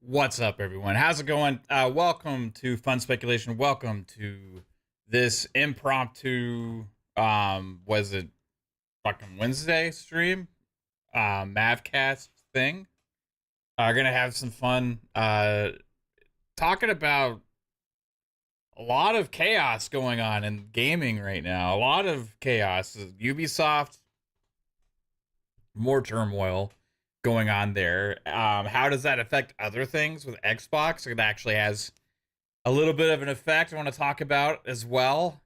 What's up, everyone? How's it going? Welcome to Fun Speculation. Welcome to this impromptu, was it fucking Wednesday stream? MAVCAST thing. Gonna have some fun, talking about a lot of chaos going on in gaming right now. A lot of chaos. Ubisoft, more turmoil going on there. How does that affect other things with Xbox? It actually has a little bit of an effect I want to talk about as well.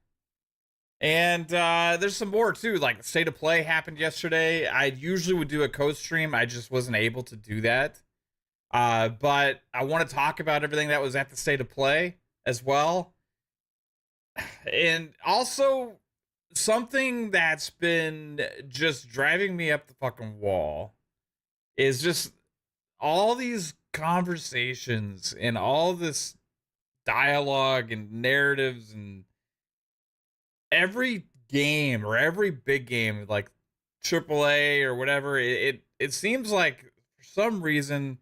And there's some more too, like State of Play happened yesterday. I usually would do a code stream. I just wasn't able to do that. But I want to talk about everything that was at the State of Play as well. And also something that's been just driving me up the fucking wall is just all these conversations and all this dialogue and narratives, and every game or every big game like AAA or whatever, it seems like for some reason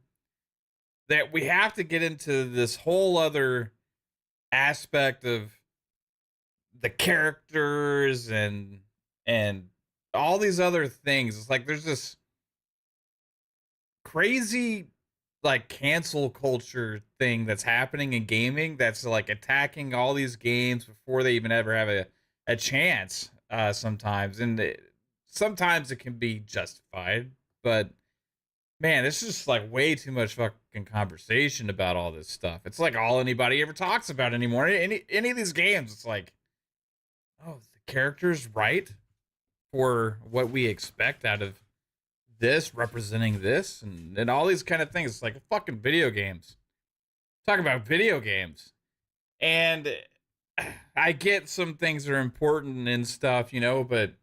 that we have to get into this whole other aspect of the characters and all these other things. It's like there's this crazy like cancel culture thing that's happening in gaming that's like attacking all these games before they even ever have a chance, sometimes. And sometimes it can be justified, but man, it's just like way too much fucking conversation about all this stuff. It's like all anybody ever talks about anymore. Any of these games, it's like, oh, the character's right for what we expect out of this, representing this, and all these kind of things. It's like fucking video games. Talk about video games. And I get some things are important and stuff, but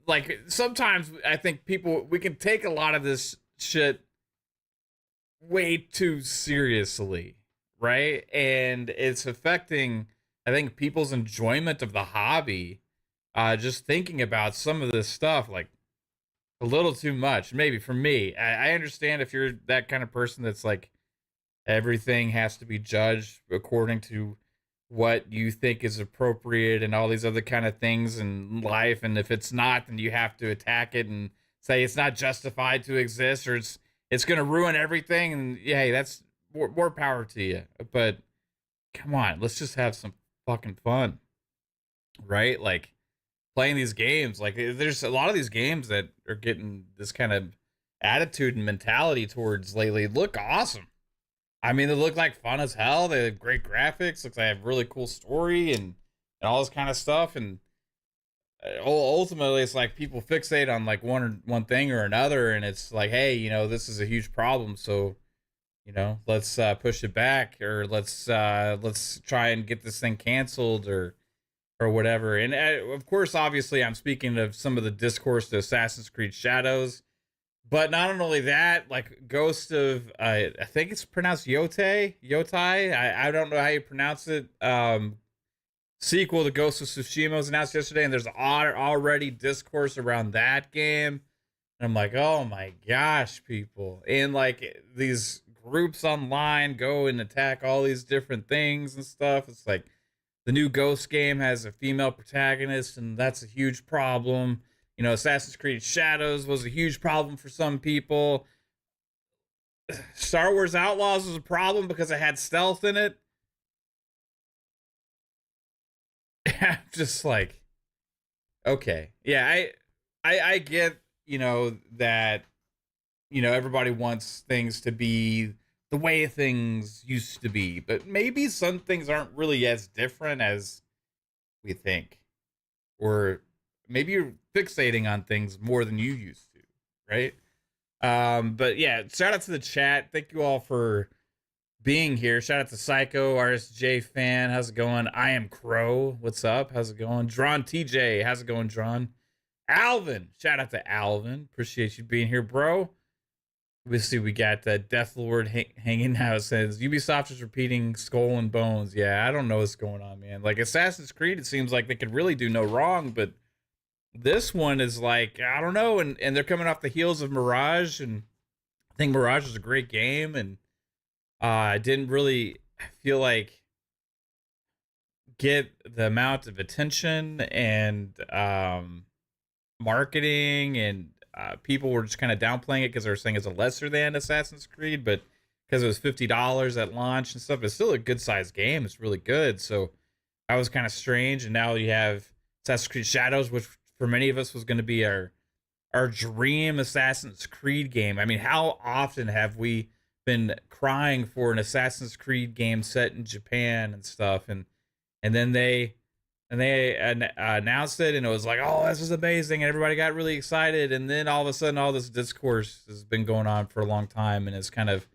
like sometimes I think we can take a lot of this shit way too seriously, right? And it's affecting, I think, people's enjoyment of the hobby. Just thinking about some of this stuff, like a little too much, maybe for me. I understand if you're that kind of person that's like everything has to be judged according to what you think is appropriate and all these other kind of things in life. And if it's not, then you have to attack it and say it's not justified to exist, or it's going to ruin everything. And yeah, hey, that's more power to you. But come on, let's just have some fucking fun, right? Like, playing these games, like there's a lot of these games that are getting this kind of attitude and mentality towards lately look awesome. I mean, they look like fun as hell. They have great graphics. Looks like they have really cool story and all this kind of stuff. And ultimately, it's like people fixate on like one thing or another, and it's like, hey, this is a huge problem. So, let's push it back, or let's try and get this thing canceled, or whatever. And of course, obviously, I'm speaking of some of the discourse to Assassin's Creed Shadows. But not only that, like Ghost of, I think it's pronounced Yotei. I don't know how you pronounce it. Sequel to Ghost of Tsushima was announced yesterday, and there's already discourse around that game. And I'm like, oh my gosh, people. And like these groups online go and attack all these different things and stuff. It's like, the new Ghost game has a female protagonist, and that's a huge problem. Assassin's Creed Shadows was a huge problem for some people. Star Wars Outlaws was a problem because it had stealth in it. Just like, okay. Yeah, I get, that, everybody wants things to be the way things used to be, but maybe some things aren't really as different as we think, or maybe you're fixating on things more than you used to, right? But yeah, shout out to the chat. Thank you all for being here. Shout out to Psycho, RSJ fan. How's it going? I am Crow. What's up? How's it going? Drawn TJ. How's it going, Drawn? Alvin. Shout out to Alvin. Appreciate you being here, bro. Obviously, we got Death Lord hanging out. Says Ubisoft is repeating Skull and Bones. Yeah, I don't know what's going on, man. Like Assassin's Creed, it seems like they could really do no wrong, but This one is like, I don't know, and they're coming off the heels of Mirage, and I think Mirage is a great game, and I didn't really feel like get the amount of attention and marketing, and people were just kind of downplaying it because they were saying it's a lesser than Assassin's Creed, but because it was $50 at launch and stuff, it's still a good sized game. It's really good. So that was kind of strange. And now you have Assassin's Creed Shadows, which for many of us was going to be our dream Assassin's Creed game. I mean, how often have we been crying for an Assassin's Creed game set in Japan and stuff, and then they announced it, and it was like, oh, this is amazing, and everybody got really excited, and then all of a sudden, all this discourse has been going on for a long time, and it's kind of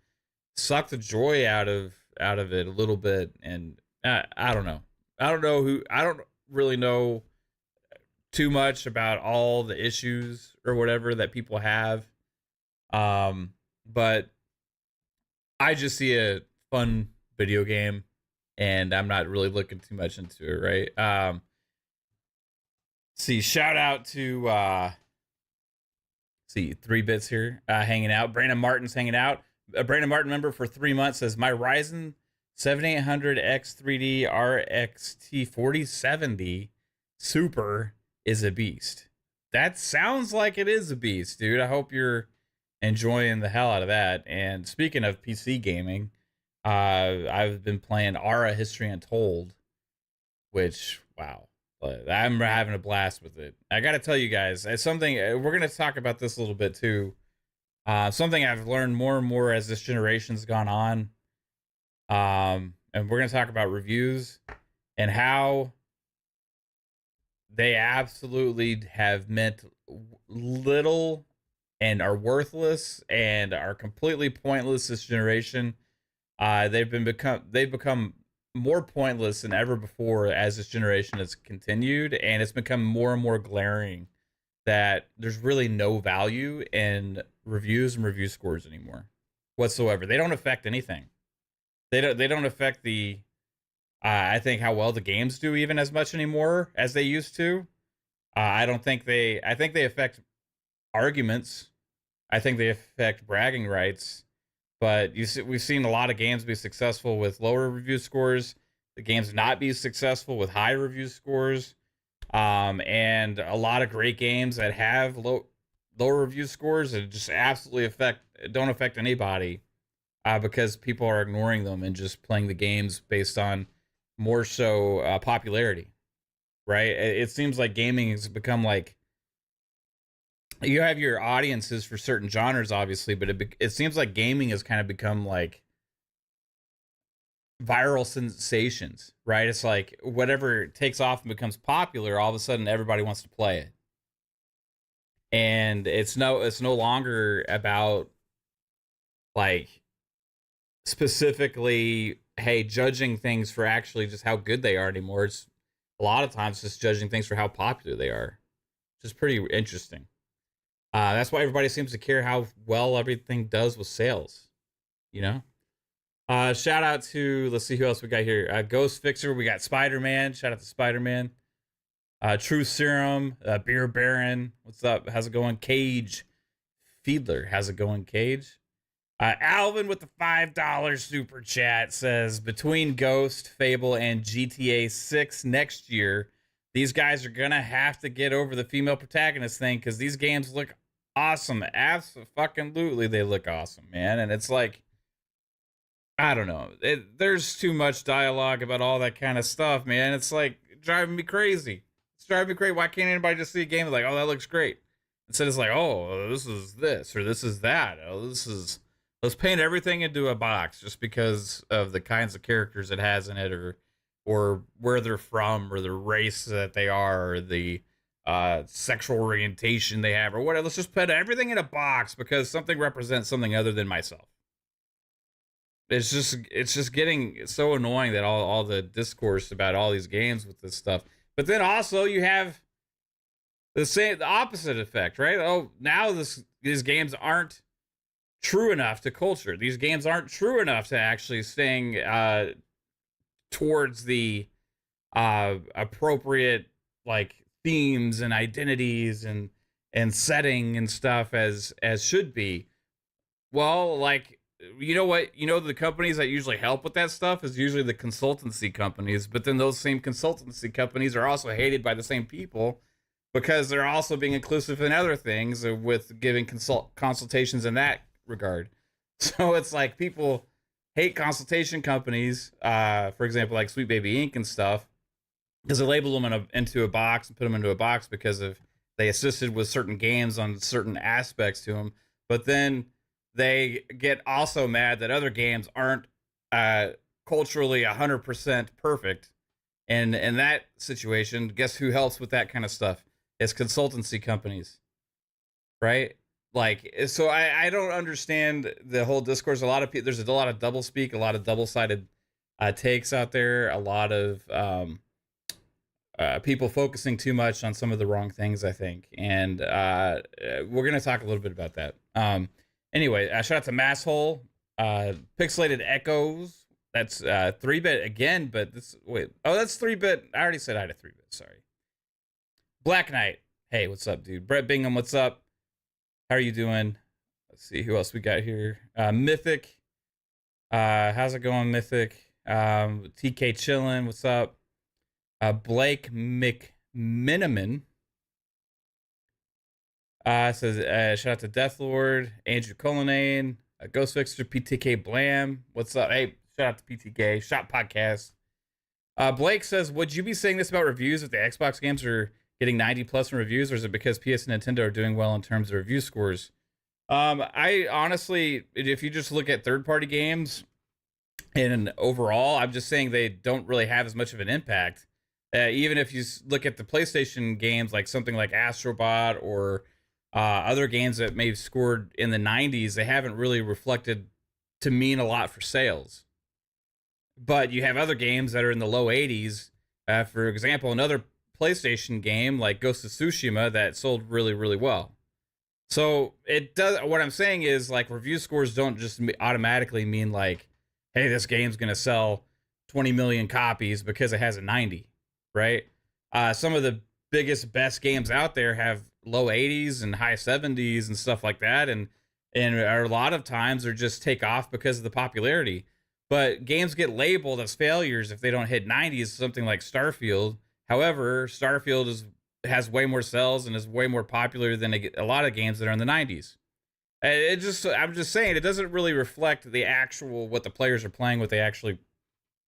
sucked the joy out of it a little bit, and I don't know, I don't really know too much about all the issues or whatever that people have, but I just see a fun video game, and I'm not really looking too much into it, right? See, shout out to see 3 bits here hanging out. Brandon Martin's hanging out. A Brandon Martin member for 3 months says my Ryzen 7800X 3D RXT 4070 Super is a beast. That sounds like it is a beast, dude. I hope you're enjoying the hell out of that. And speaking of PC gaming, I've been playing Ara History Untold, which, wow, I'm having a blast with it. I got to tell you guys, it's something, we're going to talk about this a little bit too. Something I've learned more and more as this generation's gone on. And we're going to talk about reviews and how they absolutely have meant little and are worthless and are completely pointless this generation. They've become more pointless than ever before as this generation has continued, and it's become more and more glaring that there's really no value in reviews and review scores anymore whatsoever. They don't affect anything. They don't affect the I think how well the games do even as much anymore as they used to. I think they affect arguments. I think they affect bragging rights. But we've seen a lot of games be successful with lower review scores. The games not be successful with high review scores. And a lot of great games that have lower review scores that just absolutely don't affect anybody because people are ignoring them and just playing the games based on more so popularity, right? It seems like gaming has become like, you have your audiences for certain genres, obviously, but it seems like gaming has kind of become like viral sensations, right? It's like whatever takes off and becomes popular, all of a sudden everybody wants to play it. And it's no longer about like specifically, hey, judging things for actually just how good they are anymore. It's a lot of times just judging things for how popular they are, which is pretty interesting. That's why everybody seems to care how well everything does with sales, you know? Shout out to, let's see who else we got here. Ghost Fixer, we got Spider-Man. Shout out to Spider-Man. True Serum, Beer Baron. What's up? How's it going? Cage Fiedler. How's it going, Cage? Alvin with the $5 super chat says, between Ghost, Fable, and GTA 6 next year, these guys are going to have to get over the female protagonist thing because these games look awesome. Absolutely, they look awesome, man. And it's like, I don't know. There's too much dialogue about all that kind of stuff, man. It's like driving me crazy. It's driving me crazy. Why can't anybody just see a game like, oh, that looks great? Instead, it's like, oh, this is this or this is that. Oh, this is. Let's paint everything into a box just because of the kinds of characters it has in it, or where they're from, or the race that they are, or the sexual orientation they have, or whatever. Let's just put everything in a box because something represents something other than myself. It's just getting so annoying that all the discourse about all these games with this stuff. But then also you have the opposite effect, right? Oh, now these games aren't true enough to culture. These games aren't true enough to actually staying towards the appropriate like themes and identities and setting and stuff as should be. Well, like, you know what? You know, the companies that usually help with that stuff is usually the consultancy companies, but then those same consultancy companies are also hated by the same people because they're also being inclusive in other things with giving consultations in that regard. So it's like people hate consultation companies, for example, like Sweet Baby Inc. and stuff, because they label them into a box and put them into a box because of they assisted with certain games on certain aspects to them. But then they get also mad that other games aren't culturally 100% perfect. And in that situation, guess who helps with that kind of stuff? It's consultancy companies, right? Like, so I don't understand the whole discourse. A lot of people, there's a lot of double speak, a lot of double-sided takes out there, a lot of people focusing too much on some of the wrong things, I think. And we're going to talk a little bit about that. Anyway, shout out to Masshole, Pixelated Echoes. That's 3-bit again, but this, wait. Oh, that's 3-bit. I already said I had a 3-bit. Sorry. Black Knight. Hey, what's up, dude? Brett Bingham, what's up? How are you doing? Let's see who else we got here. Mythic. How's it going, Mythic? TK Chillin', what's up? Blake McMiniman says, shout out to Deathlord, Andrew Cullinane, Ghost Fixer, PTK Blam. What's up? Hey, shout out to PTK, Shot Podcast. Blake says, would you be saying this about reviews if the Xbox games are getting 90 plus in reviews, or is it because PS and Nintendo are doing well in terms of review scores? I honestly, if you just look at third-party games and overall, I'm just saying they don't really have as much of an impact. Even if you look at the PlayStation games, like something like Astrobot or other games that may have scored in the 90s, they haven't really reflected to mean a lot for sales. But you have other games that are in the low 80s. For example, another PlayStation game like Ghost of Tsushima that sold really, really well. So it does. What I'm saying is, like, review scores don't just automatically mean like, hey, this game's gonna sell 20 million copies because it has a 90, right? Some of the biggest, best games out there have low 80s and high 70s and stuff like that, and a lot of times they're just take off because of the popularity. But games get labeled as failures if they don't hit 90s. Something like Starfield. However, Starfield has way more sales and is way more popular than a lot of games that are in the 90s. I'm just saying, it doesn't really reflect the actual what the players are playing, what they actually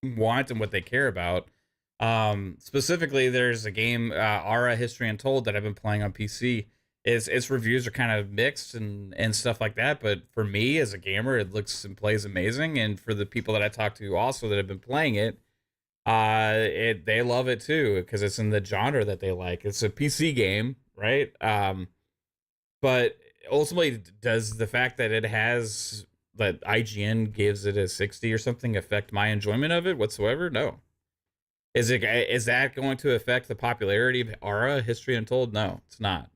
want, and what they care about. Specifically, there's a game, Ara History Untold, that I've been playing on PC. Its reviews are kind of mixed and stuff like that, but for me as a gamer, it looks and plays amazing. And for the people that I talk to also that have been playing it, they love it too because it's in the genre that they like. It's a PC game, right? But ultimately, does the fact that it has that IGN gives it a 60 or something affect my enjoyment of it whatsoever? No. Is that going to affect the popularity of Ara History Untold? No, it's not.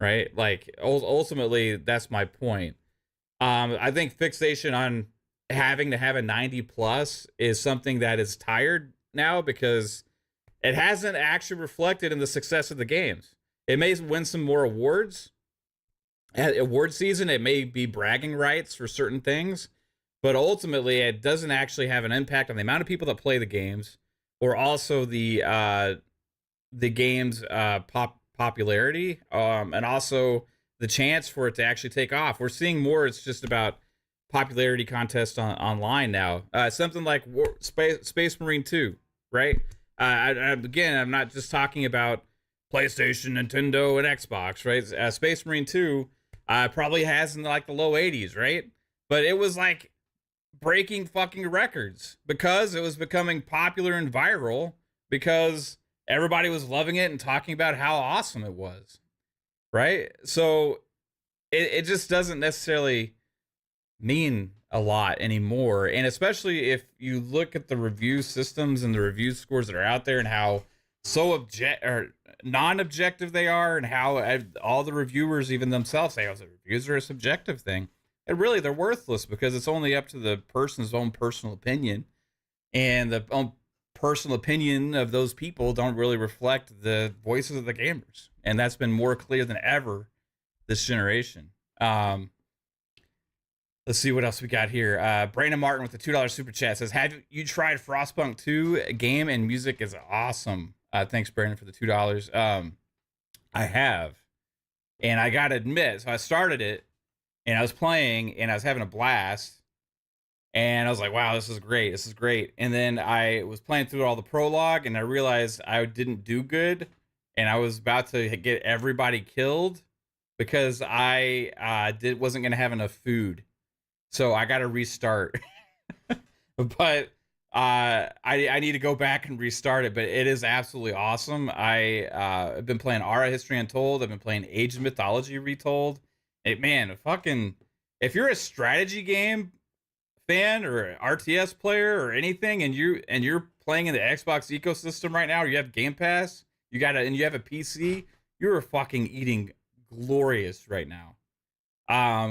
Right? Like, ultimately, that's my point. I think fixation on having to have a 90 plus is something that is tired now because it hasn't actually reflected in the success of the games. It may win some more awards at award season. It may be bragging rights for certain things, but ultimately it doesn't actually have an impact on the amount of people that play the games or also the game's popularity, and also the chance for it to actually take off. We're seeing more. It's just about popularity contest online now. Something like Space Marine 2, right? Again, I'm not just talking about PlayStation, Nintendo, and Xbox, right? Space Marine 2 probably has in like the low 80s, right? But it was like breaking fucking records because it was becoming popular and viral because everybody was loving it and talking about how awesome it was, right? So it just doesn't necessarily mean a lot anymore. And especially if you look at the review systems and the review scores that are out there and how so non-objective they are, and how all the reviewers even themselves say, oh, the reviews are a subjective thing. And really, they're worthless because it's only up to the person's own personal opinion and the personal opinion of those people don't really reflect the voices of the gamers, and that's been more clear than ever this generation. Let's see what else we got here. Brandon Martin with the $2 super chat says, "Have you tried Frostpunk 2? Game and music is awesome." Thanks, Brandon, for the $2. I have, and I gotta admit, so I started it, and I was playing, and I was having a blast, and I was like, "Wow, this is great! This is great!" And then I was playing through all the prologue, and I realized I didn't do good, and I was about to get everybody killed because I wasn't gonna have enough food. So I got to restart, but I need to go back and restart it. But it is absolutely awesome. I've been playing Ara History Untold. I've been playing Age of Mythology Retold. Man, fucking, if you're a strategy game fan or an RTS player or anything, and you're playing in the Xbox ecosystem right now, or you have Game Pass, you have a PC, you're fucking eating glorious right now.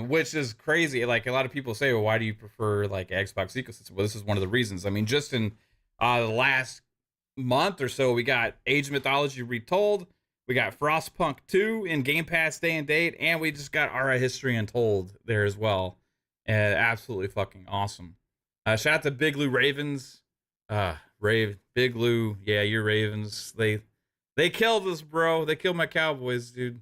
Which is crazy. Like, a lot of people say, well, why do you prefer like Xbox ecosystem? Well, this is one of the reasons. I mean, just in the last month or so, we got Age of Mythology Retold, we got Frostpunk 2 in Game Pass day and date, and we just got Ara History Untold there as well. Absolutely fucking awesome. Shout out to Big Lou Ravens. Big Lou, yeah, your Ravens. They killed us, bro. They killed my Cowboys, dude.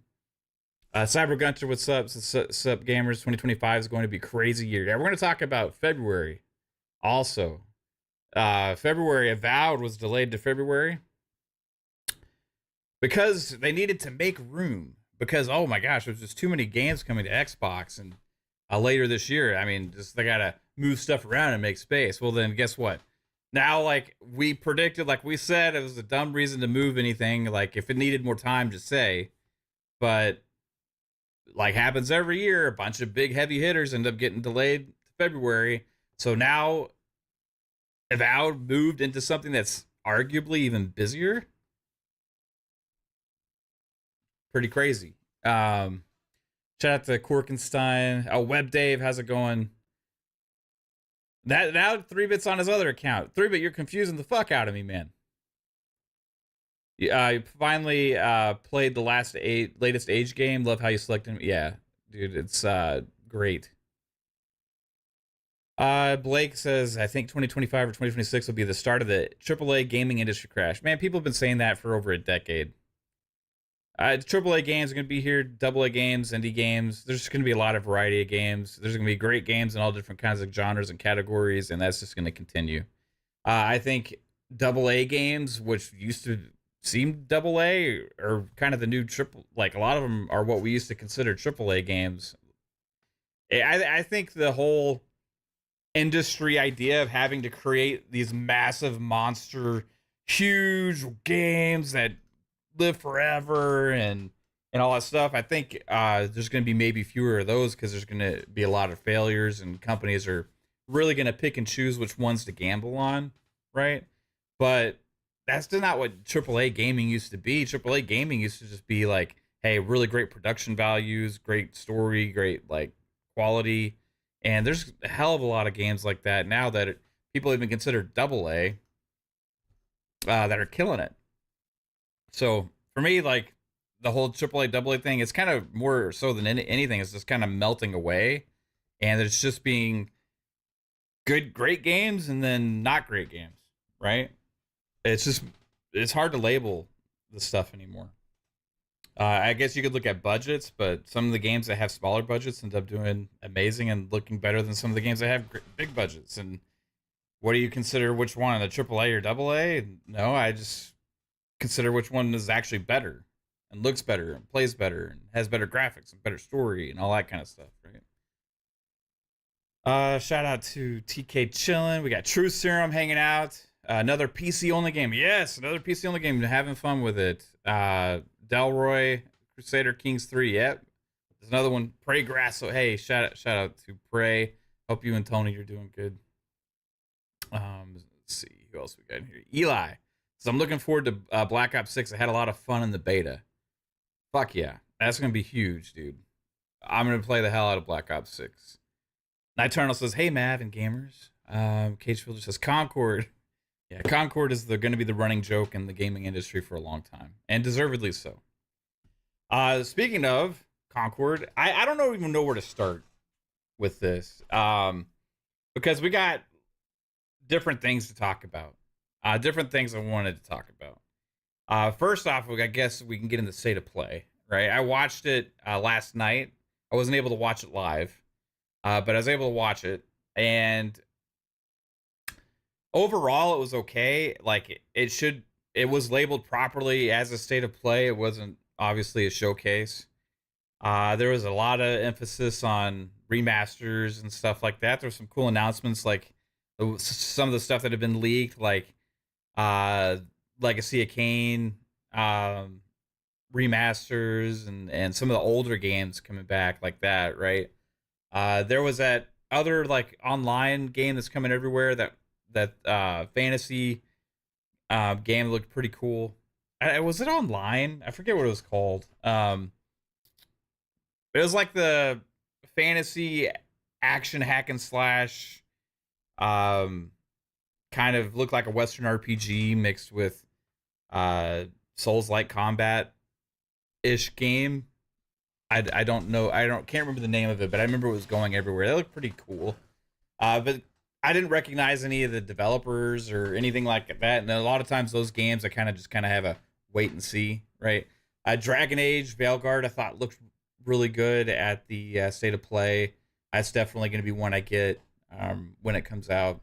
Cyber Gunter, what's up? Sup, gamers? 2025 is going to be a crazy year. Yeah, we're going to talk about February also. February, Avowed was delayed to February because they needed to make room. Because, oh my gosh, there's just too many games coming to Xbox, and later this year, I mean, just they got to move stuff around and make space. Well, then guess what? Now, like we predicted, like we said, it was a dumb reason to move anything. Like, if it needed more time to say, but like happens every year, a bunch of big heavy hitters end up getting delayed to February. So now Avowed moved into something that's arguably even busier. Pretty crazy. Shout out to Corkenstein. Oh, Web Dave, how's it going? That now 3-Bit's on his other account. 3-Bit, you're confusing the fuck out of me, man. I finally played the latest Age game. Love how you select him. Yeah, dude, it's great. Blake says, I think 2025 or 2026 will be the start of the AAA gaming industry crash. Man, people have been saying that for over a decade. AAA games are going to be here, AA games, indie games. There's just going to be a lot of variety of games. There's going to be great games in all different kinds of genres and categories, and that's just going to continue. I think AA games, which used to seem AA, are kind of the new triple. Like, a lot of them are what we used to consider AAA games. I think the whole industry idea of having to create these massive monster, huge games that live forever and all that stuff, I think there's going to be maybe fewer of those because there's going to be a lot of failures, and companies are really going to pick and choose which ones to gamble on, right? But that's still not what AAA gaming used to be. AAA gaming used to just be like, hey, really great production values, great story, great like quality, and there's a hell of a lot of games like that now that people even consider AA that are killing it. So for me, like the whole AAA AA thing, it's kind of more so than anything, it's just kind of melting away, and it's just being great games and then not great games, right? It's hard to label the stuff anymore. I guess you could look at budgets, but some of the games that have smaller budgets end up doing amazing and looking better than some of the games that have big budgets. And what do you consider which one, a AAA or AA? No, I just consider which one is actually better and looks better and plays better and has better graphics and better story and all that kind of stuff, right? Shout out to TK Chillin'. We got Truth Serum hanging out. Another PC only game. Yes, another PC only game. Having fun with it. Delroy, Crusader Kings 3. Yep. There's another one. Prey Grasso. Hey, shout out to Prey. Hope you and Tony are doing good. Let's see who else we got in here. Eli. So I'm looking forward to Black Ops 6. I had a lot of fun in the beta. Fuck yeah. That's gonna be huge, dude. I'm gonna play the hell out of Black Ops 6. Niturnal says, hey Mav and gamers. Cage Filter says Concord. Yeah, Concord is going to be the running joke in the gaming industry for a long time, and deservedly so. Speaking of Concord, I don't even know where to start with this, because we got different things to talk about, different things I wanted to talk about. First off, I guess we can get into state of play, right? I watched it last night. I wasn't able to watch it live, but I was able to watch it, and overall, it was okay. Like it was labeled properly as a state of play. It wasn't obviously a showcase. There was a lot of emphasis on remasters and stuff like that. There's some cool announcements, like some of the stuff that had been leaked, like uh, Legacy of Kain remasters, and some of the older games coming back like that, right? There was that other like online game that's coming everywhere, that fantasy game looked pretty cool. Was it online? I forget what it was called. It was like the fantasy action hack and slash, um, kind of looked like a Western RPG mixed with Souls like combat ish game. I don't know. Can't remember the name of it, but I remember it was going everywhere. That looked pretty cool. But I didn't recognize any of the developers or anything like that. And a lot of times those games I kind of have a wait and see, right? Dragon Age Veilguard I thought looked really good at the state of play. That's definitely going to be one I get when it comes out.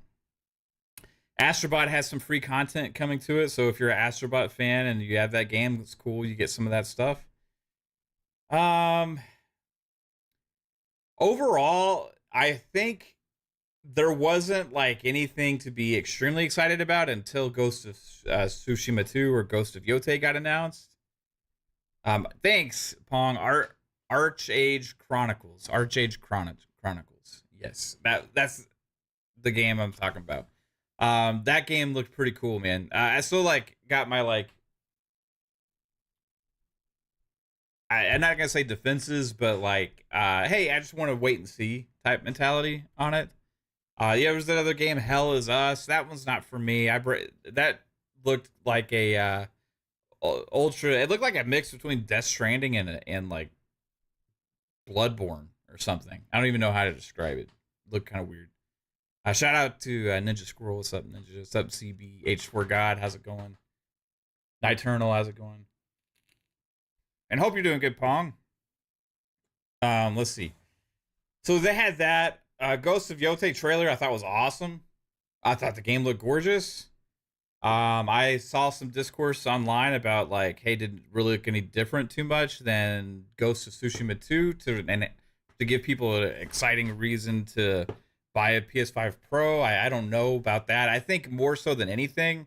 Astrobot has some free content coming to it, so if you're an Astrobot fan and you have that game, it's cool. You get some of that stuff. Um, Overall, I think there wasn't like anything to be extremely excited about until Ghost of Tsushima 2 or Ghost of Yotei got announced. Thanks, Pong. Archage Chronicles. Archage Chronicles. Yes, that's the game I'm talking about. That game looked pretty cool, man. I still like got my like. I'm not gonna say defenses, but like, hey, I just want to wait and see type mentality on it. Yeah, there's that other game, Hell Is Us. That one's not for me. That looked like a ultra. It looked like a mix between Death Stranding and like Bloodborne or something. I don't even know how to describe it. Looked kind of weird. Shout out to Ninja Squirrel. What's up, Ninja? What's up, CBH4 God? How's it going? Niturnal, how's it going? And hope you're doing good, Pong. Let's see. So they had that Ghost of Yotei trailer. I thought was awesome. I thought the game looked gorgeous. I saw some discourse online about like, hey, didn't really look any different too much than Ghost of Tsushima 2 to give people an exciting reason to buy a PS5 Pro. I don't know about that. I think more so than anything,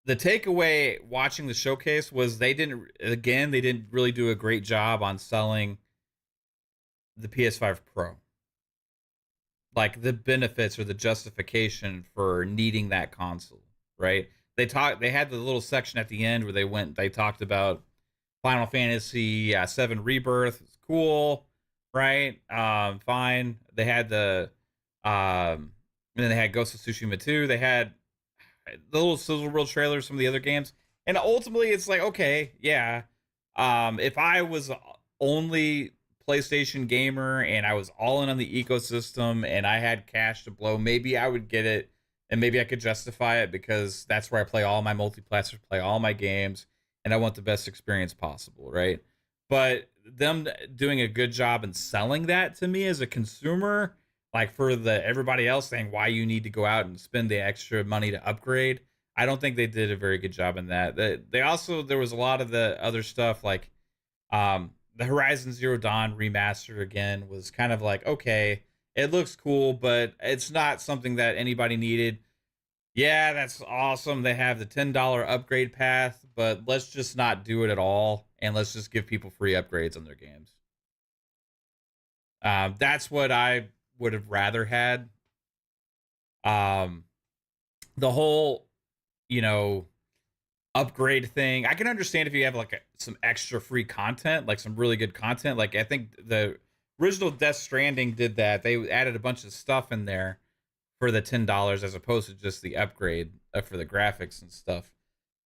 the takeaway watching the showcase was they didn't really do a great job on selling the PS5 Pro. Like the benefits or the justification for needing that console, right? They had the little section at the end where they talked about Final Fantasy 7 Rebirth. It's cool, right? Fine. They had and then they had Ghost of Tsushima 2. They had the little Sizzle World trailers, some of the other games, and ultimately it's like, okay, yeah. If I was only PlayStation gamer and I was all in on the ecosystem and I had cash to blow, maybe I would get it and maybe I could justify it because that's where I play all my multiplayer, play all my games, and I want the best experience possible, right? But them doing a good job in selling that to me as a consumer, like for everybody else saying why you need to go out and spend the extra money to upgrade, I don't think they did a very good job in that. They also, there was a lot of the other stuff like the Horizon Zero Dawn remaster again was kind of like, okay, it looks cool, but it's not something that anybody needed. Yeah, that's awesome. They have the $10 upgrade path, but let's just not do it at all, and let's just give people free upgrades on their games. That's what I would have rather had. Um, the whole, you know, upgrade thing, I can understand if you have like some extra free content, like some really good content. Like I think the original Death Stranding did that. They added a bunch of stuff in there for the $10 as opposed to just the upgrade for the graphics and stuff.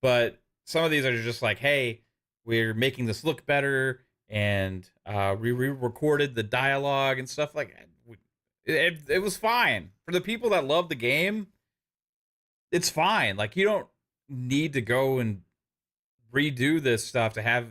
But some of these are just like, hey, we're making this look better, and we re-recorded the dialogue and stuff like that. It was fine for the people that love the game. It's fine. Like, you don't need to go and redo this stuff to have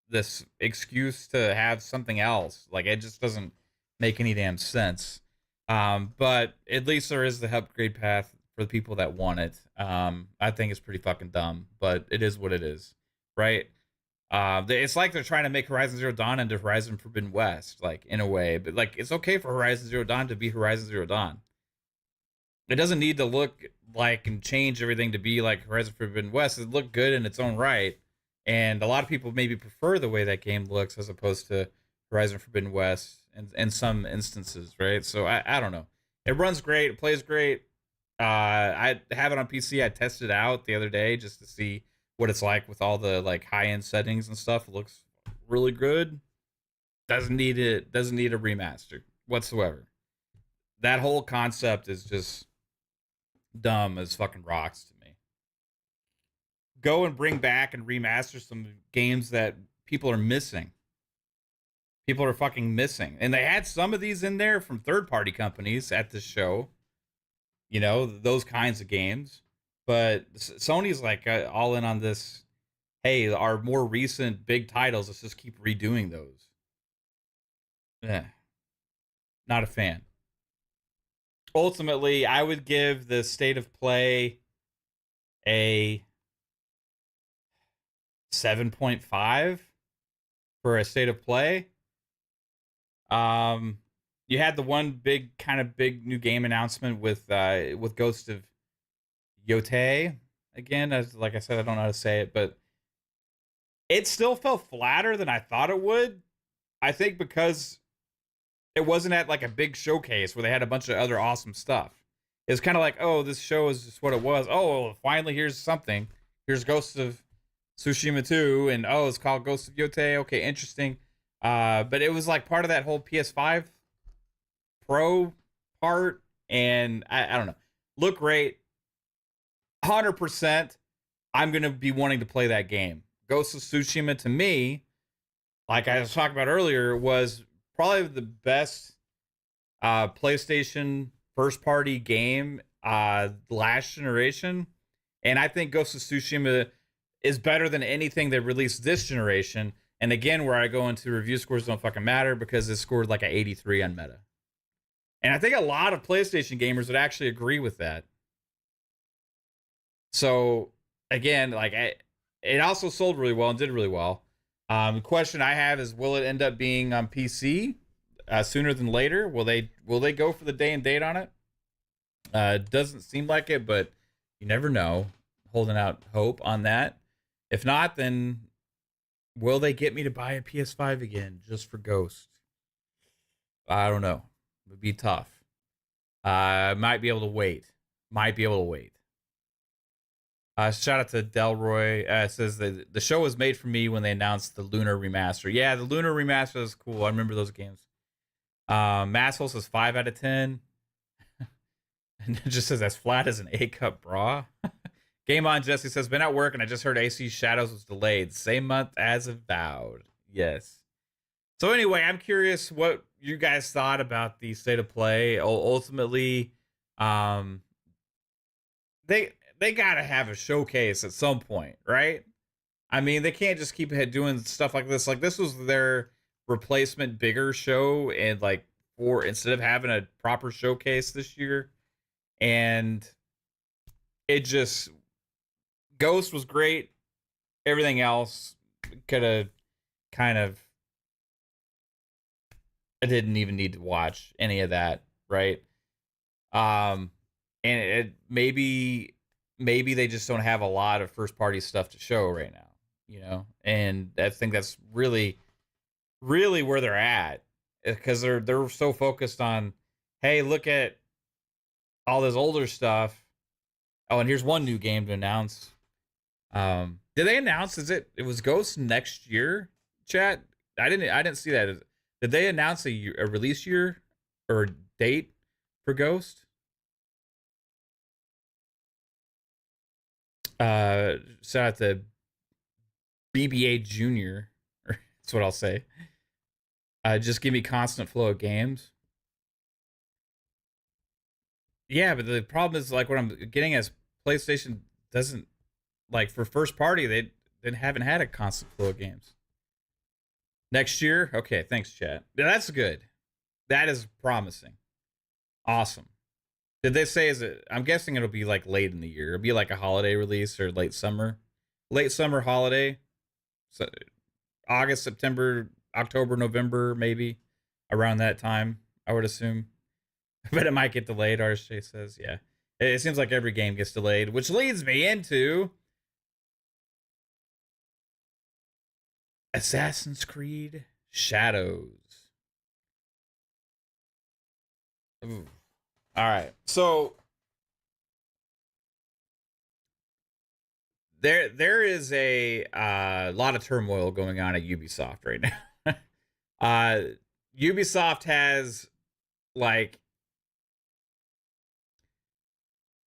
this excuse to have something else. Like, it just doesn't make any damn sense. But at least there is the upgrade path for the people that want it. I think it's pretty fucking dumb, but it is what it is, right? It's like they're trying to make Horizon Zero Dawn into Horizon Forbidden West, like, in a way. But like, it's okay for Horizon Zero Dawn to be Horizon Zero Dawn. It doesn't need to look like and change everything to be like Horizon Forbidden West. It looked good in its own right, and a lot of people maybe prefer the way that game looks as opposed to Horizon Forbidden West in some instances, right? So I don't know. It runs great. It plays great. I have it on PC. I tested it out the other day just to see what it's like with all the like high-end settings and stuff. It looks really good. Doesn't need a remaster whatsoever. That whole concept is just dumb as fucking rocks to me. Go and bring back and remaster some games that people are missing. People are fucking missing. And they had some of these in there from third-party companies at this show. You know, those kinds of games. But Sony's like all in on this. Hey, our more recent big titles, let's just keep redoing those. Yeah. Not a fan. Ultimately, I would give the state of play a 7.5 for a state of play. You had the one big new game announcement with Ghost of Yotei. Again, as like I said, I don't know how to say it, but it still felt flatter than I thought it would. I think because it wasn't at like a big showcase where they had a bunch of other awesome stuff. It was kind of like, oh, this show is just what it was. Oh, well, finally, here's something. Here's Ghost of Tsushima 2, and oh, it's called Ghost of Yotei. Okay, interesting. But it was like part of that whole PS5 Pro part, and I don't know. Look great. 100%. I'm going to be wanting to play that game. Ghost of Tsushima, to me, like I was talking about earlier, was probably the best PlayStation first-party game last generation. And I think Ghost of Tsushima is better than anything they released this generation. And again, where I go into review scores don't fucking matter because it scored like an 83 on Meta. And I think a lot of PlayStation gamers would actually agree with that. So, again, like it also sold really well and did really well. The question I have is, will it end up being on PC sooner than later? Will they go for the day and date on it? Doesn't seem like it, but you never know. Holding out hope on that. If not, then will they get me to buy a PS5 again just for Ghost? I don't know. It would be tough. Might be able to wait. Shout out to Delroy. Says the show was made for me when they announced the Lunar remaster. Yeah, the Lunar remaster is cool. I remember those games. Masshole says 5 out of 10. And it just says as flat as an A-cup bra. Game On Jesse says, been at work and I just heard AC Shadows was delayed. Same month as Avowed. Yes. So anyway, I'm curious what you guys thought about the state of play. Ultimately, they gotta have a showcase at some point, right? I mean, they can't just keep doing stuff like this. Like, this was their replacement bigger show, and like, for instead of having a proper showcase this year, and it just Ghost was great. Everything else could have kind of. I didn't even need to watch any of that, right? And it maybe they just don't have a lot of first party stuff to show right now, you know? And I think that's really where they're at, because they're so focused on, hey, look at all this older stuff. Oh, and here's one new game to announce. Did they announce it was Ghost next year, chat? I didn't see that. Did they announce a release year or date for Ghost? Shout out to BBA Junior. That's what I'll say. Just give me constant flow of games. Yeah, but the problem is like what I'm getting is PlayStation doesn't like for first party they haven't had a constant flow of games. Next year, okay, thanks, chat. Yeah, that's good. That is promising. Awesome. Did they say is it? I'm guessing it'll be like late in the year. It'll be like a holiday release or late summer holiday. So August, September, October, November, maybe around that time. I would assume, but it might get delayed. RSJ says, yeah. It seems like every game gets delayed, which leads me into Assassin's Creed Shadows. Ooh. All right, so there is a lot of turmoil going on at Ubisoft right now. Ubisoft has like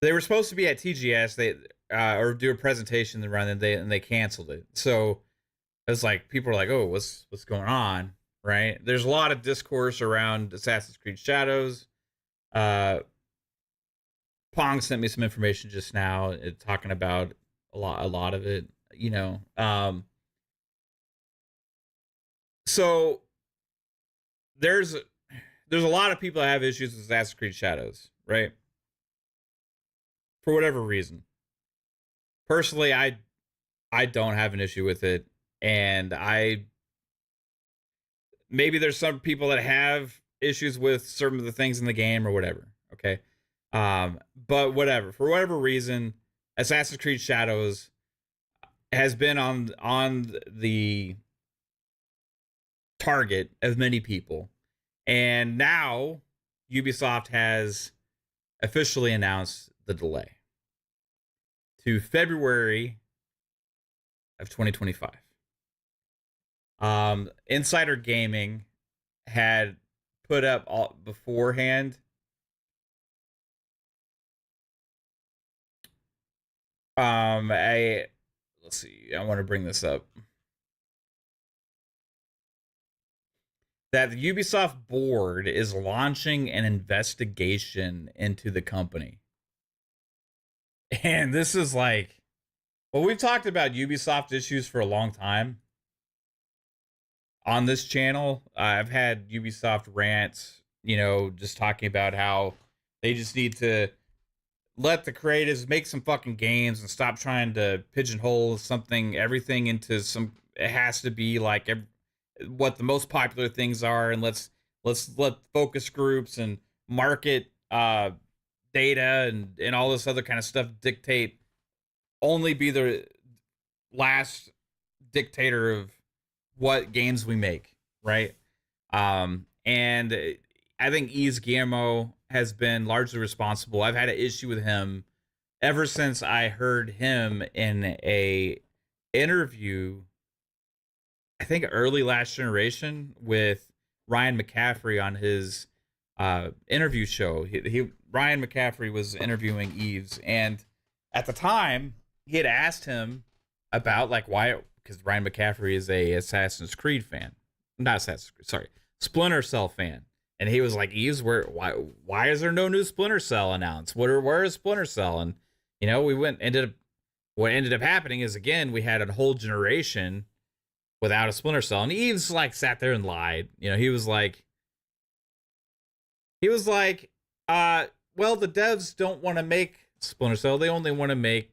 they were supposed to be at TGS they or do a presentation and they canceled it. So it's like people are like, oh, what's going on, right? There's a lot of discourse around Assassin's Creed Shadows. Pong sent me some information just now, talking about a lot of it, you know. So there's a lot of people that have issues with Assassin's Creed Shadows, right? For whatever reason. Personally, I don't have an issue with it, and maybe there's some people that have issues with certain of the things in the game or whatever. Okay. But whatever. For whatever reason, Assassin's Creed Shadows has been on the target of many people. And now Ubisoft has officially announced the delay to February of 2025. Insider Gaming had put up all beforehand let's see, I want to bring this up, that the Ubisoft board is launching an investigation into the company. And this is like, well, we've talked about Ubisoft issues for a long time on this channel. I've had Ubisoft rants, you know, just talking about how they just need to let the creatives make some fucking games and stop trying to pigeonhole everything into some. It has to be like what the most popular things are, and let's let focus groups and market data and all this other kind of stuff dictate. Only be the last dictator of what games we make, right? And I think Yves Guillemot has been largely responsible. I've had an issue with him ever since I heard him in a interview, I think early last generation, with Ryan McCaffrey on his interview show. Ryan McCaffrey was interviewing Yves, and at the time he had asked him about like why, because Ryan McCaffrey is a Assassin's Creed fan, not Assassin's Creed, sorry, Splinter Cell fan. And he was like, Yves, why is there no new Splinter Cell announced? Where is Splinter Cell? And, you know, what ended up happening is, again, we had a whole generation without a Splinter Cell. And Yves, like, sat there and lied. You know, he was like, well, the devs don't want to make Splinter Cell. They only want to make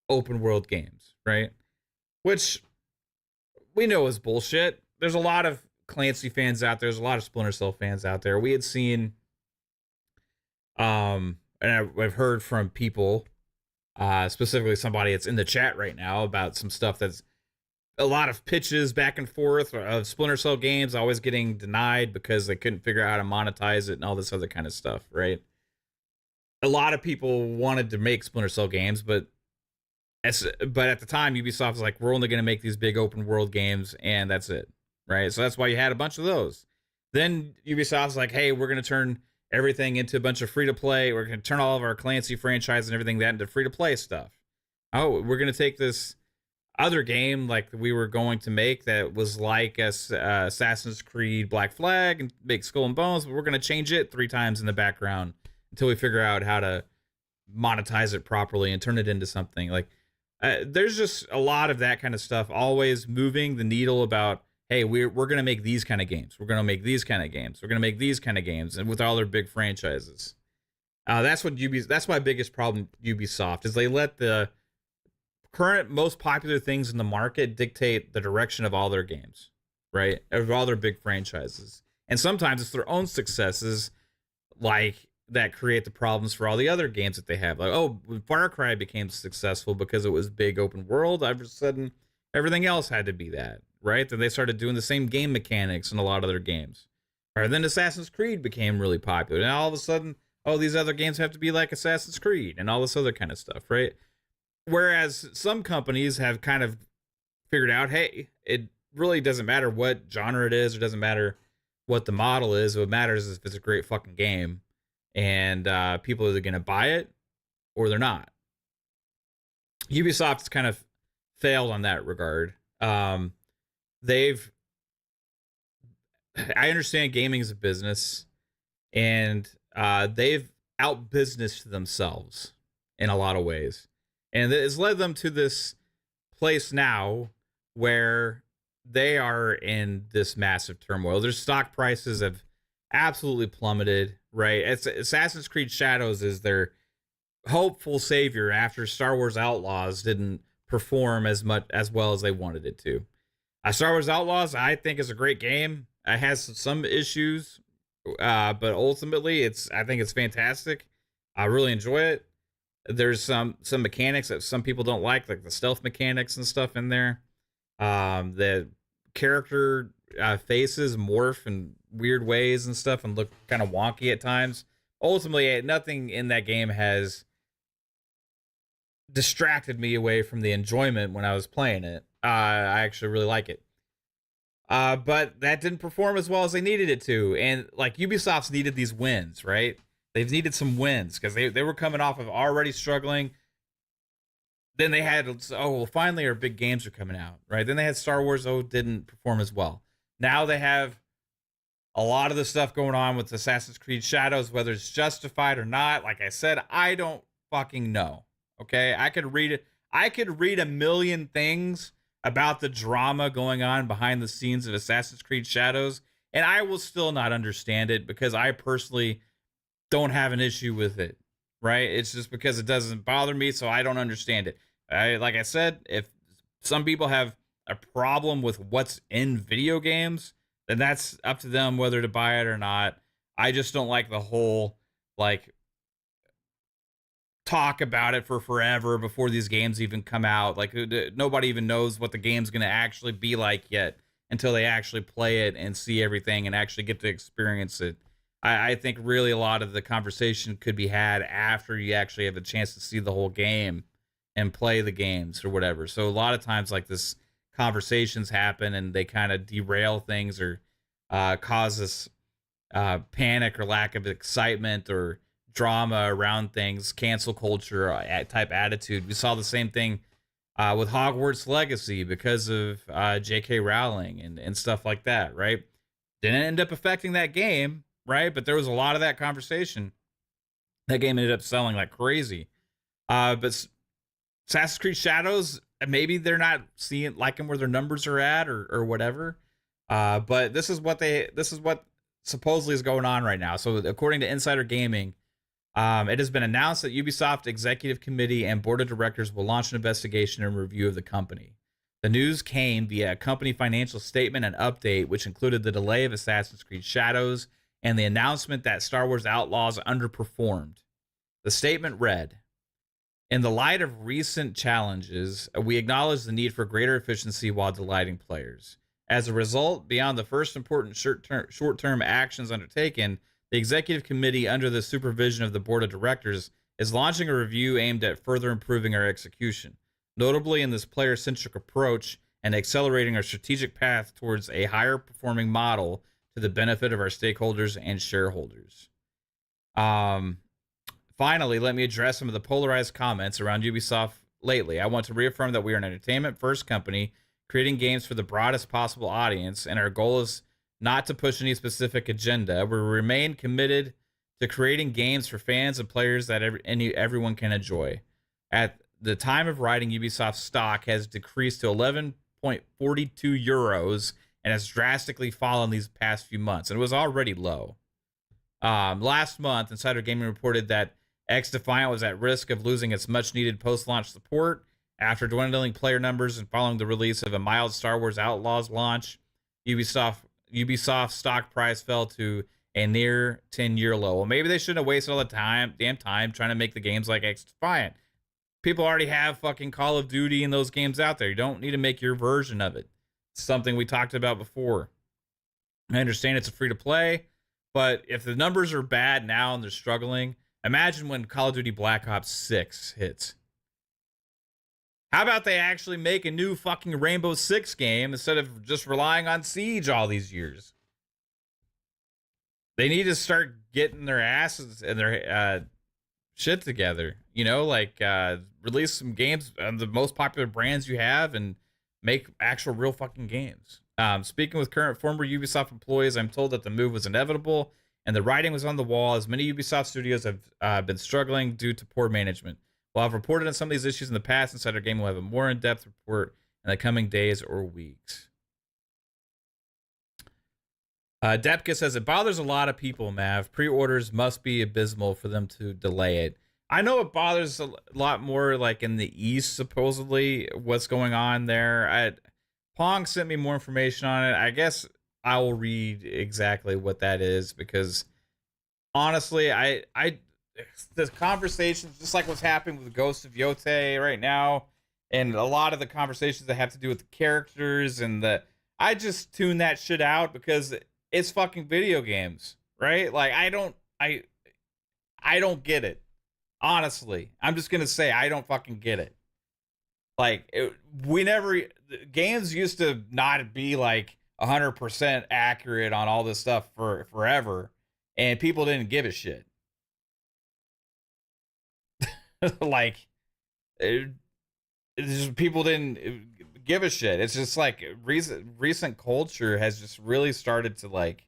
open world games, right? Which we know is bullshit. There's a lot of Clancy fans out there. There's a lot of Splinter Cell fans out there. We had seen, and I've heard from people, specifically somebody that's in the chat right now, about some stuff that's a lot of pitches back and forth of Splinter Cell games always getting denied because they couldn't figure out how to monetize it and all this other kind of stuff, right? A lot of people wanted to make Splinter Cell games, but at the time, Ubisoft was like, we're only going to make these big open world games, and that's it. Right, so that's why you had a bunch of those. Then Ubisoft's like, hey, we're going to turn everything into a bunch of free-to-play. We're going to turn all of our Clancy franchise and everything that into free-to-play stuff. oh, we're gonna take this other game like we were going to make that was like Assassin's Creed Black Flag and make Skull and Bones, but we're gonna change it 3 times in the background until we figure out how to monetize it properly and turn it into something like. There's just a lot of that kind of stuff always moving the needle about, hey, we're gonna make these kind of games, we're gonna make these kind of games, we're gonna make these kind of games, and with all their big franchises. That's my biggest problem. Ubisoft is they let the current most popular things in the market dictate the direction of all their games, right? Of all their big franchises, and sometimes it's their own successes, like that create the problems for all the other games that they have. Like, oh, when Far Cry became successful because it was big open world, all of a sudden everything else had to be that, right? Then they started doing the same game mechanics in a lot of their games. Or then Assassin's Creed became really popular, and all of a sudden, oh, these other games have to be like Assassin's Creed and all this other kind of stuff, right? Whereas some companies have kind of figured out, hey, it really doesn't matter what genre it is, it doesn't matter what the model is. What matters is if it's a great fucking game, and people are either going to buy it or they're not. Ubisoft's kind of failed on that regard. They've, I understand gaming is a business, and they've outbusinessed themselves in a lot of ways, and it's led them to this place now where they are in this massive turmoil. Their stock prices have absolutely plummeted, right? Assassin's Creed Shadows is their hopeful savior after Star Wars Outlaws didn't perform as well as they wanted it to. Star Wars Outlaws, I think, is a great game. It has some issues, but ultimately, I think it's fantastic. I really enjoy it. There's some mechanics that some people don't like the stealth mechanics and stuff in there. The character faces morph in weird ways and stuff and look kind of wonky at times. Ultimately, nothing in that game has distracted me away from the enjoyment when I was playing it. I actually really like it. But that didn't perform as well as they needed it to. And like Ubisoft's needed these wins, right? They've needed some wins because they were coming off of already struggling. Then they had, oh, well, finally our big games are coming out, right? Then they had Star Wars, didn't perform as well. Now they have a lot of the stuff going on with Assassin's Creed Shadows, whether it's justified or not. Like I said, I don't fucking know. Okay, I could read a million things about the drama going on behind the scenes of Assassin's Creed Shadows, and I will still not understand it because I personally don't have an issue with it, right? It's just because it doesn't bother me, so I don't understand it. Like I said, if some people have a problem with what's in video games, then that's up to them whether to buy it or not. I just don't like the whole, like, talk about it for forever before these games even come out. Like, nobody even knows what the game's going to actually be like yet until they actually play it and see everything and actually get to experience it. I think really a lot of the conversation could be had after you actually have a chance to see the whole game and play the games or whatever. So a lot of times like this conversations happen and they kind of derail things or cause this panic or lack of excitement or drama around things, cancel culture type attitude. We saw the same thing with Hogwarts Legacy because of J.K. Rowling and stuff like that, right? Didn't end up affecting that game, right? But there was a lot of that conversation. That game ended up selling like crazy. But Assassin's Creed Shadows, maybe they're not liking where their numbers are at or whatever. But this is what supposedly is going on right now. So according to Insider Gaming, it has been announced that Ubisoft Executive Committee and Board of Directors will launch an investigation and review of the company. The news came via a company financial statement and update, which included the delay of Assassin's Creed Shadows and the announcement that Star Wars Outlaws underperformed. The statement read, "In the light of recent challenges, we acknowledge the need for greater efficiency while delighting players. As a result, beyond the first important short-term actions undertaken, the Executive Committee, under the supervision of the Board of Directors, is launching a review aimed at further improving our execution, notably in this player-centric approach and accelerating our strategic path towards a higher-performing model to the benefit of our stakeholders and shareholders." Finally, let me address some of the polarized comments around Ubisoft lately. I want to reaffirm that we are an entertainment-first company creating games for the broadest possible audience, and our goal is not to push any specific agenda. We remain committed to creating games for fans and players that everyone can enjoy. At the time of writing, Ubisoft stock has decreased to 11.42 euros and has drastically fallen these past few months. And it was already low. Last month, Insider Gaming reported that X-Defiant was at risk of losing its much-needed post-launch support after dwindling player numbers and following the release of a mild Star Wars Outlaws launch. Ubisoft stock price fell to a near 10-year low. Well, maybe they shouldn't have wasted all the damn time trying to make the games like X-Defiant. People already have fucking Call of Duty and those games out there. You don't need to make your version of it. It's something we talked about before. I understand it's a free-to-play, but if the numbers are bad now and they're struggling, imagine when Call of Duty Black Ops 6 hits. How about they actually make a new fucking Rainbow Six game instead of just relying on Siege all these years? They need to start getting their asses and their shit together. You know, like release some games on the most popular brands you have and make actual real fucking games. Speaking with former Ubisoft employees, I'm told that the move was inevitable and the writing was on the wall, as many Ubisoft studios have been struggling due to poor management. While I've reported on some of these issues in the past, Insider Gaming will have a more in-depth report in the coming days or weeks. Depka says, it bothers a lot of people, Mav. Pre-orders must be abysmal for them to delay it. I know it bothers a lot more like in the East, supposedly, what's going on there. Pong sent me more information on it. I guess I will read exactly what that is because honestly, the conversations, just like what's happening with Ghost of Yotei right now, and a lot of the conversations that have to do with the characters and I just tune that shit out because it's fucking video games, right? Like I don't get it. Honestly, I'm just gonna say I don't fucking get it. Like games used to not be like 100% accurate on all this stuff for forever, and people didn't give a shit. Like just people didn't give a shit. It's just like recent culture has just really started to like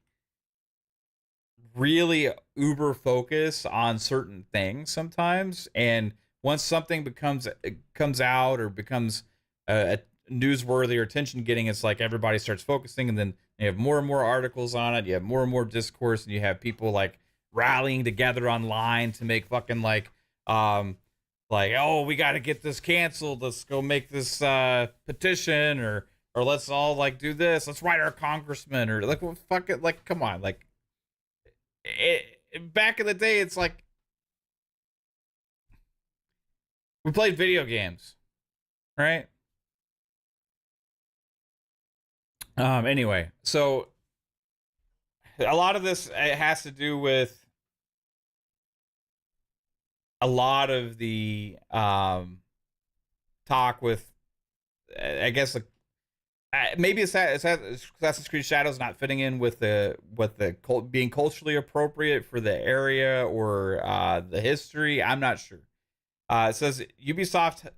really uber focus on certain things sometimes, and once something comes out or becomes a newsworthy or attention getting, it's like everybody starts focusing, and then you have more and more articles on it, you have more and more discourse, and you have people like rallying together online to make fucking like oh, we got to get this canceled, let's go make this petition, or let's all like do this, let's write our congressman, or like, well, fuck it, like come on, like back in the day, it's like we played video games, right? Anyway, so a lot of this has to do with a lot of the talk with, I guess, maybe Assassin's Creed Shadows not fitting in with being culturally appropriate for the area or the history. I'm not sure. It says Ubisoft.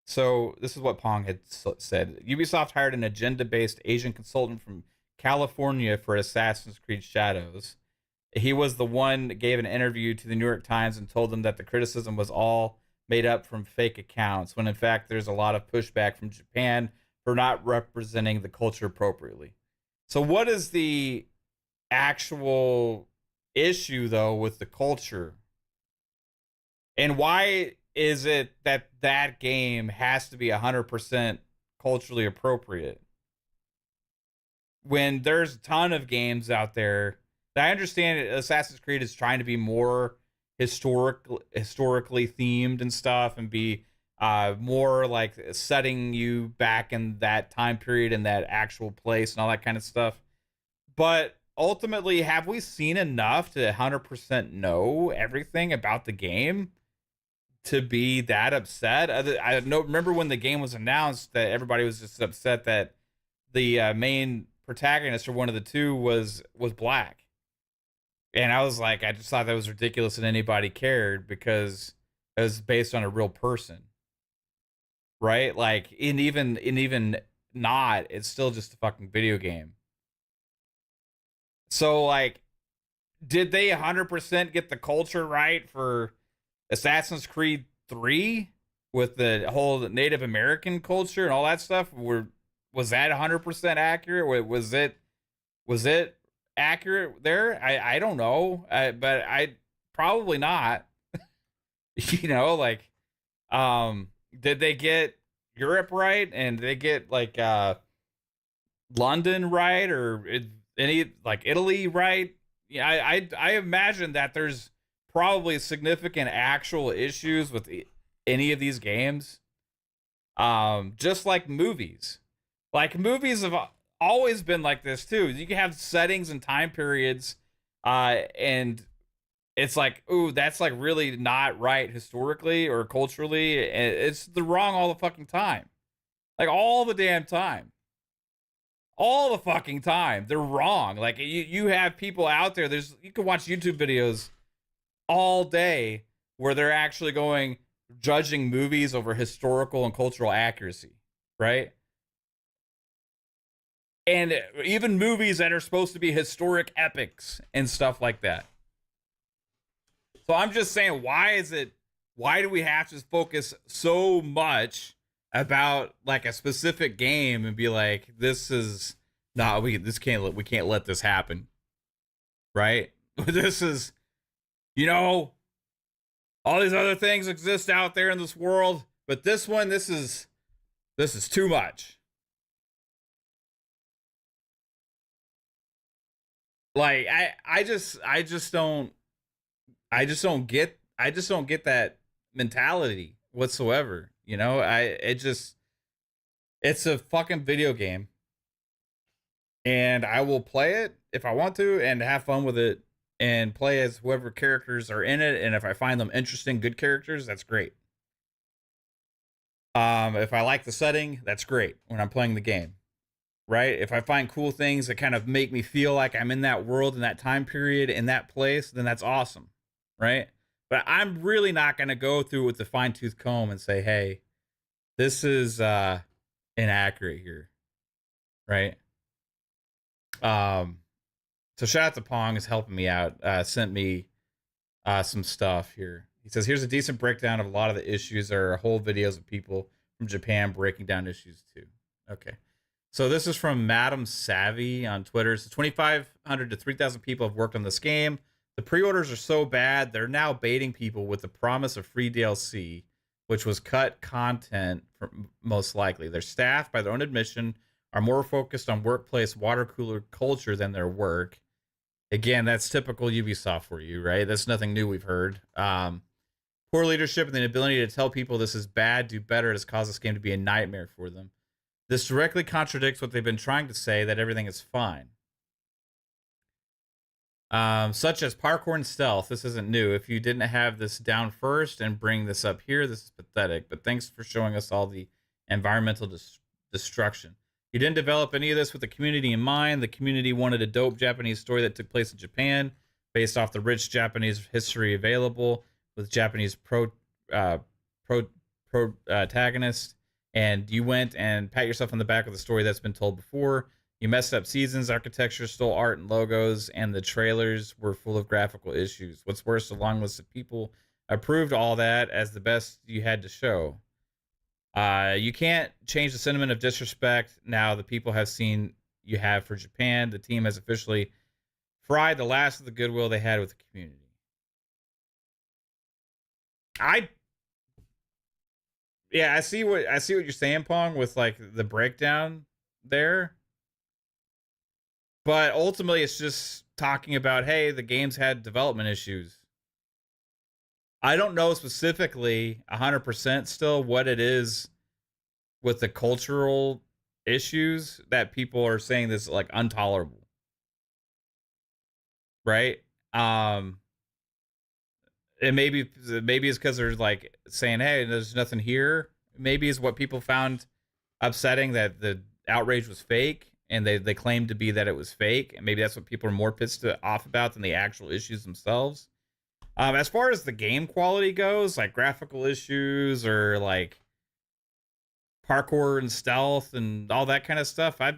So this is what Pong had said. Ubisoft hired an agenda-based Asian consultant from California for Assassin's Creed Shadows. He was the one that gave an interview to the New York Times and told them that the criticism was all made up from fake accounts, when in fact there's a lot of pushback from Japan for not representing the culture appropriately. So what is the actual issue, though, with the culture? And why is it that that game has to be 100% culturally appropriate? When there's a ton of games out there, I understand Assassin's Creed is trying to be more historically themed and stuff, and be more like setting you back in that time period and that actual place and all that kind of stuff. But ultimately, have we seen enough to 100% know everything about the game to be that upset? I remember when the game was announced that everybody was just upset that the main protagonist, or one of the two, was black. And I was like, I just thought that was ridiculous that anybody cared, because it was based on a real person. right? Like, in even not, it's still just a fucking video game. So, like, did they 100% get the culture right for Assassin's Creed 3 with the whole Native American culture and all that stuff? Was that 100% accurate? Was it accurate there? I don't know, but I probably not. Like, did they get Europe right, and they get like London right, or any like Italy right? Yeah, I imagine that there's probably significant actual issues with any of these games. Just like movies. Like, movies have always been like this too. You can have settings and time periods, and it's like, ooh, that's like really not right historically or culturally. It's the wrong all the fucking time. Like, all the damn time. All the fucking time. They're wrong. Like, you have people out there, you can watch YouTube videos all day where they're actually judging movies over historical and cultural accuracy, right? And even movies that are supposed to be historic epics and stuff like that. So I'm just saying, why do we have to focus so much about like a specific game and be like, this is not, we can't let this happen, right? This is, all these other things exist out there in this world, but this is too much. Like, I just don't get that mentality whatsoever. It's a fucking video game, and I will play it if I want to and have fun with it and play as whoever characters are in it. And if I find them interesting, good characters, that's great. If I like the setting, that's great when I'm playing the game, right? If I find cool things that kind of make me feel like I'm in that world, in that time period, in that place, then that's awesome, right? But I'm really not going to go through with the fine tooth comb and say, hey, this is inaccurate here, right? So shout out to Pong, is helping me out. Sent me some stuff here. He says, here's a decent breakdown of a lot of the issues. There are whole videos of people from Japan breaking down issues too. Okay. So this is from Madam Savvy on Twitter. So 2,500 to 3,000 people have worked on this game. The pre-orders are so bad, they're now baiting people with the promise of free DLC, which was cut content most likely. Their staff, by their own admission, are more focused on workplace water cooler culture than their work. Again, that's typical Ubisoft for you, right? That's nothing new we've heard. Poor leadership and the inability to tell people this is bad, do better, has caused this game to be a nightmare for them. This directly contradicts what they've been trying to say, that everything is fine. Such as parkour and stealth. This isn't new. If you didn't have this down first and bring this up here, this is pathetic. But thanks for showing us all the environmental destruction. You didn't develop any of this with the community in mind. The community wanted a dope Japanese story that took place in Japan, based off the rich Japanese history available, with Japanese protagonist. And you went and pat yourself on the back with a story that's been told before. You messed up seasons, architecture, stole art and logos, and the trailers were full of graphical issues. What's worse, a long list of people approved all that as the best you had to show. You can't change the sentiment of disrespect now the people have seen you have for Japan. The team has officially fried the last of the goodwill they had with the community. I see what you're saying, Pong, with like the breakdown there. But ultimately, it's just talking about, hey, the game's had development issues. I don't know specifically 100% still what it is with the cultural issues that people are saying this is like intolerable. Right? And maybe it's because they're like saying, hey, there's nothing here. Maybe it's what people found upsetting, that the outrage was fake, and they claimed to be that it was fake, and maybe that's what people are more pissed off about than the actual issues themselves. As far as the game quality goes, like graphical issues or like parkour and stealth and all that kind of stuff. I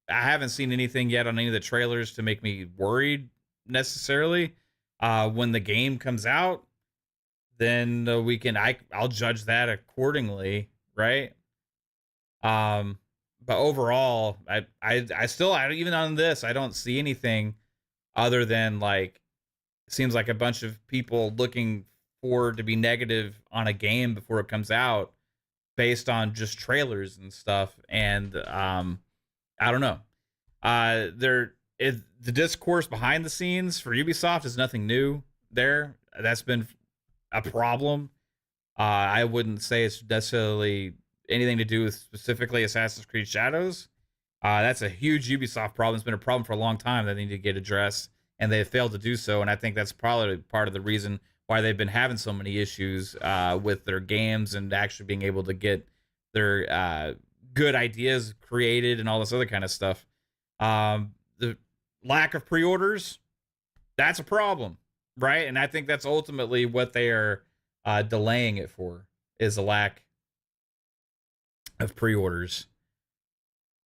haven't seen anything yet on any of the trailers to make me worried necessarily. When the game comes out, then I'll judge that accordingly, right? But overall, I still, even on this, I don't see anything other than like, seems like a bunch of people looking forward to be negative on a game before it comes out based on just trailers and stuff. And I don't know. The discourse behind the scenes for Ubisoft is nothing new there. That's been a problem. I wouldn't say it's necessarily anything to do with specifically Assassin's Creed Shadows. That's a huge Ubisoft problem. It's been a problem for a long time that they need to get addressed, and they have failed to do so. And I think that's probably part of the reason why they've been having so many issues with their games and actually being able to get their good ideas created and all this other kind of stuff. The lack of pre-orders, that's a problem, right? And I think that's ultimately what they are delaying it for, is a lack of pre-orders.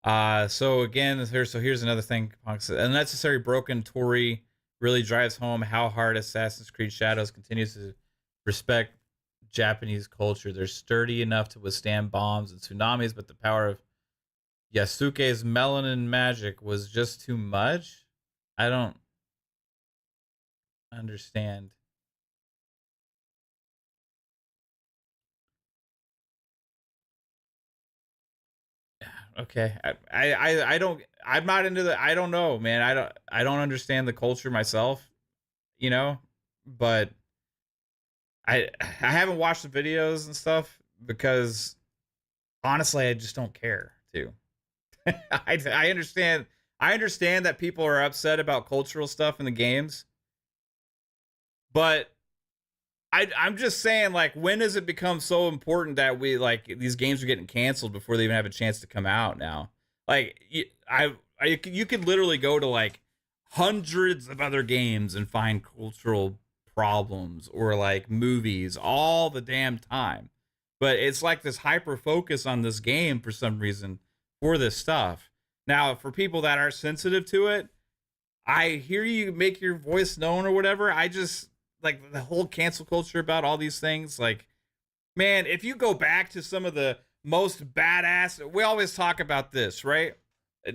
So again, here's another thing. Unnecessary broken Tory really drives home how hard Assassin's Creed Shadows continues to respect Japanese culture. They're sturdy enough to withstand bombs and tsunamis, but the power of Yasuke's melanin magic was just too much. I don't understand. Okay, I don't, I'm not into the, I don't know, man. I don't understand the culture myself, you know, but I haven't watched the videos and stuff because honestly I just don't care to. I understand, I understand that people are upset about cultural stuff in the games, but I'm just saying, like, when does it become so important that we, like, these games are getting canceled before they even have a chance to come out now? Like, you could literally go to, like, hundreds of other games and find cultural problems or, like, movies all the damn time. But it's like this hyper focus on this game for some reason for this stuff. Now, for people that are sensitive to it, I hear you make your voice known or whatever. I just, like, the whole cancel culture about all these things, like, man, if you go back to some of the most badass, we always talk about this, right?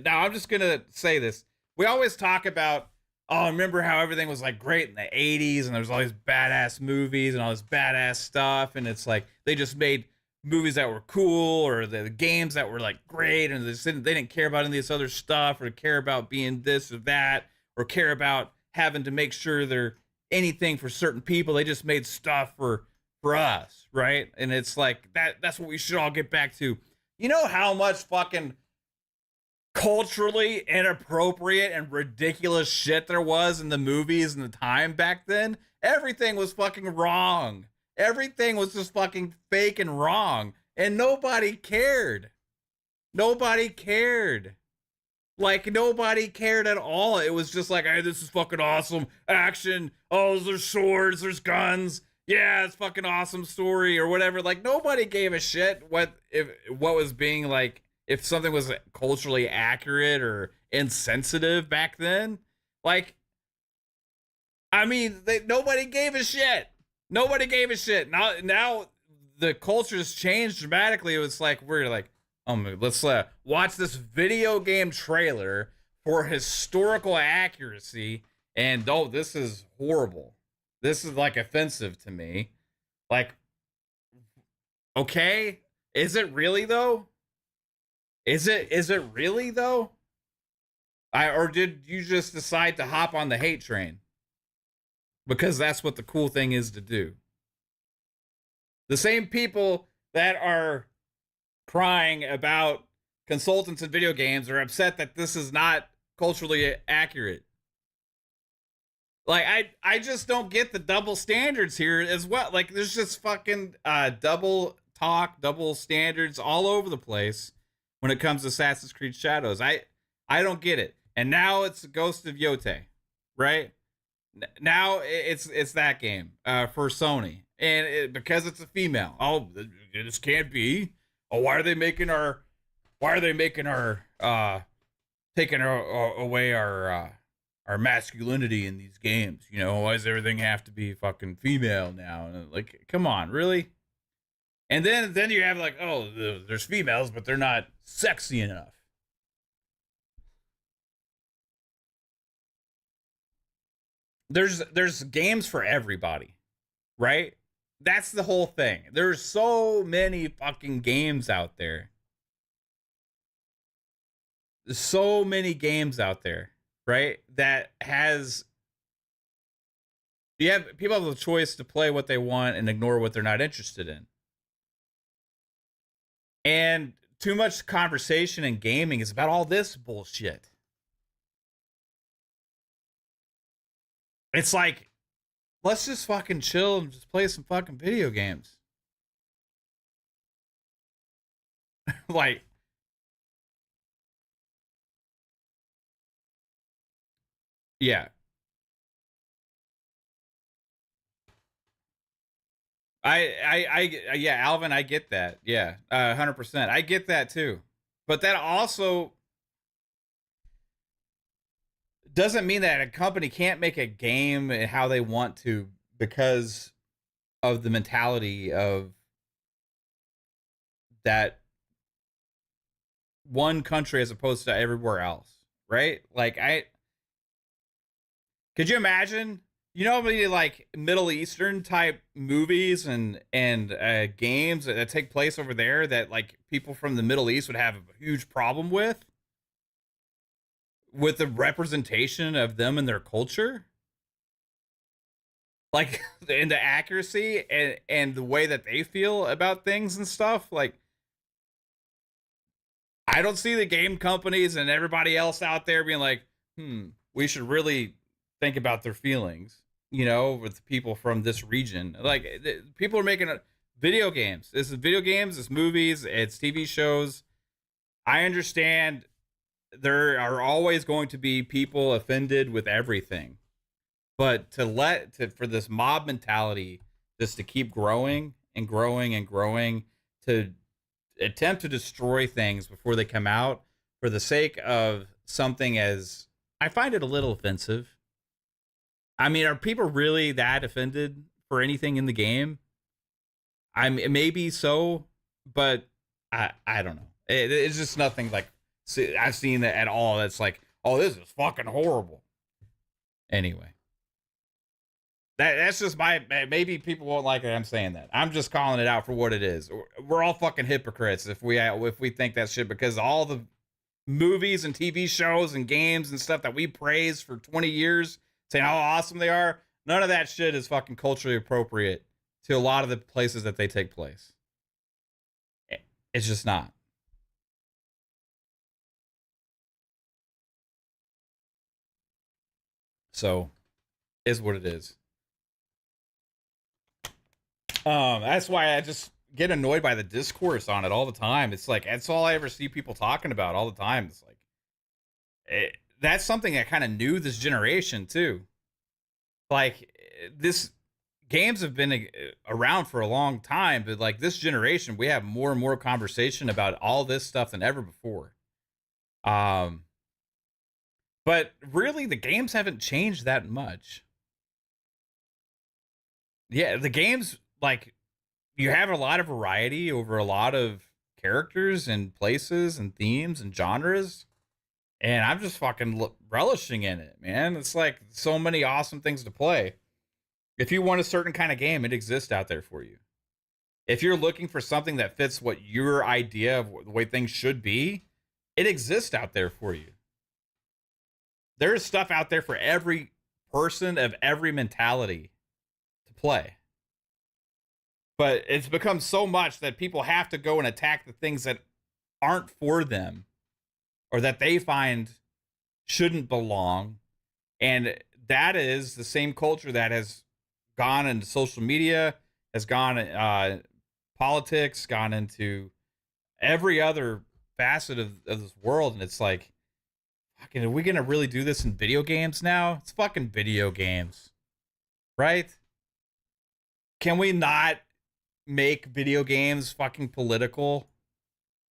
Now I'm just gonna say this. We always talk about, oh, remember how everything was like great in the 80s and there's all these badass movies and all this badass stuff, and it's like they just made movies that were cool, or the games that were like great, and they didn't care about any of this other stuff, or care about being this or that, or care about having to make sure they're anything for certain people. They just made stuff for us, right? And it's like that's what we should all get back to. You know how much fucking culturally inappropriate and ridiculous shit there was in the movies and the time back then? Everything was fucking wrong. Everything was just fucking fake and wrong, and nobody cared. Nobody cared. Like, nobody cared at all. It was just like, hey, this is fucking awesome. Action. Oh, there's swords, there's guns. Yeah, it's fucking awesome story or whatever. Like, nobody gave a shit what was being, like, if something was culturally accurate or insensitive back then. Like, I mean, nobody gave a shit. Nobody gave a shit. Now the culture's changed dramatically. It was like, we're like, let's watch this video game trailer for historical accuracy, and oh, this is horrible. This is like offensive to me. Like, okay, is it really though? Is it really though? Or did you just decide to hop on the hate train? Because that's what the cool thing is to do. The same people that are crying about consultants in video games are upset that this is not culturally accurate. Like, I just don't get the double standards here as well. Like, there's just fucking double talk, double standards all over the place when it comes to Assassin's Creed Shadows. I don't get it. And now it's Ghost of Yotei, right? Now it's that game for Sony, and because it's a female. Oh, this can't be. Oh, why are they making our taking away our masculinity in these games? You know, why does everything have to be fucking female now? And like, come on, really? And then you have like, oh, there's females, but they're not sexy enough. There's games for everybody, right? That's the whole thing. There's so many fucking games out there. There's so many games out there, right? That has you have people have the choice to play what they want and ignore what they're not interested in. And too much conversation in gaming is about all this bullshit. It's like, let's just fucking chill and just play some fucking video games. Like, yeah. Yeah, Alvin, I get that. Yeah, 100%. I get that too. But that also doesn't mean that a company can't make a game how they want to because of the mentality of that one country as opposed to everywhere else, right? Like, could you imagine? You know, maybe like Middle Eastern type movies and games that take place over there that like people from the Middle East would have a huge problem with the representation of them and their culture, like and the accuracy and the way that they feel about things and stuff. Like, I don't see the game companies and everybody else out there being like, we should really think about their feelings, you know, with people from this region. Like, people are making video games. This is video games, it's movies, it's TV shows. I understand there are always going to be people offended with everything, but for this mob mentality just to keep growing and growing and growing, to attempt to destroy things before they come out for the sake of something, as I find it a little offensive. I mean, are people really that offended for anything in the game? Maybe so, but I don't know. It's just nothing like I've seen that at all. That's like, oh, this is fucking horrible. Anyway, that's just maybe people won't like it. I'm saying that. I'm just calling it out for what it is. We're all fucking hypocrites if we think that shit, because all the movies and TV shows and games and stuff that we praise for 20 years, saying how awesome they are, none of that shit is fucking culturally appropriate to a lot of the places that they take place. It's just not. So, is what it is. That's why I just get annoyed by the discourse on it all the time. It's like, that's all I ever see people talking about all the time. It's like, that's something I kind of knew this generation too. Like, this games have been around for a long time, but like this generation, we have more and more conversation about all this stuff than ever before. Um, but really, the games haven't changed that much. Yeah, the games, like, you have a lot of variety over a lot of characters and places and themes and genres, and I'm just fucking relishing in it, man. It's like so many awesome things to play. If you want a certain kind of game, it exists out there for you. If you're looking for something that fits what your idea of the way things should be, it exists out there for you. There's stuff out there for every person of every mentality to play. But it's become so much that people have to go and attack the things that aren't for them or that they find shouldn't belong. And that is the same culture that has gone into social media, has gone politics, gone into every other facet of this world. And it's like, fucking, are we going to really do this in video games now? It's fucking video games, right? Can we not make video games fucking political?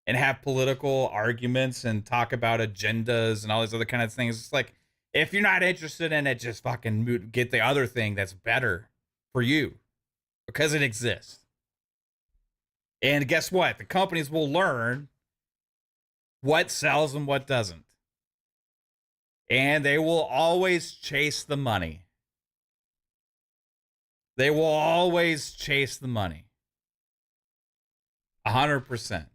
and have political arguments and talk about agendas and all these other kind of things. It's like, if you're not interested in it, just fucking get the other thing that's better for you because it exists. And guess what? The companies will learn what sells and what doesn't. And they will always chase the money. They will always chase the money. 100%.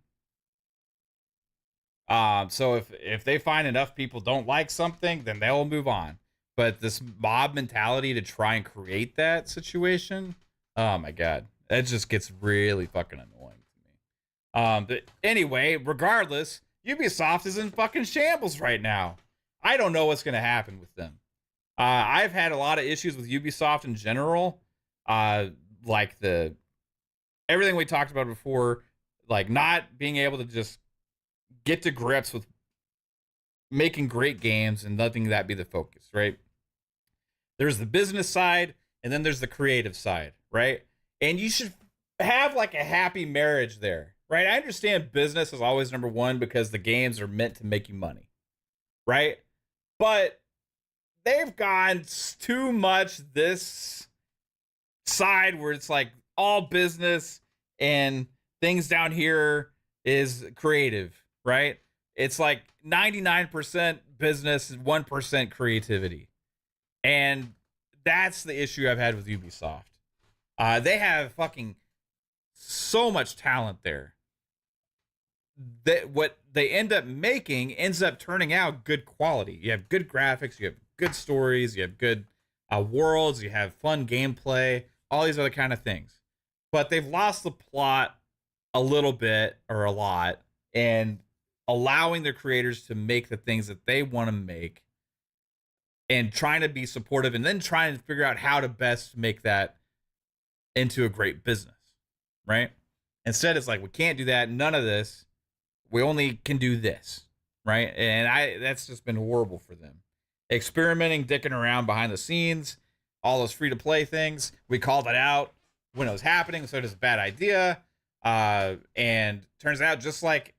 So if they find enough people don't like something, then they'll move on. But this mob mentality to try and create that situation, oh my god, that just gets really fucking annoying to me. But anyway, regardless, Ubisoft is in fucking shambles right now. I don't know what's gonna happen with them. I've had a lot of issues with Ubisoft in general. Like everything we talked about before, like not being able to just get to grips with making great games and letting that be the focus, right? There's the business side and then there's the creative side, right? And you should have like a happy marriage there, right? I understand business is always number one because the games are meant to make you money, right? But they've gone too much this side where it's like all business and things down here is creative, right? It's like 99% business and 1% creativity. And that's the issue I've had with Ubisoft. They have fucking so much talent there. That what they end up making ends up turning out good quality. You have good graphics, you have good stories, you have good worlds, you have fun gameplay, all these other kind of things. But they've lost the plot a little bit or a lot, and allowing their creators to make the things that they want to make and trying to be supportive and then trying to figure out how to best make that into a great business, right? Instead, it's like, we can't do that. None of this. We only can do this, right? And that's just been horrible for them. Experimenting, dicking around behind the scenes, all those free-to-play things. We called it out when it was happening, so it is a bad idea. And turns out, just like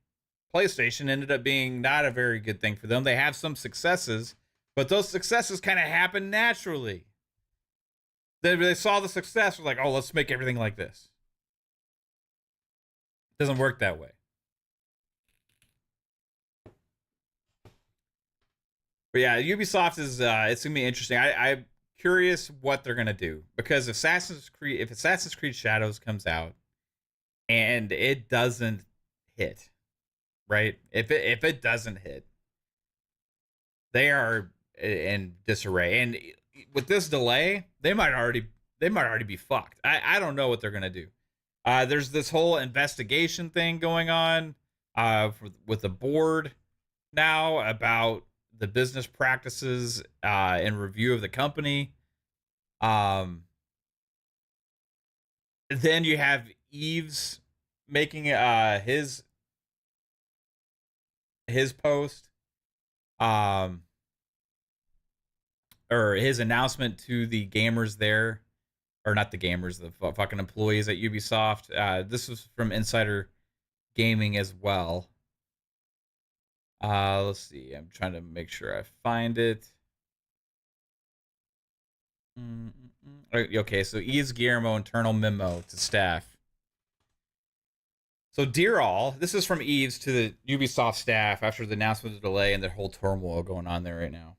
PlayStation ended up being not a very good thing for them. They have some successes, but those successes kind of happen naturally. They saw the success, were like, oh, let's make everything like this. It doesn't work that way. But yeah, Ubisoft is it's gonna be interesting. I'm curious what they're gonna do, because if Assassin's Creed Shadows comes out and it doesn't hit, right? If it doesn't hit, they are in disarray. And with this delay, they might already be fucked. I don't know what they're gonna do. There's this whole investigation thing going on with the board now about the business practices and review of the company. Then you have Eves making his post or his announcement to the gamers there, or not the gamers, the fucking employees at Ubisoft. This was from Insider Gaming as well. Let's see. I'm trying to make sure I find it. Okay, so Eves Guillermo internal memo to staff. So, dear all, this is from Eves to the Ubisoft staff after the announcement of the delay and the whole turmoil going on there right now.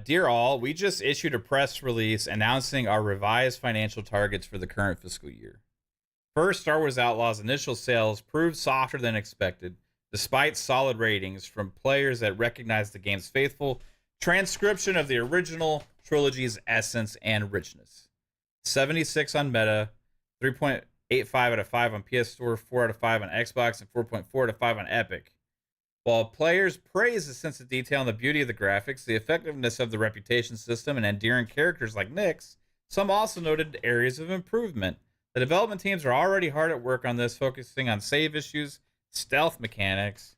Dear all, we just issued a press release announcing our revised financial targets for the current fiscal year. First, Star Wars Outlaws' initial sales proved softer than expected, despite solid ratings from players that recognize the game's faithful transcription of the original trilogy's essence and richness. 76 on Meta, 3.85 out of 5 on PS Store, 4 out of 5 on Xbox, and 4.4 out of 5 on Epic. While players praise the sense of detail and the beauty of the graphics, the effectiveness of the reputation system, and endearing characters like Nyx, some also noted areas of improvement. The development teams are already hard at work on this, focusing on save issues, stealth mechanics,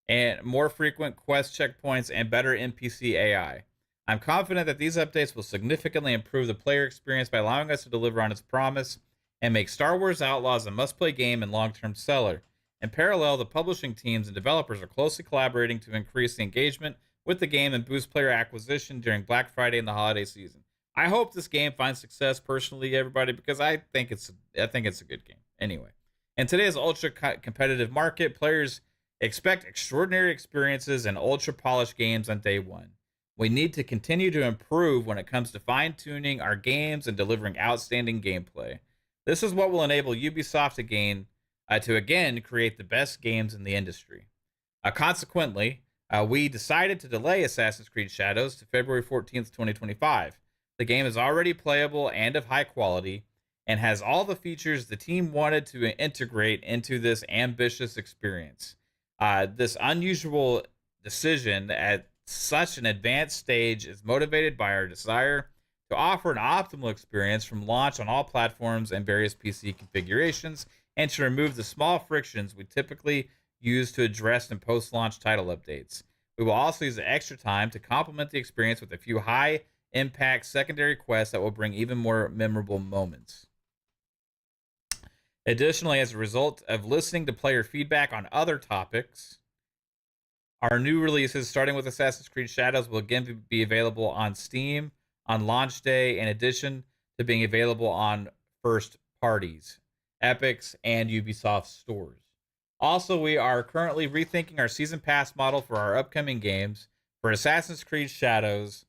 and more frequent quest checkpoints and better NPC AI. I'm confident that these updates will significantly improve the player experience by allowing us to deliver on its promise and make Star Wars Outlaws a must-play game and long-term seller. In parallel, the publishing teams and developers are closely collaborating to increase the engagement with the game and boost player acquisition during Black Friday and the holiday season. I hope this game finds success personally, everybody, because I think it's a good game. Anyway, in today's ultra competitive market, players expect extraordinary experiences and ultra polished games on day one. We need to continue to improve when it comes to fine-tuning our games and delivering outstanding gameplay. This is what will enable Ubisoft to again create the best games in the industry. Consequently, we decided to delay Assassin's Creed Shadows to February 14th, 2025. The game is already playable and of high quality, and has all the features the team wanted to integrate into this ambitious experience. This unusual decision at such an advanced stage is motivated by our desire to offer an optimal experience from launch on all platforms and various PC configurations, and to remove the small frictions we typically use to address in post-launch title updates. We will also use the extra time to complement the experience with a few high-impact secondary quests that will bring even more memorable moments. Additionally, as a result of listening to player feedback on other topics, our new releases, starting with Assassin's Creed Shadows, will again be available on Steam on launch day, in addition to being available on first parties, Epic's, and Ubisoft stores. Also, we are currently rethinking our Season Pass model for our upcoming games. For Assassin's Creed Shadows,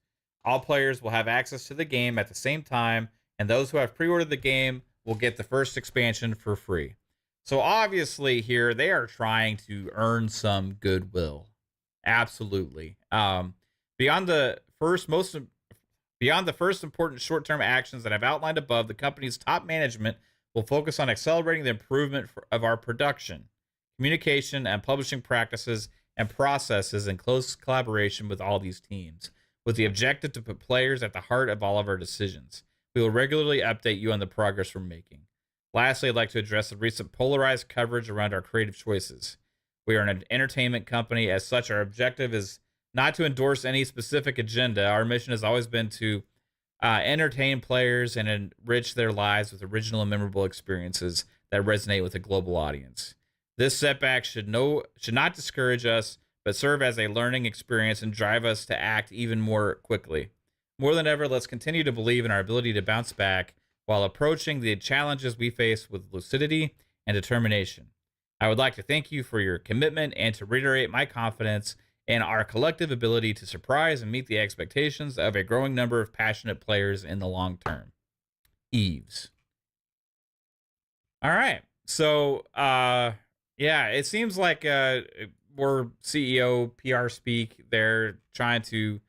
all players will have access to the game at the same time, and those who have pre-ordered the game will get the first expansion for free. So obviously here, they are trying to earn some goodwill. Absolutely. Beyond the first important short-term actions that I've outlined above, the company's top management will focus on accelerating the improvement of our production, communication, and publishing practices and processes in close collaboration with all these teams, with the objective to put players at the heart of all of our decisions. We will regularly update you on the progress we're making. Lastly, I'd like to address the recent polarized coverage around our creative choices. We are an entertainment company. As such, our objective is not to endorse any specific agenda. Our mission has always been to entertain players and enrich their lives with original and memorable experiences that resonate with a global audience. This setback should not discourage us, but serve as a learning experience and drive us to act even more quickly. More than ever, let's continue to believe in our ability to bounce back while approaching the challenges we face with lucidity and determination. I would like to thank you for your commitment and to reiterate my confidence in our collective ability to surprise and meet the expectations of a growing number of passionate players in the long term. Eves. All right. So, yeah, it seems like we're CEO PR speak. They're trying to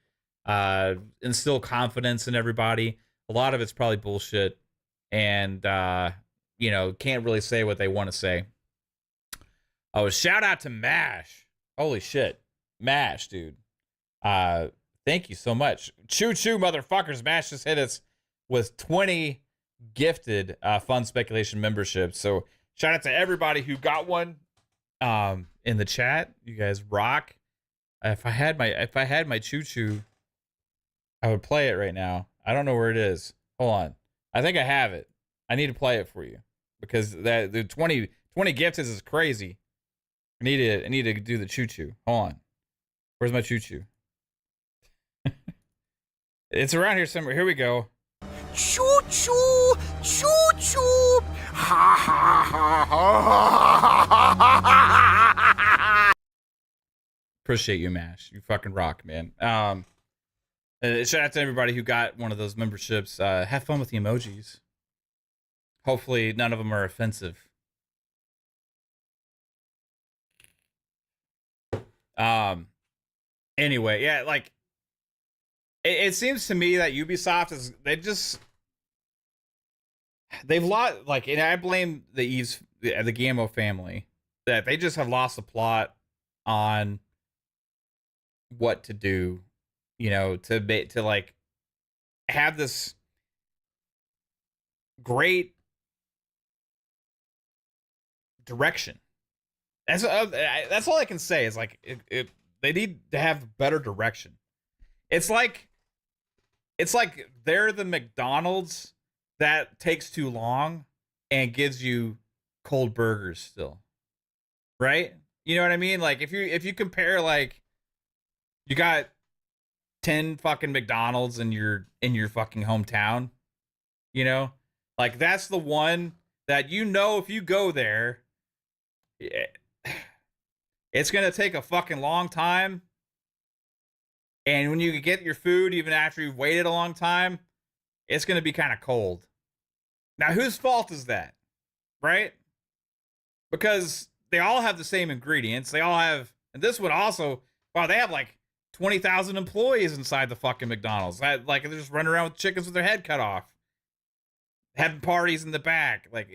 instill confidence in everybody. A lot of it's probably bullshit, and can't really say what they want to say. Oh, shout out to Mash. Holy shit. Mash, dude. Thank you so much. Choo choo, motherfuckers. Mash just hit us with 20 gifted Fun Speculation memberships. So shout out to everybody who got one in the chat. You guys rock. If I had my choo choo, I would play it right now. I don't know where it is. Hold on. I think I have it. I need to play it for you because the 20 gifts is crazy. I need to do the choo choo. Hold on. Where's my choo choo? It's around here somewhere. Here we go. Choo choo, choo choo. Ha ha ha ha. Appreciate you, Mash. You fucking rock, man. Shout out to everybody who got one of those memberships. Have fun with the emojis. Hopefully none of them are offensive. Anyway, yeah, like it seems to me that Ubisoft they've lost, like, and I blame the Guillermo family, that they just have lost the plot on what to do, to like have this great direction. That's all I can say is like they need to have better direction. It's like they're the McDonald's that takes too long, and gives you cold burgers still, right? You know what I mean? Like if you compare, like, you got 10 fucking McDonald's in your fucking hometown, you know? Like that's the one that, you know, if you go there, it's going to take a fucking long time. And when you get your food, even after you've waited a long time, it's going to be kind of cold. Now, whose fault is that? Right? Because they all have the same ingredients. They all have, and this one also, wow, they have like 20,000 employees inside the fucking McDonald's. Like, they're just running around with chickens with their head cut off, having parties in the back. Like,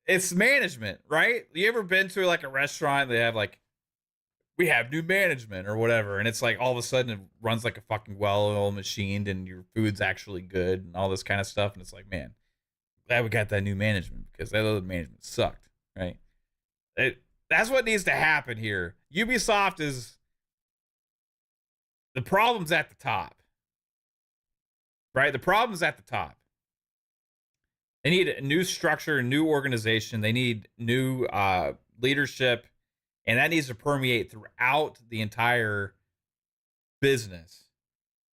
it's management, right? You ever been to like a restaurant? They have like, we have new management or whatever, and it's like all of a sudden it runs like a fucking well-oiled machine, and your food's actually good and all this kind of stuff. And it's like, man, glad we got that new management, because that other management sucked, right? That's what needs to happen here. Ubisoft is, the problem's at the top, right? The problem's at the top. They need a new structure, a new organization. They need new leadership, and that needs to permeate throughout the entire business.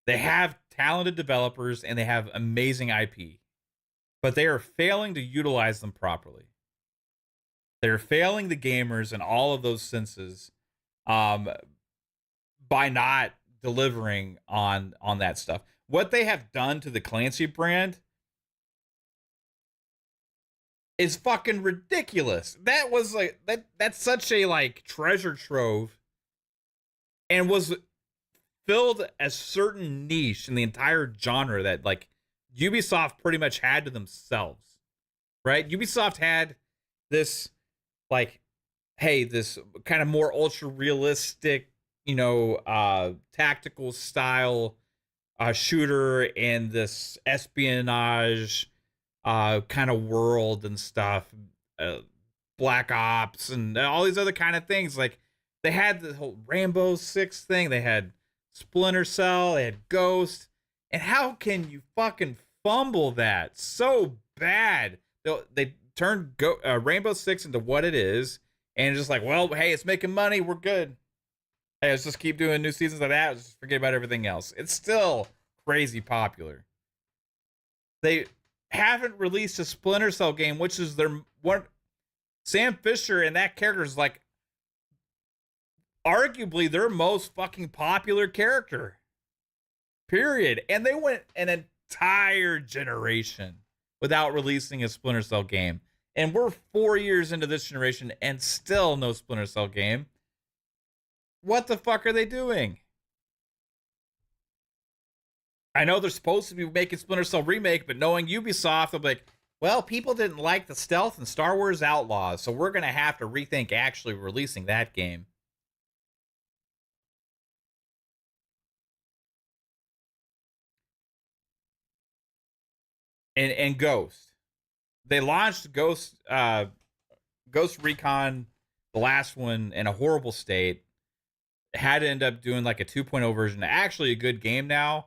They have talented developers and they have amazing IP, but they are failing to utilize them properly. They're failing the gamers in all of those senses, by not delivering on that stuff. What they have done to the Clancy brand is fucking ridiculous. That was like that's such a like treasure trove, and was filled a certain niche in the entire genre that like Ubisoft pretty much had to themselves, right? Ubisoft had this, like, hey, this kind of more ultra realistic, you know, tactical style shooter, and this espionage kind of world and stuff, Black Ops and all these other kind of things. Like, they had the whole Rainbow Six thing, they had Splinter Cell, they had Ghost, and how can you fucking fumble that so bad? They turned Rainbow Six into what it is, and just like, well, hey, it's making money, we're good. Hey, let's just keep doing new seasons of that. Let's just forget about everything else. It's still crazy popular. They haven't released a Splinter Cell game, which is their one. Sam Fisher and that character is like arguably their most fucking popular character. Period. And they went an entire generation without releasing a Splinter Cell game. And we're 4 years into this generation and still no Splinter Cell game. What the fuck are they doing? I know they're supposed to be making Splinter Cell Remake, but knowing Ubisoft, they'll be like, well, people didn't like the stealth in Star Wars Outlaws, so we're going to have to rethink actually releasing that game. And Ghost. They launched Ghost Recon, the last one, in a horrible state. Had to end up doing like a 2.0 version. Actually a good game now.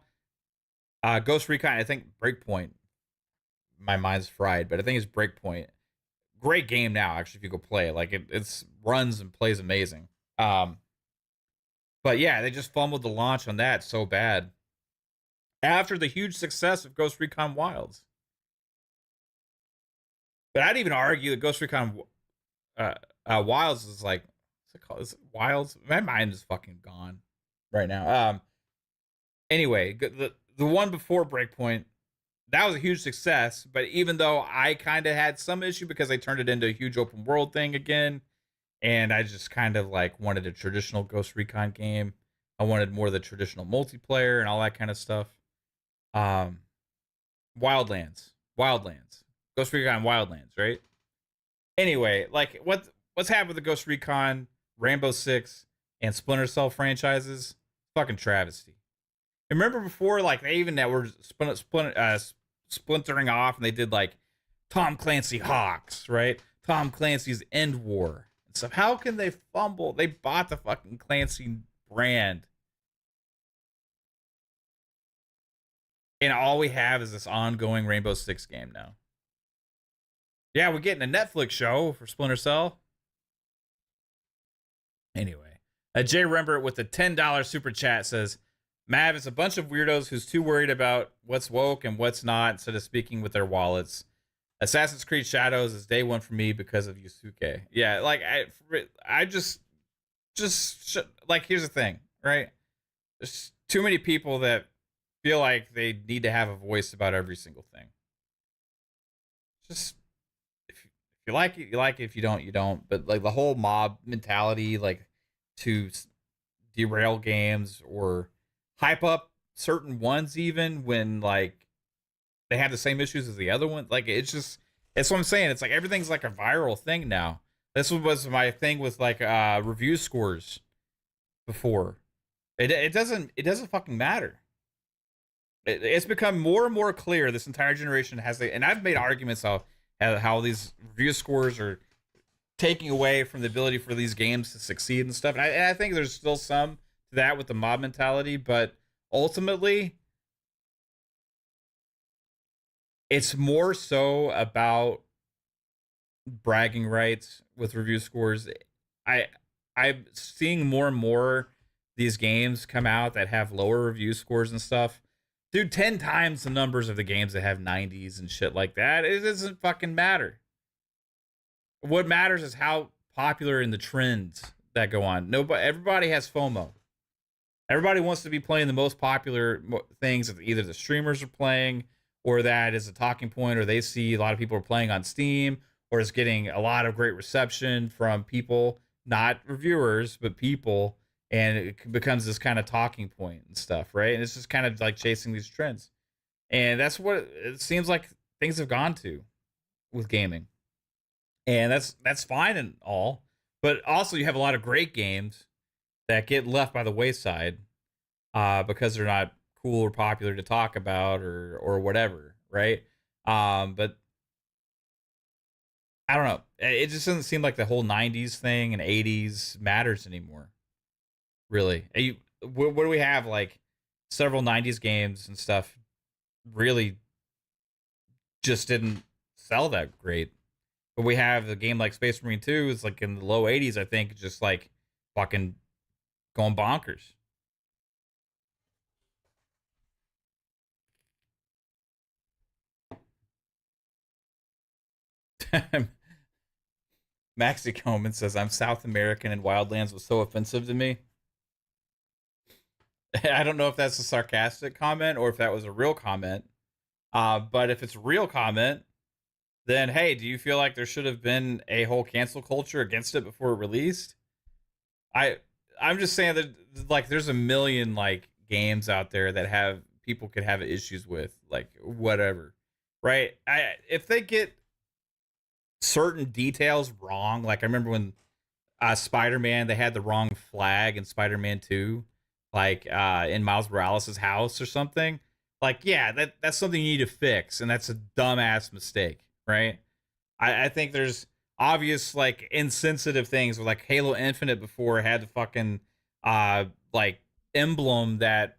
Ghost Recon, I think Breakpoint. My mind's fried, but I think it's Breakpoint. Great game now, actually, if you go play it. Like, it's runs and plays amazing. But yeah, they just fumbled the launch on that so bad. After the huge success of Ghost Recon Wilds. But I'd even argue that Ghost Recon Wilds is like, what's it called? Is it Wilds? My mind is fucking gone right now. Anyway, the one before Breakpoint, that was a huge success, but even though I kind of had some issue because they turned it into a huge open world thing again, and I just kind of like wanted a traditional Ghost Recon game. I wanted more of the traditional multiplayer and all that kind of stuff. Wildlands, Ghost Recon Wildlands, right? Anyway, like what's happened with the Ghost Recon, Rainbow Six, and Splinter Cell franchises? Fucking travesty. Remember before, like, they even that were splintering off, and they did like Tom Clancy Hawks, right? Tom Clancy's End War and stuff. How can they fumble? They bought the fucking Clancy brand, And all we have is this ongoing Rainbow Six game now. Yeah, we're getting a Netflix show for Splinter Cell. Anyway, Jay Rembert with the $10 super chat says, Mav is a bunch of weirdos who's too worried about what's woke and what's not instead of speaking with their wallets. Assassin's Creed Shadows is day one for me because of Yusuke. Yeah, like I just like, here's the thing, right? There's too many people that feel like they need to have a voice about every single thing. Just if you like it, you like it. If you don't, you don't. But like the whole mob mentality, like to derail games or hype up certain ones, even when like they have the same issues as the other one. Like it's what I'm saying. It's like everything's like a viral thing now. This was my thing with like review scores before. It doesn't fucking matter. It's become more and more clear this entire generation has and I've made arguments of how these review scores are taking away from the ability for these games to succeed and stuff. And I think there's still some to that with the mob mentality, but ultimately it's more so about bragging rights with review scores. I'm seeing more and more these games come out that have lower review scores and stuff. Dude, 10 times the numbers of the games that have 90s and shit like that. It doesn't fucking matter. What matters is how popular in the trends that go on. Everybody has FOMO. Everybody wants to be playing the most popular things that either the streamers are playing, or that is a talking point, or they see a lot of people are playing on Steam, or is getting a lot of great reception from people, not reviewers, but people. And it becomes this kind of talking point and stuff, right? And it's just kind of like chasing these trends. And that's what it seems like things have gone to with gaming. And that's fine and all. But also you have a lot of great games that get left by the wayside because they're not cool or popular to talk about or whatever, right? But I don't know. It just doesn't seem like the whole 90s thing and 80s matters anymore. Really, what do we have? Like several 90s games and stuff really just didn't sell that great. But we have a game like Space Marine 2 is like in the low 80s, I think, just like fucking going bonkers. Maxi Coleman says, I'm South American and Wildlands was so offensive to me. I don't know if that's a sarcastic comment or if that was a real comment. But if it's a real comment, then hey, do you feel like there should have been a whole cancel culture against it before it released? I'm just saying that like there's a million like games out there that have people could have issues with, like whatever, right? If they get certain details wrong, like I remember when Spider-Man, they had the wrong flag in Spider-Man 2. Like in Miles Morales' house or something, like, yeah, that's something you need to fix, and that's a dumbass mistake, right? I think there's obvious, like, insensitive things with, like, Halo Infinite before had the fucking, like, emblem that,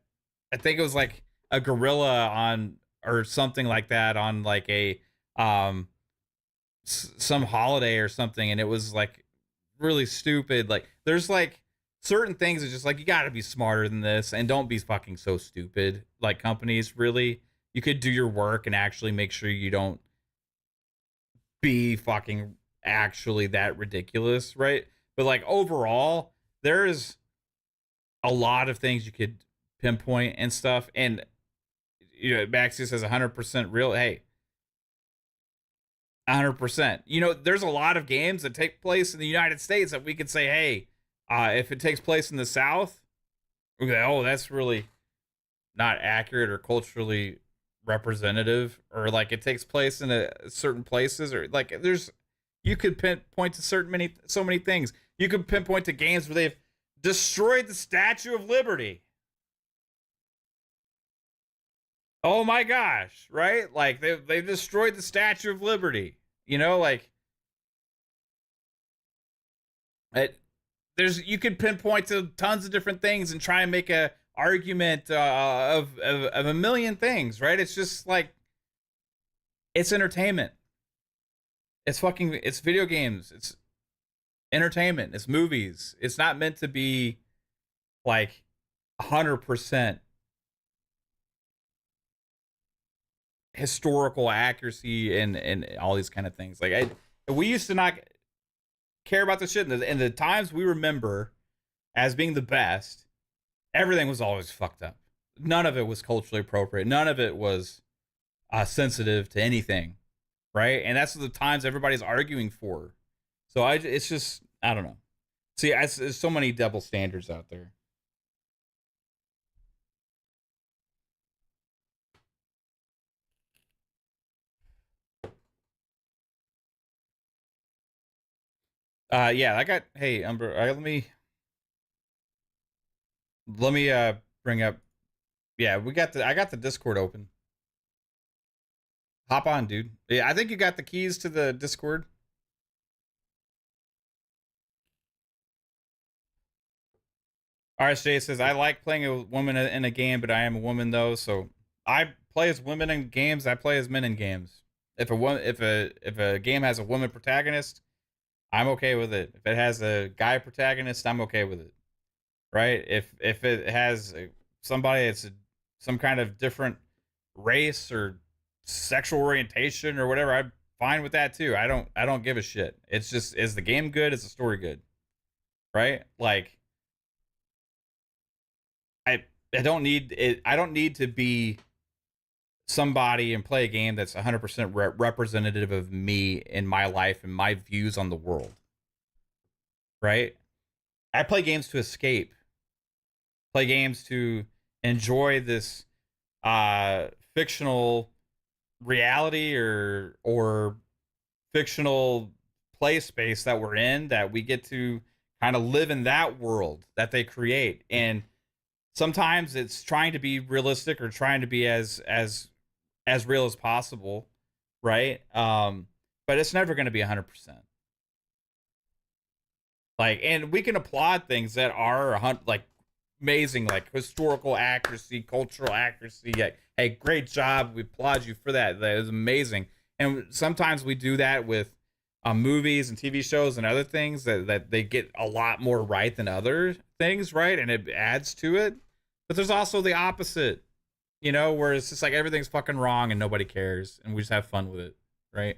I think it was, like, a gorilla on, or something like that on, like, a, some holiday or something, and it was, like, really stupid. Like, there's, like, certain things are just like, you gotta be smarter than this and don't be fucking so stupid. Like companies, really, you could do your work and actually make sure you don't be fucking actually that ridiculous, right? But like overall, there is a lot of things you could pinpoint and stuff. And you know, Maxi says 100% real. Hey, 100%. You know, there's a lot of games that take place in the United States that we could say, hey, if it takes place in the South, okay, oh, that's really not accurate or culturally representative, or like it takes place in certain places, or like you could pinpoint to so many things. You could pinpoint to games where they've destroyed the Statue of Liberty. Oh my gosh, right? Like they've destroyed the Statue of Liberty. You know, like you could pinpoint to tons of different things and try and make a argument of a million things, right? It's just like it's entertainment. It's video games. It's entertainment. It's movies. It's not meant to be like 100% historical accuracy and all these kind of things. Like we used to not care about the shit, and the times we remember as being the best, everything was always fucked up. None of it was culturally appropriate. None of it was sensitive to anything, right? And that's the times everybody's arguing for. So it's just, I don't know. See, there's so many double standards out there. Yeah, I got. Hey, Umber, let me bring up. Yeah, I got the Discord open. Hop on, dude. Yeah, I think you got the keys to the Discord. RSJ says, I like playing a woman in a game, but I am a woman though, so I play as women in games. I play as men in games. If a game has a woman protagonist, I'm okay with it. If it has a guy protagonist, I'm okay with it. Right? If it has somebody that's some kind of different race or sexual orientation or whatever, I'm fine with that too. I don't give a shit. It's just, is the game good? Is the story good? Right? Like I don't need it. I don't need to be somebody and play a game that's 100% representative of me in my life and my views on the world. Right? I play games to escape. Play games to enjoy this fictional reality or fictional play space that we're in, that we get to kind of live in that world that they create. And sometimes it's trying to be realistic or trying to be as real as possible, right? But it's never going to be 100%. Like, and we can applaud things that are like amazing, like historical accuracy, cultural accuracy. Like, hey, great job. We applaud you for that. That is amazing. And sometimes we do that with movies and TV shows and other things that they get a lot more right than other things, right? And it adds to it. But there's also the opposite, you know, where it's just like everything's fucking wrong and nobody cares and we just have fun with it, right?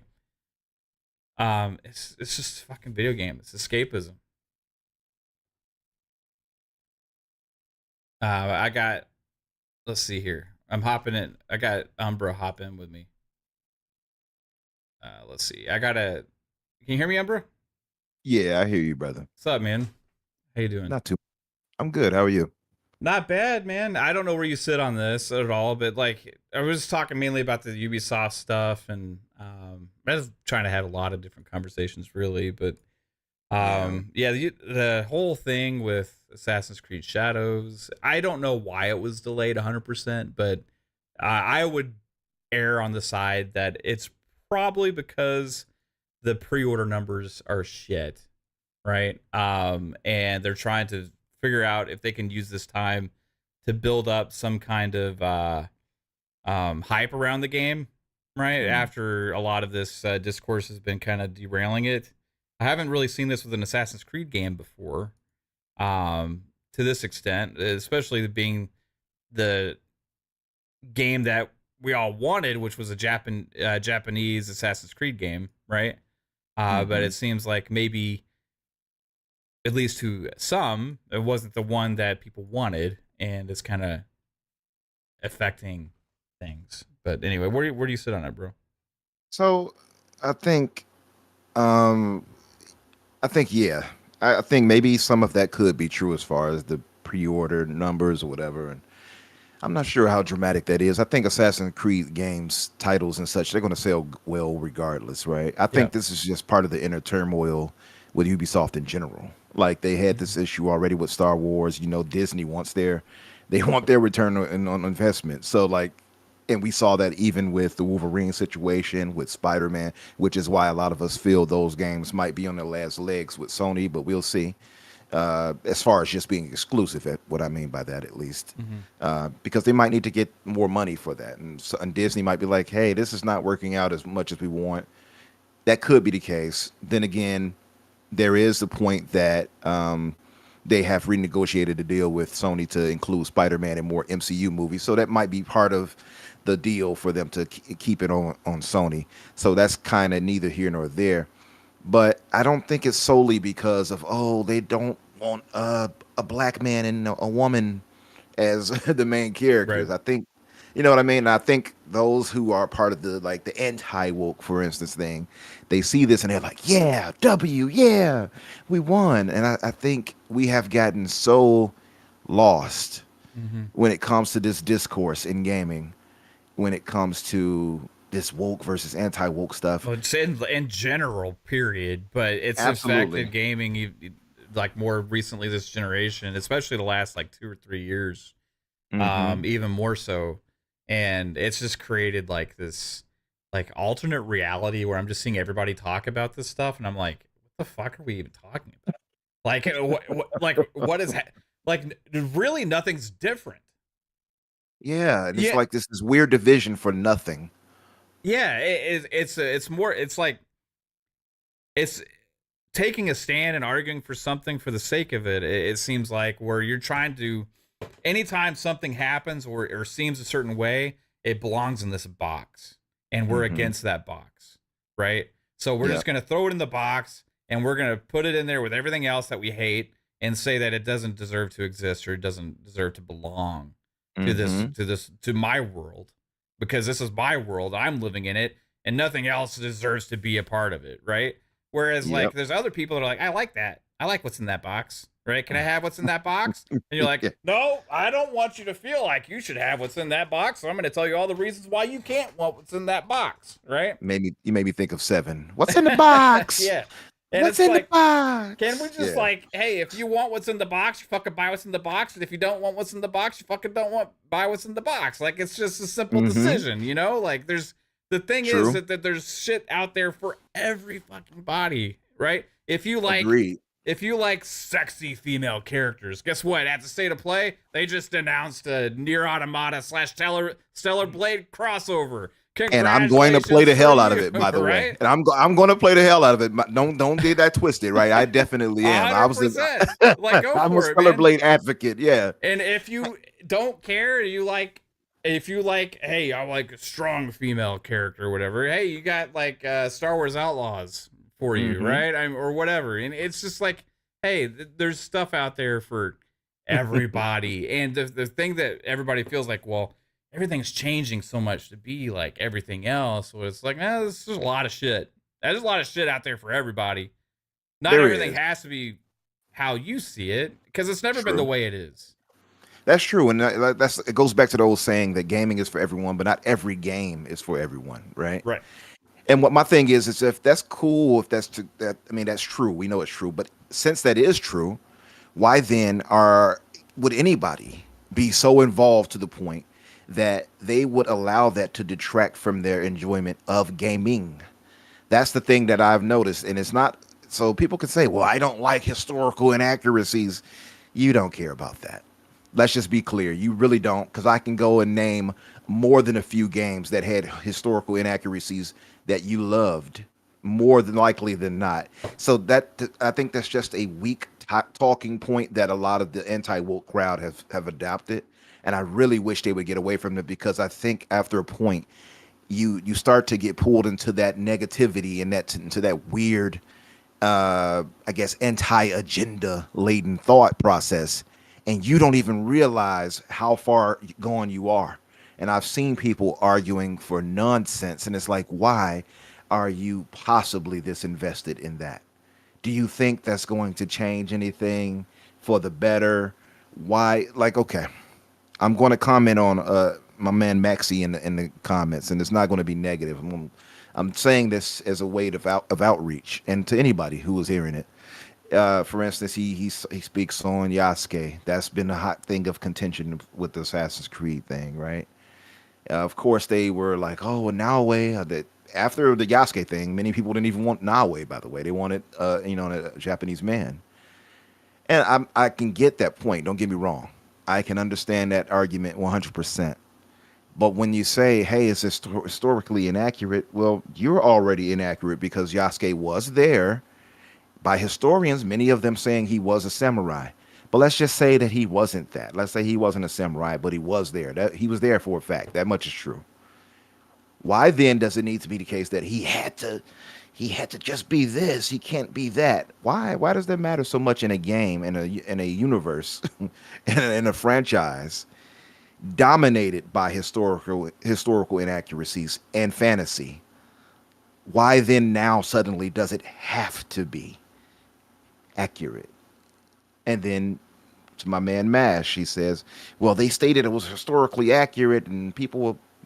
It's just a fucking video game. It's escapism. I got, let's see here. I'm hopping in. I got Umbra hop in with me. Let's see. Can you hear me, Umbra? Yeah, I hear you, brother. What's up, man? How you doing? Not too. I'm good. How are you? Not bad, man. I don't know where you sit on this at all, but like I was talking mainly about the Ubisoft stuff, and I was trying to have a lot of different conversations, really. But the whole thing with Assassin's Creed Shadows, I don't know why it was delayed 100%, but I would err on the side that it's probably because the pre-order numbers are shit, right? And they're trying to figure out if they can use this time to build up some kind of hype around the game, right? Mm-hmm. After a lot of this discourse has been kind of derailing it. I haven't really seen this with an Assassin's Creed game before, to this extent, especially being the game that we all wanted, which was a Japanese Assassin's Creed game, right? But it seems like maybe, at least to some, it wasn't the one that people wanted, and it's kind of affecting things. But anyway, where do you sit on it, bro? So I think yeah. I think maybe some of that could be true as far as the pre-order numbers or whatever, and I'm not sure how dramatic that is. I think Assassin's Creed games, titles and such, they're going to sell well regardless, right? I think this is just part of the inner turmoil with Ubisoft in general. Like, they had this issue already with Star Wars. You know, Disney wants their return on investment. So, like, and we saw that even with the Wolverine situation, with Spider-Man, which is why a lot of us feel those games might be on their last legs with Sony, but we'll see. as far as just being exclusive. At what I mean by that, at least, Mhm. because they might need to get more money for that, and Disney might be like, "Hey, this is not working out as much as we want." That could be the case. Then again, there is the point that they have renegotiated the deal with Sony to include Spider-Man in more MCU movies, so that might be part of the deal for them to keep it on Sony. So that's kind of neither here nor there. But I don't think it's solely because of, oh, they don't want a black man and a woman as the main Right. characters. I think, you know what I mean? I think those who are part of the like the anti woke, for instance, thing, they see this and they're like, yeah, W, yeah, we won. And I think we have gotten so lost Mhm. when it comes to this discourse in gaming, when it comes to this woke versus anti woke stuff. Well, it's in general, period, but it's Absolutely. affected gaming like more recently this generation, especially the last like 2 or 3 years, Hmm. even more so. And it's just created like this like alternate reality where I'm just seeing everybody talk about this stuff, and I'm like, what the fuck are we even talking about? Like, what is like? Really, nothing's different. Yeah, and it's Yeah, like this weird division for nothing. yeah. It's more. It's like it's taking a stand and arguing for something for the sake of it. It seems like where you're trying to, anytime something happens or seems a certain way, it belongs in this box, and we're Hmm. against that box, right? So we're Yeah. just gonna throw it in the box, and we're gonna put it in there with everything else that we hate, and say that it doesn't deserve to exist or it doesn't deserve to belong Hmm. to my world, because this is my world, I'm living in it, and nothing else deserves to be a part of it, right? Whereas like Yep. there's other people that are like, I like that. I like what's in that box, right? Can I have what's in that box? And you're like, Yeah. no, I don't want you to feel like you should have what's in that box. So I'm going to tell you all the reasons why you can't want what's in that box, right? You made me think of Seven. What's in the box? Yeah. And What's it's in the like, can we box? just Yeah. like, hey, if you want what's in the box, you fucking buy what's in the box, and if you don't want what's in the box, you fucking don't want buy what's in the box. Like it's just a simple Hmm. decision, you know? Like there's the thing is True. that there's shit out there for every fucking body, right? Agreed. If you like sexy female characters, guess what? At the State of Play, they just announced a Near Automata / Stellar Blade crossover. And I'm going to play Congratulations the for hell out of you, it, by the way. right? And I'm going to play the hell out of it. Don't get that twisted, right? I definitely am. I was 100%. Like, go I'm a for it, Stellar man. Blade advocate. Yeah. And if you don't care, if you like, hey, I like a strong female character or whatever, hey, you got like Star Wars Outlaws for you, Hmm. right? Or whatever. And it's just like, hey, there's stuff out there for everybody. And the thing that everybody feels like, well, everything's changing so much to be like everything else. So it's like, there's a lot of shit. There's a lot of shit out there for everybody. Not There everything is. has to be how you see it, because it's never been the True. way it is. That's true, and that's it goes back to the old saying that gaming is for everyone, but not every game is for everyone, right? Right. And what my thing is if that's cool, if that, I mean, that's true. We know it's true, but since that is true, why then would anybody be so involved to the point that they would allow that to detract from their enjoyment of gaming? That's the thing that I've noticed, and it's not so people can say, "Well, I don't like historical inaccuracies." You don't care about that. Let's just be clear. You really don't, because I can go and name more than a few games that had historical inaccuracies that you loved more than likely than not. So I think that's just a weak talking point that a lot of the anti-woke crowd have adopted, and I really wish they would get away from it, because I think after a point you start to get pulled into that negativity and that into that weird I guess anti-agenda laden thought process, and you don't even realize how far gone you are. And I've seen people arguing for nonsense, and it's like, why are you possibly this invested in that? Do you think that's going to change anything for the better? Why? Like, okay, I'm going to comment on my man Maxi in the comments, and it's not going to be negative. I'm saying this as a way of outreach, and to anybody who was hearing it. For instance, he speaks on Yasuke. That's been a hot thing of contention with the Assassin's Creed thing, right? Of course, they were like, "Oh, well, Naoe." That after the Yasuke thing, many people didn't even want Naoe. By the way, they wanted, a Japanese man. And I can get that point. Don't get me wrong. I can understand that argument 100%. But when you say, hey, is this historically inaccurate? Well, you're already inaccurate because Yasuke was there by historians, many of them saying he was a samurai. But let's just say that he wasn't that. Let's say he wasn't a samurai, but he was there. That he was there for a fact. That much is true. Why then does it need to be the case that he had to just be this? He can't be that. Why? Why does that matter so much in a game, in a universe, in a franchise dominated by historical inaccuracies and fantasy? Why then now suddenly does it have to be accurate? And then to my man Mash, he says, well, they stated it was historically accurate and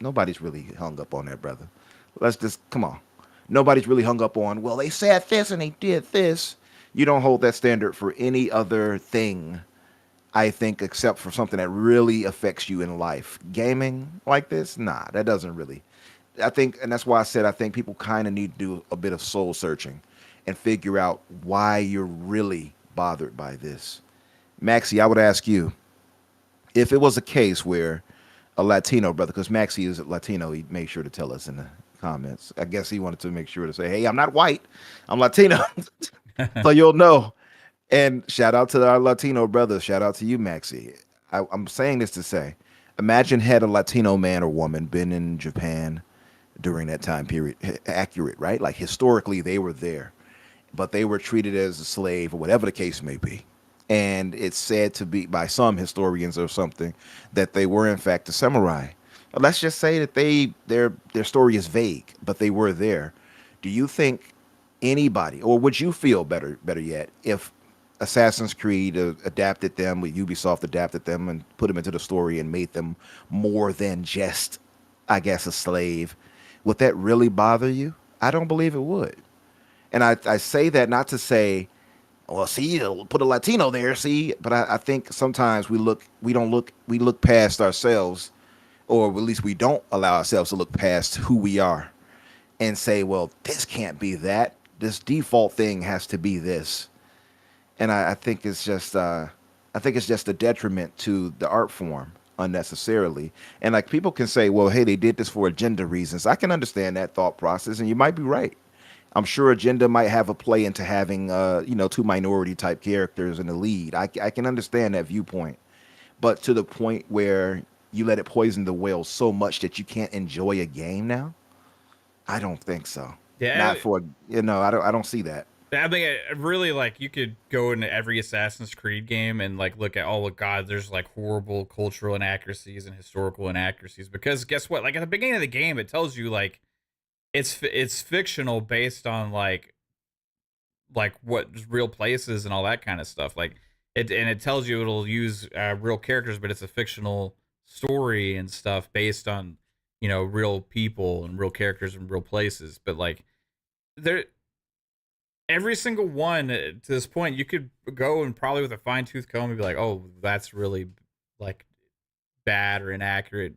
nobody's really hung up on that, brother. Let's just, come on. Nobody's really hung up on, well, they said this and they did this. You don't hold that standard for any other thing, I think, except for something that really affects you in life. Gaming like this? Nah, that doesn't really. I think, and that's why I said I think people kind of need to do a bit of soul searching and figure out why you're really bothered by this. Maxie, I would ask you if it was a case where a Latino brother, because Maxie is Latino, he made sure to tell us in the comments. I guess he wanted to make sure to say, hey, I'm not white, I'm Latino. So you'll know. And shout out to our Latino brothers. Shout out to you, Maxie. I'm saying this to say, imagine had a Latino man or woman been in Japan during that time period, accurate, right? Like historically, they were there, but they were treated as a slave or whatever the case may be. And it's said to be by some historians or something that they were in fact a samurai. Let's just say that their story is vague, but they were there. Do you think anybody, or would you feel better yet, if Assassin's Creed adapted them, with Ubisoft adapted them and put them into the story and made them more than just, I guess, a slave? Would that really bother you? I don't believe it would. And I say that not to say, well, see, put a Latino there, see, but I think sometimes we look past ourselves, or at least we don't allow ourselves to look past who we are and say, well, this can't be that. This default thing has to be this. And I think it's just a detriment to the art form unnecessarily. And like people can say, well, hey, they did this for agenda reasons. I can understand that thought process, and you might be right. I'm sure agenda might have a play into having two minority type characters in the lead. I can understand that viewpoint, but to the point where you let it poison the well so much that you can't enjoy a game now, I don't think so. Yeah, Not for I don't see that. I mean, really, like, you could go into every Assassin's Creed game and like look at, oh god, there's like horrible cultural inaccuracies and historical inaccuracies, because guess what? Like at the beginning of the game, it tells you like it's fictional based on like what real places and all that kind of stuff. Like it tells you it'll use real characters, but it's a fictional story and stuff based on real people and real characters and real places. But like there. Every single one to this point, you could go and probably with a fine tooth comb and be like, "Oh, that's really like bad or inaccurate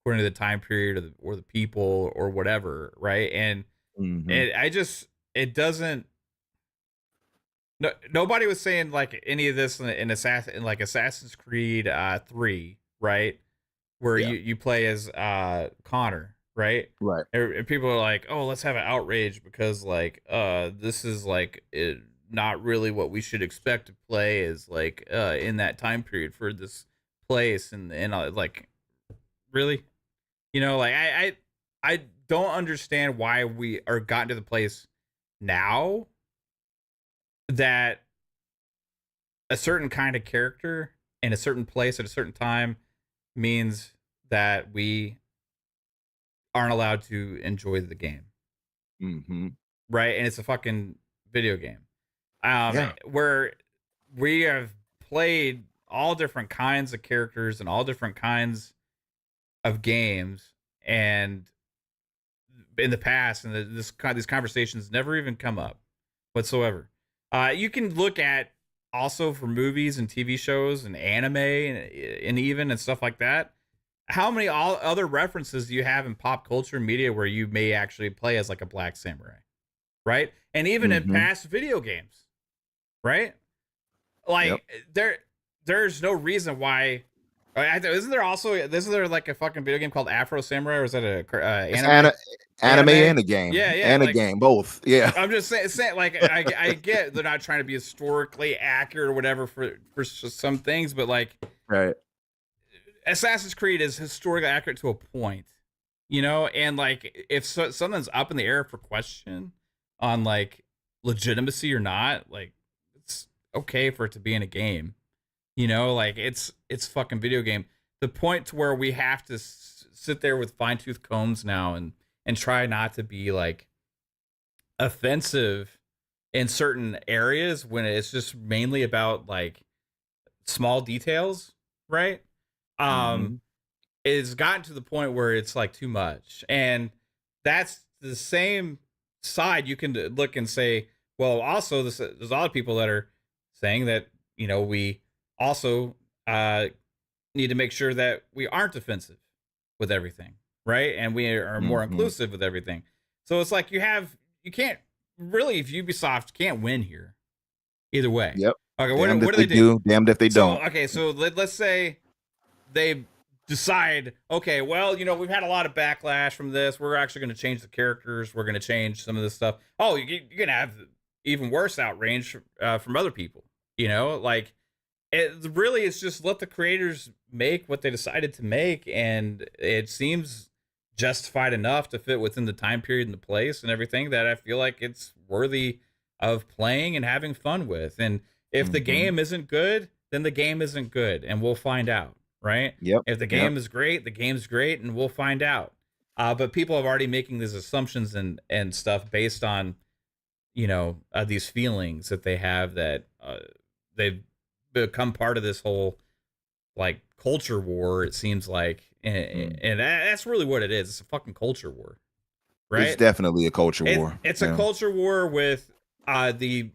according to the time period or the people or whatever," right? And it doesn't. No, nobody was saying like any of this in Assassin's Creed 3, right? Where Yeah. you play as Connor, right? Right. And people are like, "Oh, let's have an outrage because like this is like not really what we should expect to play as like in that time period for this place." And like, really, like I don't understand why we are gotten to the place now that a certain kind of character in a certain place at a certain time means that we aren't allowed to enjoy the game. Mm-hmm. Right? And it's a fucking video game. Yeah. Where we have played all different kinds of characters and all different kinds of games, and in the past, and these conversations never even come up whatsoever. You can look at also for movies and TV shows and anime and even and stuff like that. How many other references do you have in pop culture media where you may actually play as like a black samurai, right? And even in Mm-hmm. past video games, right? like there's no reason why. Isn't there like a fucking video game called Afro Samurai, or is that a It's anime? anime and a game. Yeah, And a like, game, both. Yeah. I'm just saying, like, I get they're not trying to be historically accurate or whatever for some things, but like, Right. Assassin's Creed is historically accurate to a point, and like if something's up in the air for question on like legitimacy or not, like it's okay for it to be in a game, like it's fucking video game. The point to where we have to sit there with fine tooth combs now and try not to be like offensive in certain areas when it's just mainly about like small details, right? It's gotten to the point where it's like too much, and that's the same side. You can look and say, well, also there's a lot of people that are saying that we also need to make sure that we aren't offensive with everything, right? And we are more inclusive with everything. So it's like you can't really, if Ubisoft can't win here either way. Yep. Okay, Damned what do they do? Damned if they don't. Okay, so let's say they decide, okay, well, we've had a lot of backlash from this. We're actually going to change the characters. We're going to change some of this stuff. Oh, you're going to have even worse outrage from other people. Like it really is just let the creators make what they decided to make, and it seems justified enough to fit within the time period and the place and everything that I feel like it's worthy of playing and having fun with. And if the game isn't good, then the game isn't good, and we'll find out. Right? Yep. If the game is great, the game's great, and we'll find out. But people have already making these assumptions and stuff based on, these feelings that they have that they've become part of this whole like culture war. It seems like, and that's really what it is. It's a fucking culture war, right? It's definitely a culture war. It's a culture war with the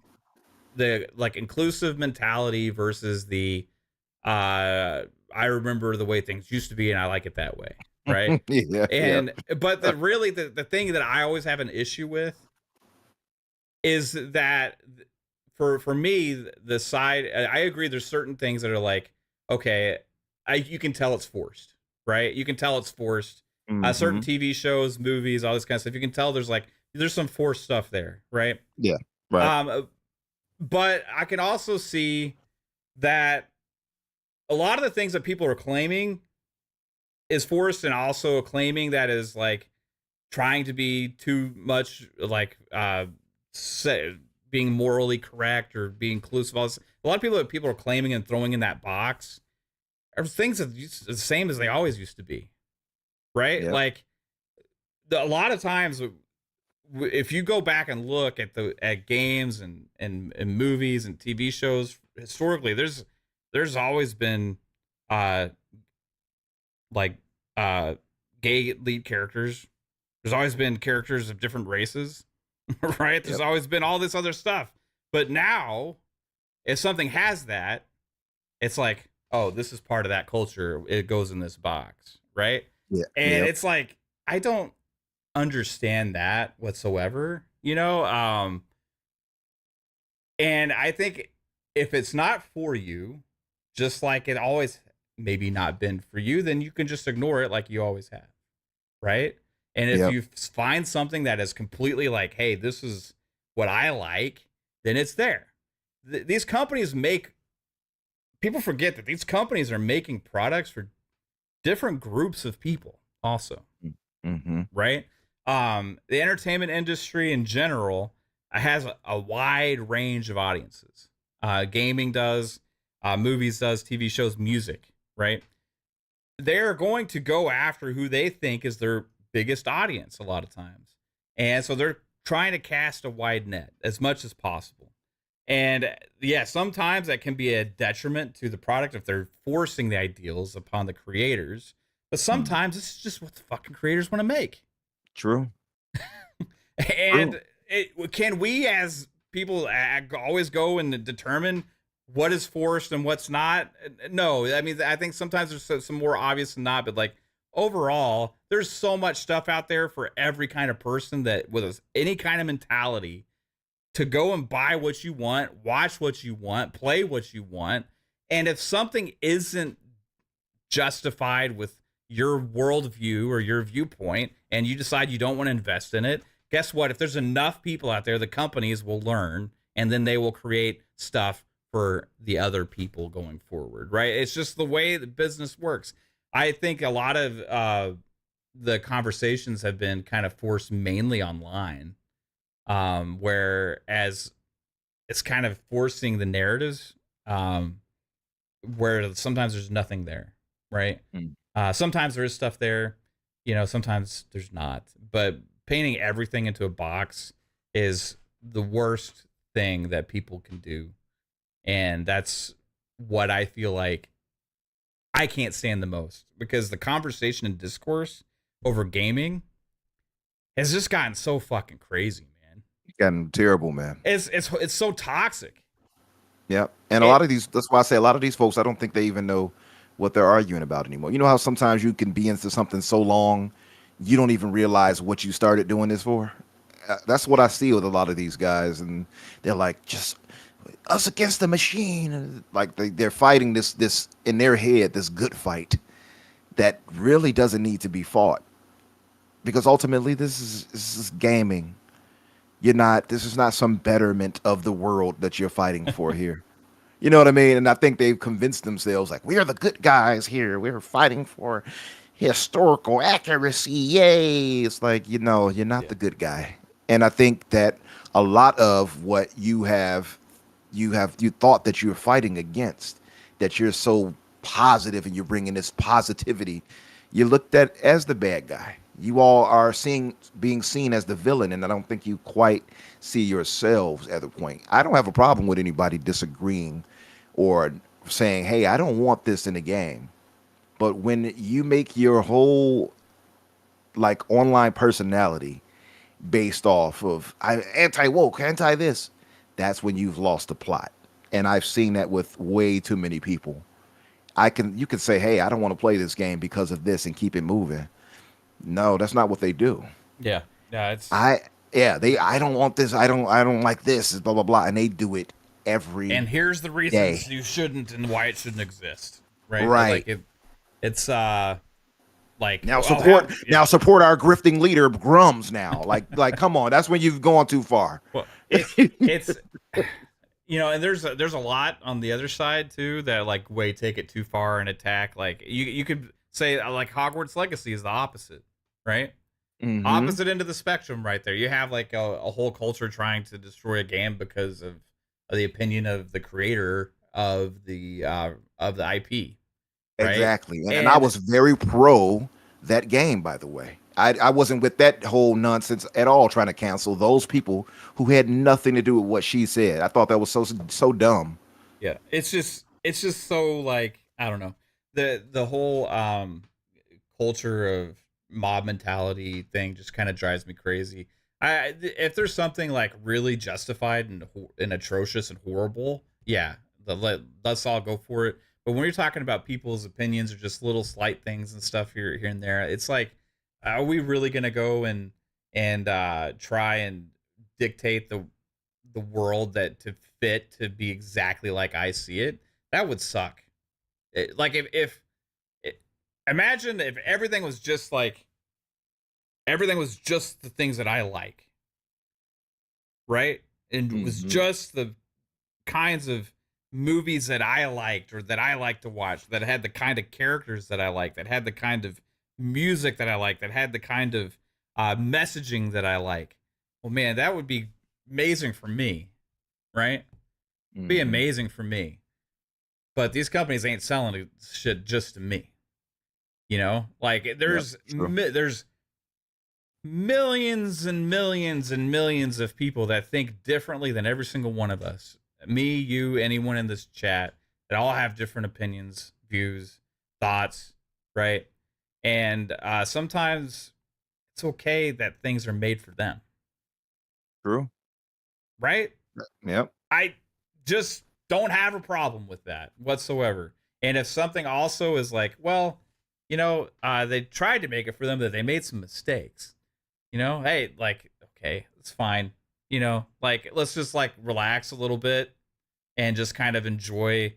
like inclusive mentality versus the I remember the way things used to be, and I like it that way, right? But the thing that I always have an issue with is that for me, the side, I agree. There's certain things that are like, okay, you can tell it's forced, right? You can tell it's forced. Certain TV shows, movies, all this kind of stuff. You can tell there's some forced stuff there, right? Yeah, right. But I can also see that a lot of the things that people are claiming is forced, and also claiming that is like trying to be too much like being morally correct or being inclusive. A lot of people are claiming and throwing in that box are things that are the same as they always used to be, right? Yep. Like a lot of times, if you go back and look at games and movies and TV shows historically, there's always been gay lead characters. There's always been characters of different races, right? There's always been all this other stuff. But now, if something has that, it's like, oh, this is part of that culture. It goes in this box, right? Yeah. And it's like, I don't understand that whatsoever, and I think if it's not for you, just like it always maybe not been for you, then you can just ignore it like you always have, right? And if you find something that is completely like, hey, this is what I like, then it's there. These companies people forget that these companies are making products for different groups of people also, right? The entertainment industry in general has a wide range of audiences. Gaming does, movies does, TV shows, music, right? They're going to go after who they think is their biggest audience a lot of times. And so they're trying to cast a wide net as much as possible. And yeah, sometimes that can be a detriment to the product if they're forcing the ideals upon the creators. But sometimes it's just what the fucking creators want to make. True. And can we as people always go and determine what is forced and what's not? No, I mean, I think sometimes there's some more obvious than not, but like overall, there's so much stuff out there for every kind of person that with any kind of mentality to go and buy what you want, watch what you want, play what you want. And if something isn't justified with your worldview or your viewpoint, and you decide you don't want to invest in it, guess what? If there's enough people out there, the companies will learn, and then they will create stuff for the other people going forward, right? It's just the way the business works. I think a lot of the conversations have been kind of forced mainly online, whereas it's kind of forcing the narratives, where sometimes there's nothing there, right? Sometimes there is stuff there, sometimes there's not. But painting everything into a box is the worst thing that people can do. And that's what I feel like I can't stand the most, because the conversation and discourse over gaming has just gotten so fucking crazy, man. It's gotten terrible, man. It's so toxic. Yep. And a lot of these, that's why I say a lot of these folks, I don't think they even know what they're arguing about anymore. You know how sometimes you can be into something so long, you don't even realize what you started doing this for? That's what I see with a lot of these guys. And they're like, just us against the machine. Like they're fighting this in their head, this good fight that really doesn't need to be fought. Because ultimately this is gaming. This is not some betterment of the world that you're fighting for here. You know what I mean? And I think they've convinced themselves like, we are the good guys here. We're fighting for historical accuracy. Yay. It's like, you're not the good guy. And I think that a lot of what you thought that you're fighting against, that you're so positive and you're bringing this positivity, you looked at as the bad guy. You all are being seen as the villain, and I don't think you quite see yourselves at the point. I don't have a problem with anybody disagreeing or saying, hey, I don't want this in the game. But when you make your whole like online personality based off of anti-woke, anti-this, that's when you've lost the plot. And I've seen that with way too many people. You can say, hey, I don't want to play this game because of this and keep it moving. No, that's not what they do. Yeah. It's I don't want this. I don't like this. Blah blah blah, and they do it every. And here's the reasons you shouldn't and why it shouldn't exist. Right. Right. Like it's like now support our grifting leader Grums now. Like come on, that's when you've gone too far. Well, it's and there's a lot on the other side too that like take it too far and attack. Like you could say like Hogwarts Legacy is the opposite. Right? Mm-hmm. Opposite end of the spectrum right there. You have like a whole culture trying to destroy a game because of the opinion of the creator of the IP. Right? Exactly. And I was very pro that game, by the way. I wasn't with that whole nonsense at all trying to cancel those people who had nothing to do with what she said. I thought that was so dumb. Yeah. It's just so like, I don't know. The whole culture of mob mentality thing just kind of drives me crazy. If there's something like really justified and atrocious and horrible, yeah, let's all go for it. But when you're talking about people's opinions or just little slight things and stuff here and there, it's like, are we really gonna go and try and dictate the world that to fit to be exactly like I see it? That would suck. Imagine if everything was just the things that I like, right? And it was just the kinds of movies that I liked or that I like to watch, that had the kind of characters that I like, that had the kind of music that I like, that had the kind of messaging that I like. Well, man, that would be amazing for me, right? It'd be amazing for me. But these companies ain't selling shit just to me. Like there's millions and millions and millions of people that think differently than every single one of us. Me, you, anyone in this chat, that all have different opinions, views, thoughts, right? And sometimes it's okay that things are made for them. True. Right? Yep. I just don't have a problem with that whatsoever. And if something also is like, well, they tried to make it for them, that they made some mistakes. Hey, like, okay, it's fine. You know, like let's just like relax a little bit and just kind of enjoy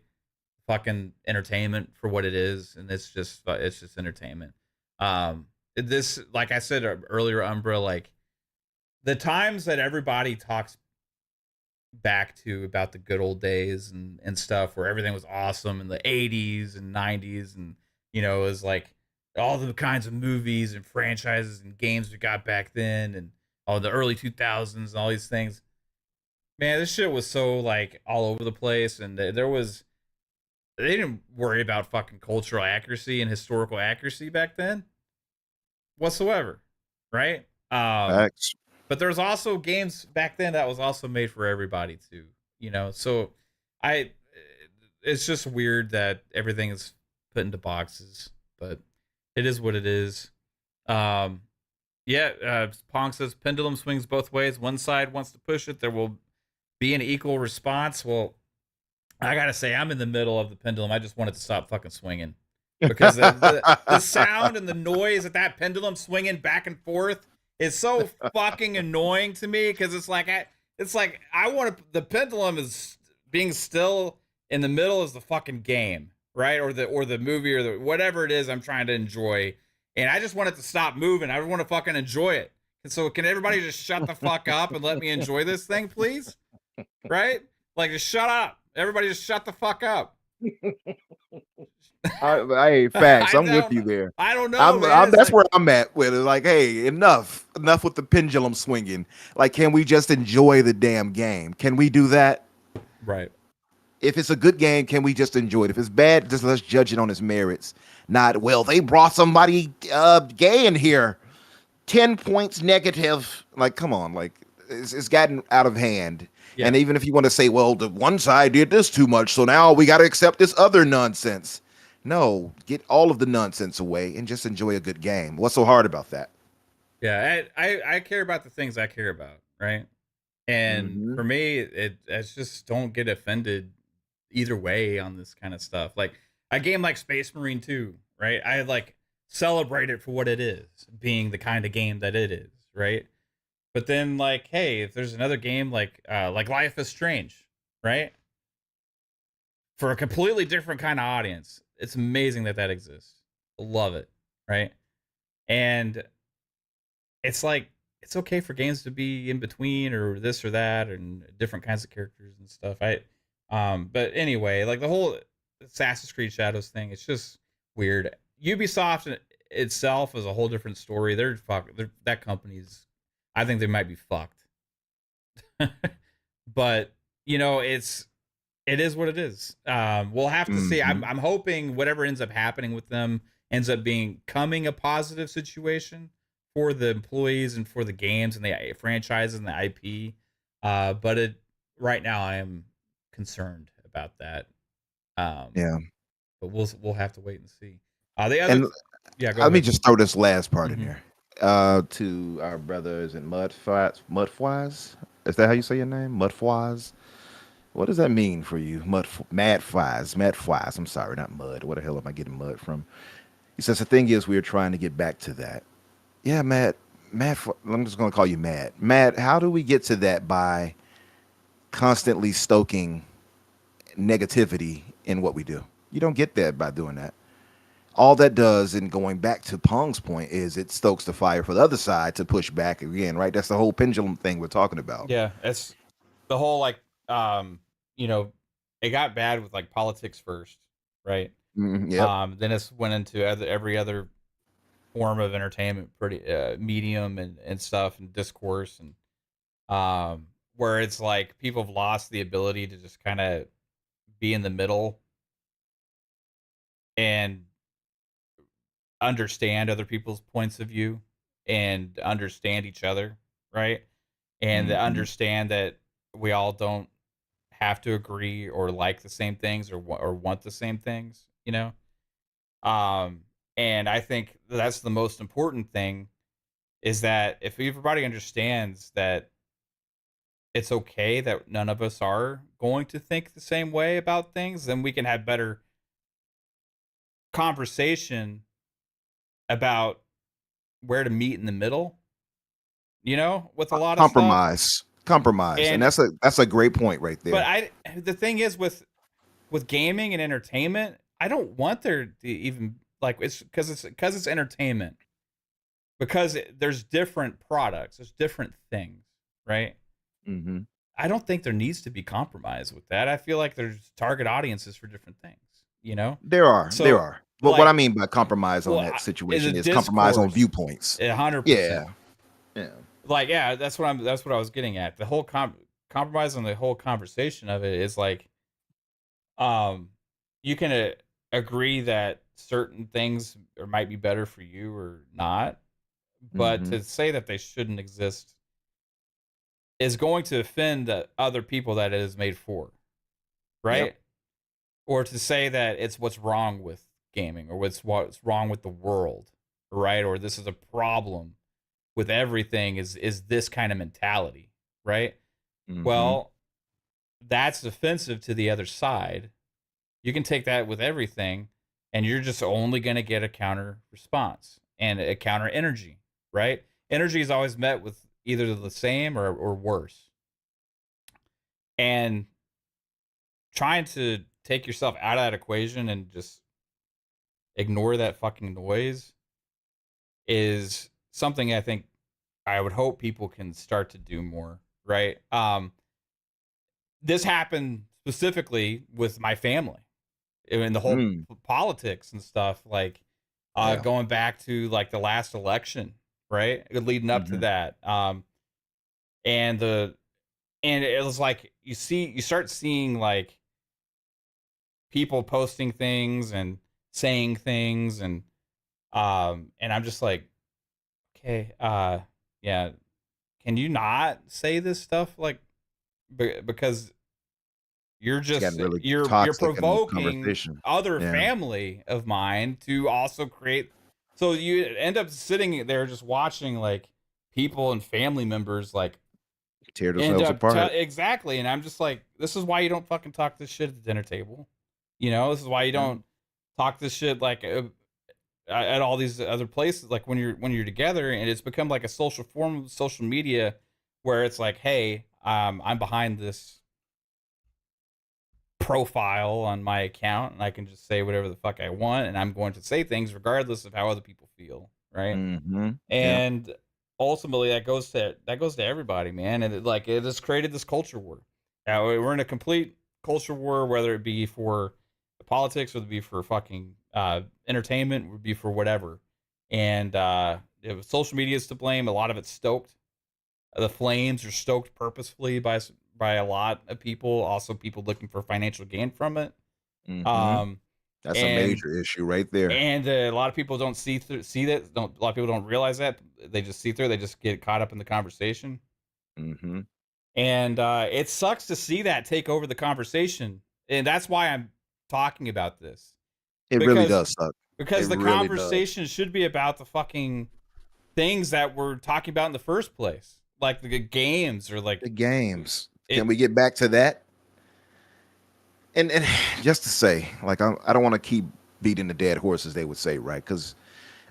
fucking entertainment for what it is, and it's just entertainment. This, like I said earlier, Umbra, like the times that everybody talks back to about the good old days and stuff where everything was awesome in the 80s and 90s, and you know, it was like all the kinds of movies and franchises and games we got back then, and all the early 2000s and all these things. Man, this shit was so like all over the place, and there was they didn't worry about fucking cultural accuracy and historical accuracy back then whatsoever, right? Facts. But there's also games back then that was also made for everybody too, you know. So I, it's just weird that everything is put into boxes, but it is what it is. Yeah, Pong says pendulum swings both ways. One side wants to push it, there will be an equal response. Well, I gotta say, I'm in the middle of the pendulum. I just want it to stop fucking swinging because the sound and the noise of that pendulum swinging back and forth is so fucking annoying to me. Because it's like I want to. The pendulum is being still in the middle is the fucking game, right? Or the movie or the whatever it is I'm trying to enjoy, and I just want it to stop moving. I want to fucking enjoy it. And so, can everybody just shut the fuck up and let me enjoy this thing, please? Right? Like, just shut up. Everybody just shut the fuck up. Hey, facts. I'm with you there. I don't know, man. That's where I'm at with it. Like, hey, enough with the pendulum swinging. Like, can we just enjoy the damn game? Can we do that? Right. If it's a good game, can we just enjoy it? If it's bad, just let's judge it on its merits. Not, well, they brought somebody gay in here. 10 points negative. Like, come on. Like, it's gotten out of hand. Yeah. And even if you want to say, well, the one side did this too much, so now we got to accept this other nonsense. No, get all of the nonsense away and just enjoy a good game. What's so hard about that? Yeah, I care about the things I care about, right? And for me, it's just don't get offended either way on this kind of stuff. Like a game like Space Marine 2, right? I like celebrate it for what it is, being the kind of game that it is, right? But then, like, hey, if there's another game like Life is Strange, right? For a completely different kind of audience, it's amazing that exists. I love it, right? And it's like it's okay for games to be in between or this or that and different kinds of characters and stuff. But anyway, like the whole Assassin's Creed Shadows thing, it's just weird. Ubisoft itself is a whole different story. That company's. I think they might be fucked. But, you know, it is what it is. We'll have to see. I'm hoping whatever ends up happening with them ends up becoming a positive situation for the employees and for the games and the franchises and the IP. But right now I am concerned about that. Yeah. But we'll have to wait and see. Let me just throw this last part in here. To our brothers in Mudflies. Is that how you say your name? Mudflies? What does that mean for you? Madflies. I'm sorry, not mud. Where the hell am I getting mud from? He says the thing is we're trying to get back to that. Yeah, Matt, I'm just going to call you Matt. Matt, how do we get to that by constantly stoking negativity in what we do? You don't get that by doing that. All that does, and going back to Pong's point, is it stokes the fire for the other side to push back again, right? That's the whole pendulum thing we're talking about. Yeah, it's the whole like, you know, it got bad with like politics first, right? Yep. Then it went into every other form of entertainment, pretty medium and stuff, and discourse, and where it's like people have lost the ability to just kind of be in the middle and understand other people's points of view and understand each other, right? And understand that we all don't have to agree or like the same things or want the same things, you know? And I think that's the most important thing, is that if everybody understands that it's okay that none of us are going to think the same way about things, then we can have better conversation about where to meet in the middle, you know, with a lot of compromise. stuff. Compromise, and And that's a great point right but there. the thing is with gaming and entertainment, I don't want there to even like it's entertainment because there's different products, there's different things, right? Hmm. I don't think there needs to be compromise with that. I feel like there's target audiences for different things, you know? There So are. But what I like, mean by compromise on well, that is a situation is compromise on discourse, viewpoints. 100%. Yeah, yeah. Like, yeah, that's what I was getting at. The whole compromise on the whole conversation of it is like, um, you can agree that certain things might be better for you or not, but Hmm. to say that they shouldn't exist is going to offend the other people that it is made for, Yep. right? Or to say that it's what's wrong with gaming or what's wrong with the world, right? Or this is a problem with everything is this kind of mentality, right? Hmm. Well, that's offensive to the other side. You can take that with everything, and you're just only going to get a counter response and a counter energy, right? Energy is always met with either the same or worse. And trying to take yourself out of that equation and just ignore that fucking noise is something I think I would hope people can start to do more, right? This happened specifically with my family in the whole Mm. politics and stuff, like Yeah. going back to like the last election, right? Leading up to Hmm. that. And the and it was like you start seeing like people posting things and saying things and I'm just like, okay, yeah, can you not say this stuff like because you're It's just gotten really you're toxic in the provoking conversation. other Yeah. family of mine to also create, so you end up sitting there just watching like people and family members like Tear end themselves up apart. exactly, and I'm just like, this is why you don't fucking talk this shit at the dinner table, you know, this is why you Yeah. don't talk this shit like at all these other places, like when you're together, and it's become like a social form of social media where it's like, hey, I'm behind this profile on my account and I can just say whatever the fuck I want, and I'm going to say things regardless of how other people feel, right? Hmm. Yeah. And ultimately that goes to everybody, man, and it has created this culture war. Now we're in a complete culture war, whether it be for politics, whether it be for fucking entertainment, would be for whatever. And if social media is to blame, a lot of it's stoked. The flames are stoked purposefully by a lot of people, also people looking for financial gain from it. Hmm. Um, That's a and major issue right there. a lot of people don't see that. Don't A lot of people don't realize that. They just see through. They just get caught up in the conversation, Hmm. and it sucks to see that take over the conversation. And that's why I'm talking about this, It really because does suck. It the really does. conversation should be about the fucking things that we're talking about in the first place, like the games or like The games. Can it. we get back to that? And just to say, like, I don't want to keep beating the dead horse, as they would say, right? Because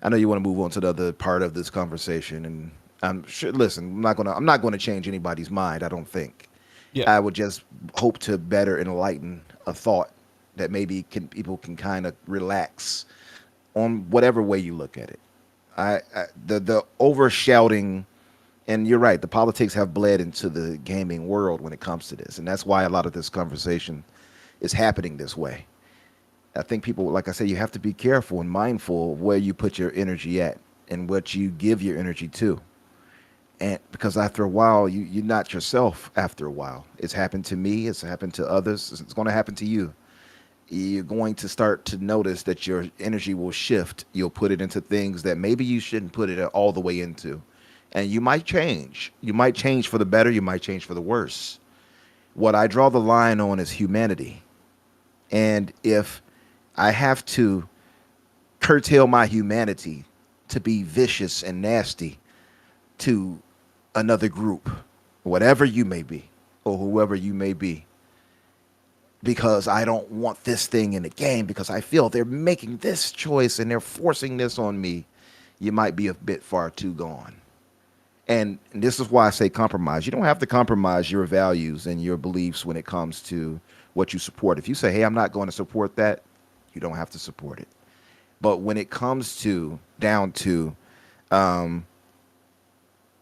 I know you want to move on to the other part of this conversation, and I'm sure. Listen, I'm not gonna change anybody's mind. I don't think. Yeah. I would just hope to better enlighten a thought that maybe people can kind of relax on whatever way you look at it. The over shouting, and you're right. The politics have bled into the gaming world when it comes to this, and that's why a lot of this conversation is happening this way. I think people, like I said, you have to be careful and mindful of where you put your energy at and what you give your energy to. And because after a while, you're not yourself. After a while, it's happened to me. It's happened to others. It's going to happen to you. You're going to start to notice that your energy will shift. You'll put it into things that maybe you shouldn't put it all the way into, and you might change. You might change for the better. You might change for the worse. What I draw the line on is humanity. And if I have to curtail my humanity to be vicious and nasty to another group, whatever you may be, or whoever you may be, because I don't want this thing in the game, because I feel they're making this choice and they're forcing this on me, you might be a bit far too gone. And this is why I say compromise. You don't have to compromise your values and your beliefs when it comes to what you support. If you say, hey, I'm not going to support that, you don't have to support it. But when it comes to down to, um,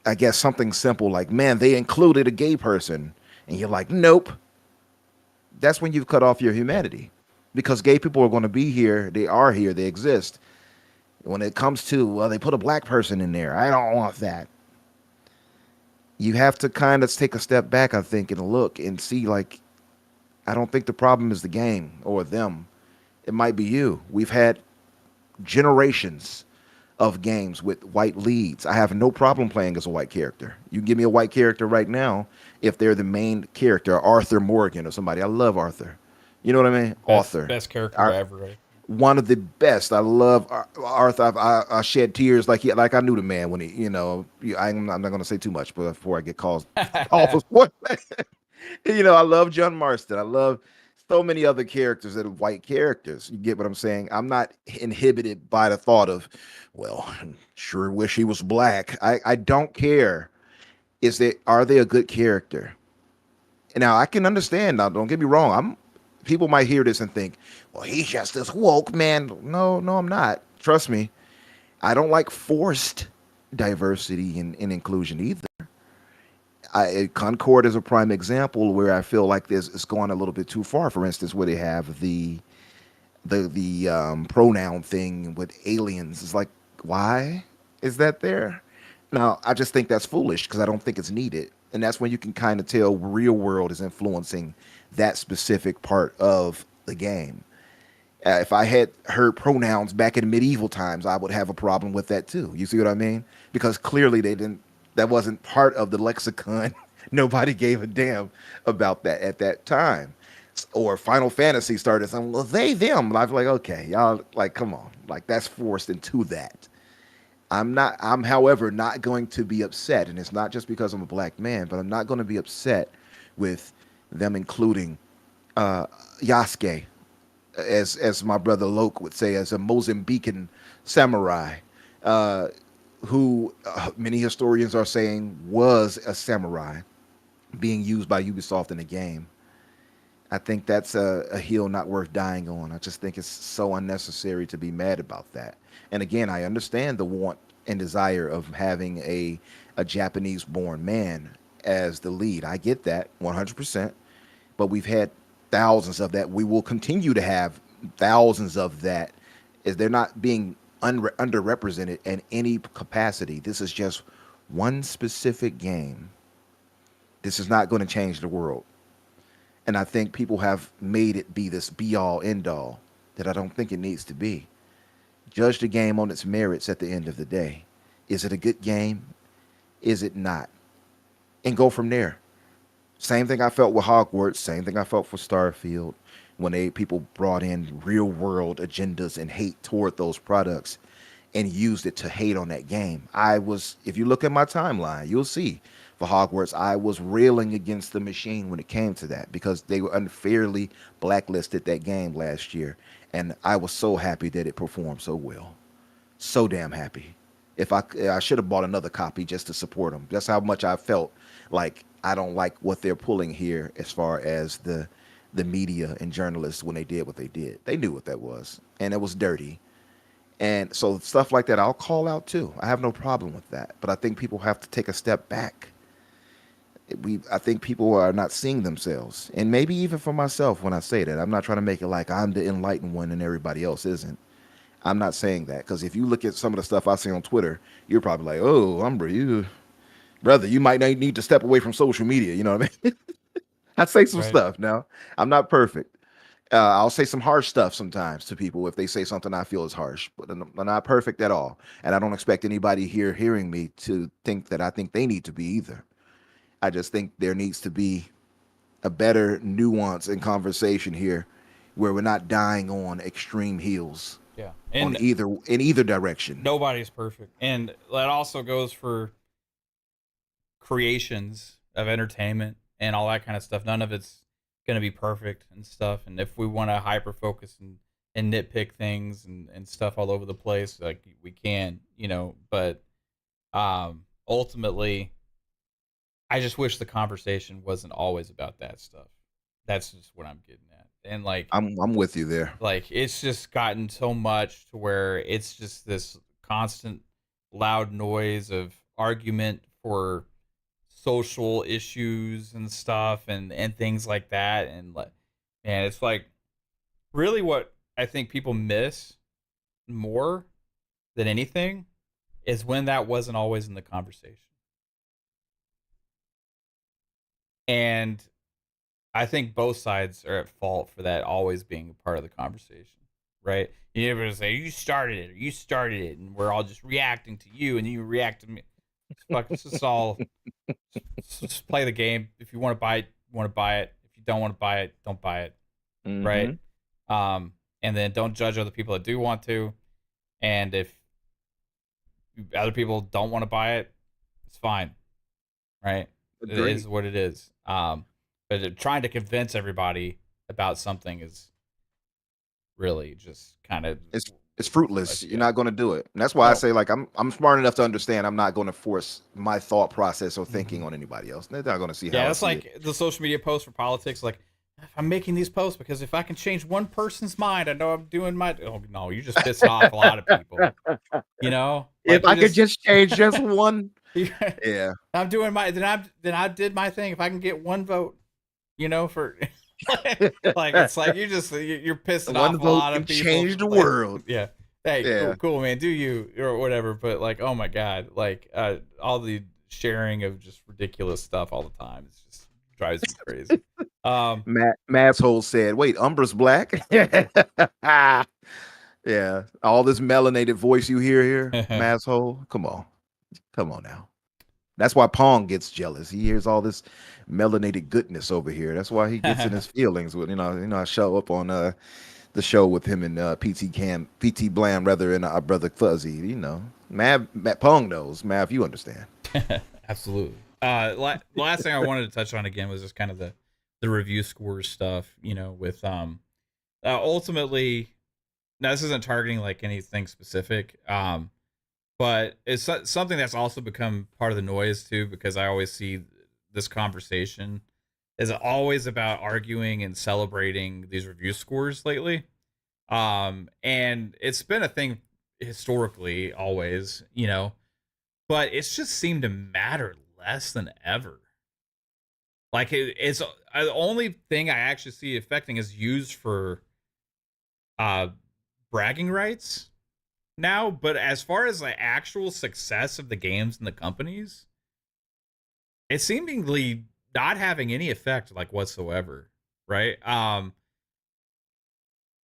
I guess something simple like, man, they included a gay person, and you're like, nope, that's when you've cut off your humanity, because gay people are going to be here. They are here. They exist. When it comes to, well, they put a black person in there, I don't want that. You have to kind of take a step back, I think, and look and see, like, I don't think the problem is the game or them. It might be you. We've had generations of games with white leads. I have no problem playing as a white character. You can give me a white character right now if they're the main character, Arthur Morgan or somebody. I love Arthur. You know what I mean? Arthur. Best character ever. Right? One of the best. I love Arthur. I shed tears like I knew the man when he, I'm not going to say too much, but before I get calls off of what, I love John Marston. I love so many other characters that are white characters. You get what I'm saying? I'm not inhibited by the thought of, well, sure wish he was black. I don't care. Are they a good character? Now I can understand. Now, don't get me wrong. People might hear this and think, well, he's just this woke man. No, I'm not. Trust me. I don't like forced diversity and inclusion either. Concord is a prime example where I feel like it's going a little bit too far. For instance, where they have the pronoun thing with aliens. It's like, why is that there? Now, I just think that's foolish because I don't think it's needed. And that's when you can kind of tell real world is influencing that specific part of the game. If I had heard pronouns back in medieval times, I would have a problem with that too. You see what I mean? Because clearly that wasn't part of the lexicon. Nobody gave a damn about that at that time. Or Final Fantasy started saying, well, they, them. And I was like, okay, y'all, like, come on. Like, that's forced into that. I'm, however, not going to be upset. And it's not just because I'm a black man, but I'm not going to be upset with them including Yasuke, as my brother Loke would say, as a Mozambican samurai, who many historians are saying was a samurai being used by Ubisoft in the game. I think that's a hill not worth dying on. I just think it's so unnecessary to be mad about that. And again, I understand the want and desire of having a Japanese-born man as the lead. I get that 100%. But we've had thousands of that. We will continue to have thousands of that. Is they're not being underrepresented in any capacity. This is just one specific game. This is not going to change the world. And I think people have made it be this be-all, end-all that I don't think it needs to be. Judge the game on its merits at the end of the day. Is it a good game? Is it not? And go from there. Same thing I felt with Hogwarts. Same thing I felt for Starfield. When people brought in real-world agendas and hate toward those products and used it to hate on that game. If you look at my timeline, you'll see for Hogwarts, I was railing against the machine when it came to that because they were unfairly blacklisted that game last year. And I was so happy that it performed so well. So damn happy. If I should have bought another copy just to support them. That's how much I felt like I don't like what they're pulling here as far as the media and journalists when they did what they did. They knew what that was, and it was dirty. And so stuff like that, I'll call out too. I have no problem with that. But I think people have to take a step back. I think people are not seeing themselves. And maybe even for myself when I say that, I'm not trying to make it like I'm the enlightened one and everybody else isn't. I'm not saying that. Because if you look at some of the stuff I see on Twitter, you're probably like, oh, brother, you might need to step away from social media. You know what I mean? I say some stuff now. I'm not perfect. I'll say some harsh stuff sometimes to people if they say something I feel is harsh, but I'm not perfect at all. And I don't expect anybody here hearing me to think that I think they need to be either. I just think there needs to be a better nuance in conversation here where we're not dying on extreme heels. Yeah. In either direction. Nobody's perfect. And that also goes for creations of entertainment and all that kind of stuff. None of it's going to be perfect and stuff. And if we want to hyper focus and nitpick things and stuff all over the place, like we can, but ultimately, I just wish the conversation wasn't always about that stuff. That's just what I'm getting at. And like, I'm with you there. like it's just gotten so much to where it's just this constant loud noise of argument for social issues and stuff and things like that. And like, man, it's like really what I think people miss more than anything is when that wasn't always in the conversation. And I think both sides are at fault for that always being a part of the conversation, right? You never say you started it or you started it, and we're all just reacting to you, and you react to me. It's just all just play the game. If you want to buy it, you want to buy it. If you don't want to buy it, don't buy it, right? And then don't judge other people that do want to. And if other people don't want to buy it, it's fine, right? Agreed. It is what it is. But trying to convince everybody about something is really just kind of It's fruitless. You're not going to do it, and that's why I say like I'm smart enough to understand. I'm not going to force my thought process or thinking on anybody else. They're not going to see how. Yeah, I it's see like it. the social media posts for politics. Like, I'm making these posts because if I can change one person's mind, I know I'm doing my. Oh no, you're just pissing off a lot of people. You know, If I could just change just one, yeah, I'm doing my. Then I did my thing. If I can get one vote, you know, for like it's like you're pissing one off a vote lot of can people. change the Like, world. yeah. Hey, Yeah. cool, man. Do you or whatever? But like, oh my god, like all the sharing of just ridiculous stuff all the time. It just drives me crazy. Masshole said, "Wait, Umbra's black." Yeah, all this melanated voice you hear here, Masshole. Come on now. That's why Pong gets jealous. He hears all this melanated goodness over here. That's why he gets in his feelings. With I show up on the show with him and PT Blam rather, and our brother Fuzzy. Matt Pong knows. Mav, you understand. Absolutely. Last thing I wanted to touch on again was just kind of the review scores stuff. With ultimately, now this isn't targeting like anything specific. But it's something that's also become part of the noise too, because I always see this conversation is always about arguing and celebrating these review scores lately. And it's been a thing historically always, but it's just seemed to matter less than ever. Like it's the only thing I actually see affecting is used for bragging rights now, but as far as the actual success of the games and the companies, it's seemingly not having any effect like whatsoever, right?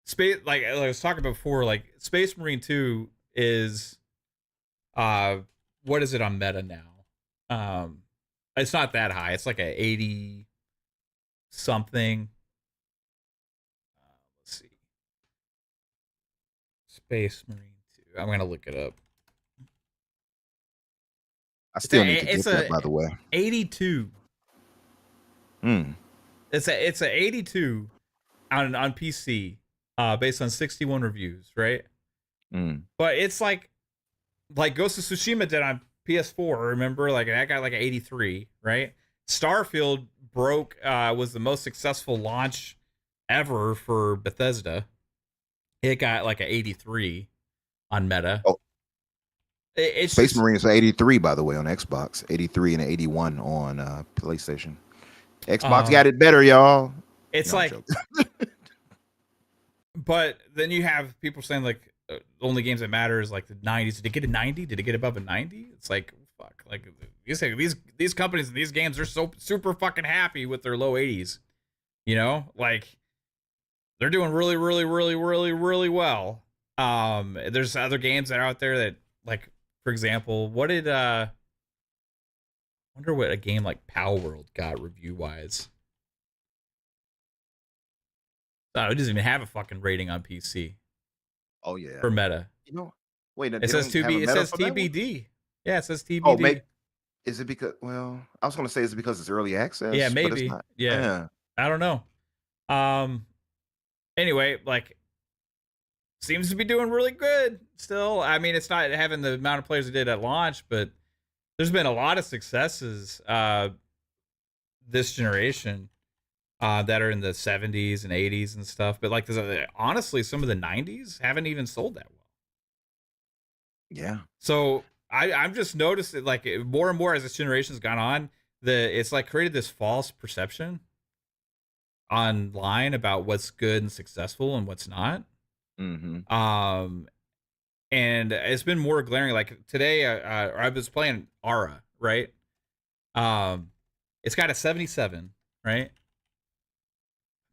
Space, like I was talking before, like Space Marine 2 is what is it on meta now? It's not that high. It's like a 80 something. Let's see. Space Marine 2. I'm going to look it up. I still need to get that, by the way. 82. It's a 82 on PC, based on 61 reviews, right? But it's like Ghost of Tsushima did on PS4. Remember, like that got like an 83, right? Starfield was the most successful launch ever for Bethesda. It got like an 83 on Meta. Oh. It's Space Marine is 83, by the way, on Xbox. 83 and 81 on PlayStation. Xbox got it better, y'all. It's like, but then you have people saying like the only games that matter is like the 90s. Did it get a 90? Did it get above a 90? It's like, fuck. Like these companies and these games are so super fucking happy with their low 80s. Like they're doing really, really, really, really, really well. There's other games that are out there that, like, for example, what did wonder what a game like Power World got review wise. It doesn't even have a fucking rating on PC. Oh yeah. For Meta. Wait, it says TBD. Yeah, it says TBD. Oh, is it because? Well, I was going to say, is it because it's early access? Yeah, maybe. But it's not. Yeah, I don't know. Anyway, like, seems to be doing really good still. I mean, it's not having the amount of players it did at launch, but there's been a lot of successes this generation that are in the 70s and 80s and stuff, but like honestly, some of the 90s haven't even sold that well. Yeah. So I'm just noticed that like more and more as this generation's gone on, it's like created this false perception online about what's good and successful and what's not. Mm-hmm. And it's been more glaring. Like today, I was playing Aura, right? It's got a 77, right?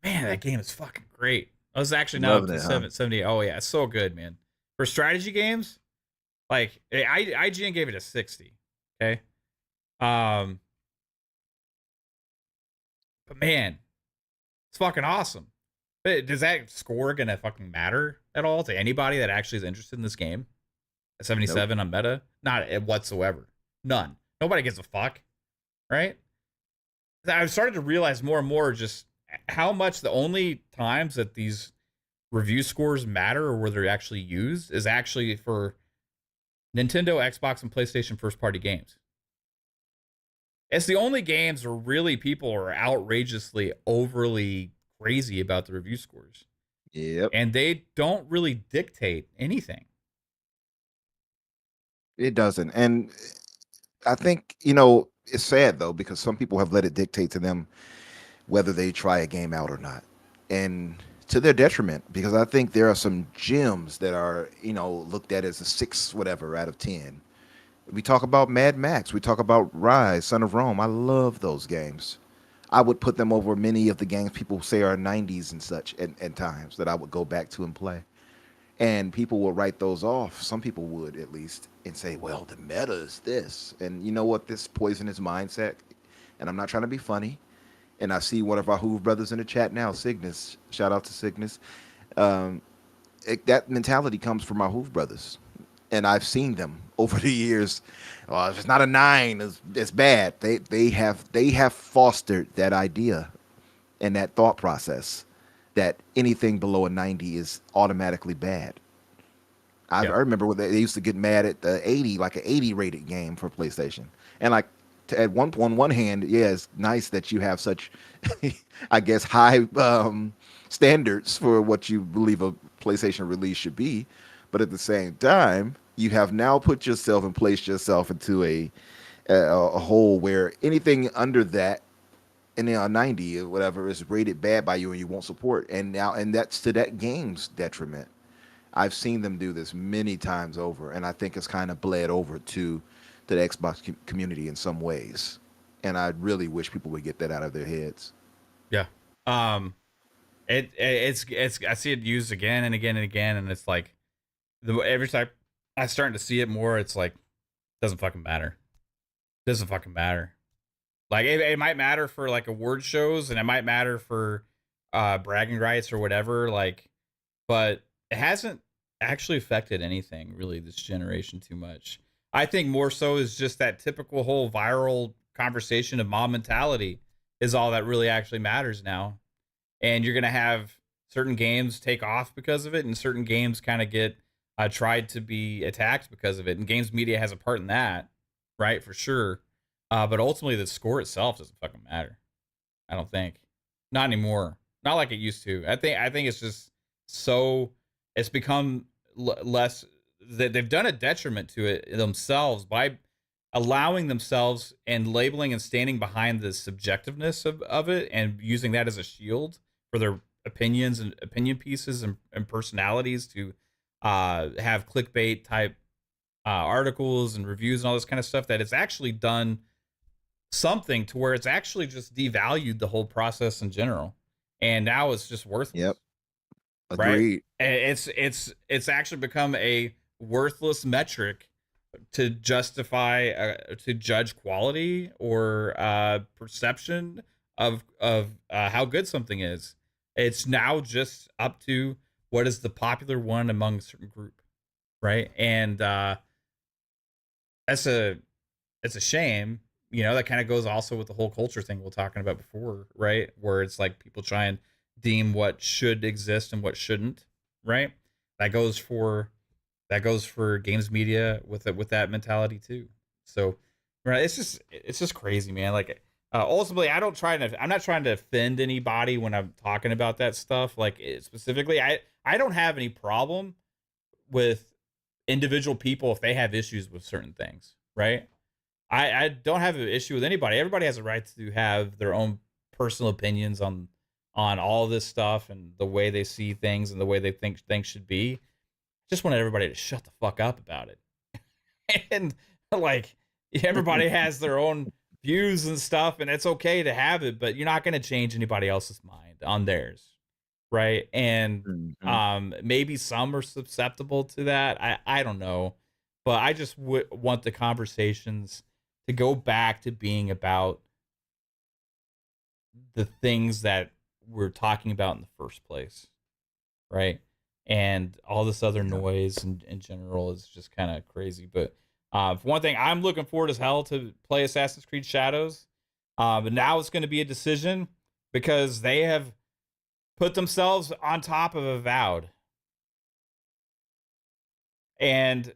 Man, that game is fucking great. I was actually now up to 70. Oh yeah, it's so good, man. For strategy games, like IGN gave it a 60. Okay. But man, it's fucking awesome. But does that score gonna fucking matter at all to anybody that actually is interested in this game? A 77 on meta? Not whatsoever. None. Nobody gives a fuck. Right? I've started to realize more and more just how much the only times that these review scores matter or where they're actually used is actually for Nintendo, Xbox, and PlayStation first-party games. It's the only games where really people are outrageously, overly crazy about the review scores. Yep. And they don't really dictate anything. It doesn't. And I think, it's sad though, because some people have let it dictate to them whether they try a game out or not. And to their detriment, because I think there are some gems that are, looked at as a 6 whatever out of 10. We talk about Mad Max. We talk about Rise, Son of Rome. I love those games. I would put them over many of the games people say are 90s and such at times that I would go back to and play. And people will write those off. Some people would, at least, and say, well, the meta is this. And you know what? This poisonous mindset, and I'm not trying to be funny, and I see one of our Hoove brothers in the chat now, Cygnus. Shout out to Cygnus. That mentality comes from our Hoove brothers. And I've seen them over the years. Well, if it's not a 9, it's bad. They have fostered that idea and that thought process that anything below a 90 is automatically bad. I remember when they used to get mad at the 80, like an 80 rated game for PlayStation. And like on one hand, yeah, it's nice that you have such, I guess, high standards for what you believe a PlayStation release should be. But at the same time, you have now put yourself and placed yourself into a hole where anything under that, and then a 90 or whatever is rated bad by you and you won't support. And that's to that game's detriment. I've seen them do this many times over, and I think it's kind of bled over to the Xbox community in some ways. And I really wish people would get that out of their heads. Yeah. It's I see it used again and again and again, and it's like every time I'm starting to see it more, it's like doesn't fucking matter. Doesn't fucking matter. Like it might matter for like award shows, and it might matter for bragging rights or whatever. Like, but it hasn't actually affected anything really this generation too much. I think more so is just that typical whole viral conversation of mob mentality is all that really actually matters now. And you're gonna have certain games take off because of it, and certain games kind of get tried to be attacked because of it. And games media has a part in that, right? For sure. But ultimately, the score itself doesn't fucking matter. I don't think. Not anymore. Not like it used to. I think it's just so. It's become less. That they've done a detriment to it themselves by allowing themselves and labeling and standing behind the subjectiveness of it and using that as a shield for their opinions and opinion pieces and personalities to have clickbait type articles and reviews and all this kind of stuff, that it's actually done something to where it's actually just devalued the whole process in general, and now it's just worthless. Yep. Agreed. Right? It's actually become a worthless metric to justify to judge quality or perception of how good something is. It's now just up to what is the popular one among a certain group, right? And it's a shame. That kind of goes also with the whole culture thing we were talking about before, right? Where it's like people try and deem what should exist and what shouldn't, right? That goes for games media with that mentality too. So Right. It's just crazy, man. Like ultimately I'm not trying to offend anybody when I'm talking about that stuff. Like specifically, I don't have any problem with individual people if they have issues with certain things, right? I don't have an issue with anybody. Everybody has a right to have their own personal opinions on all this stuff and the way they see things and the way they think things should be. Just want everybody to shut the fuck up about it. And like everybody has their own views and stuff, and it's okay to have it, but you're not going to change anybody else's mind on theirs, right? And maybe some are susceptible to that. I don't know, but I just want the conversations to go back to being about the things that we're talking about in the first place, right? And all this other noise in general is just kind of crazy. But for one thing, I'm looking forward as hell to play Assassin's Creed Shadows. But now it's going to be a decision because they have put themselves on top of Avowed. And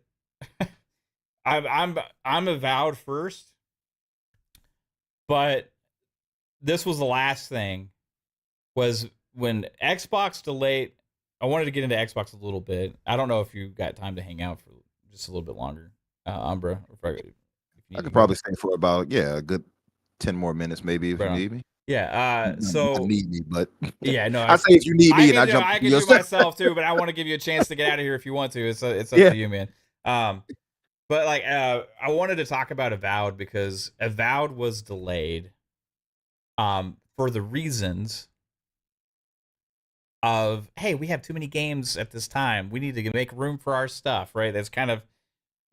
I'm Avowed first. But this was the last thing, was when Xbox delayed. I wanted to get into Xbox a little bit. I don't know if you got time to hang out for just a little bit longer, Umbra. I could probably stay for about a good 10 more minutes, maybe if you need me. Yeah. So you need me, but yeah, no. I say if you need me, and I jump. I can do myself too, but I want to give you a chance to get out of here if you want to. It's up to you, man. But like, I wanted to talk about Avowed because Avowed was delayed, for the reasons of, hey, we have too many games at this time. We need to make room for our stuff, right? That's kind of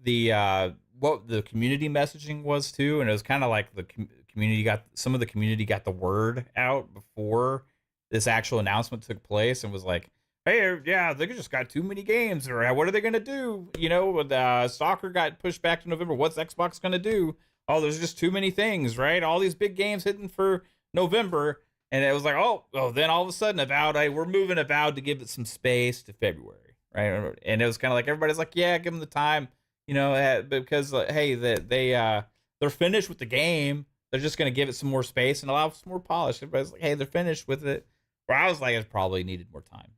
the what the community messaging was too, and it was kind of like the community got the word out before this actual announcement took place, and was like, hey, yeah, they just got too many games, or what are they gonna do? You know, soccer got pushed back to November. What's Xbox gonna do? Oh, there's just too many things, right? All these big games hitting for November. And it was like, oh, then all of a sudden, Avowed, we're moving Avowed to give it some space to February, right? And it was kind of like everybody's like, yeah, give them the time, because hey, they're finished with the game. They're just gonna give it some more space and allow some more polish. Everybody's like, hey, they're finished with it. Where I was like, it probably needed more time,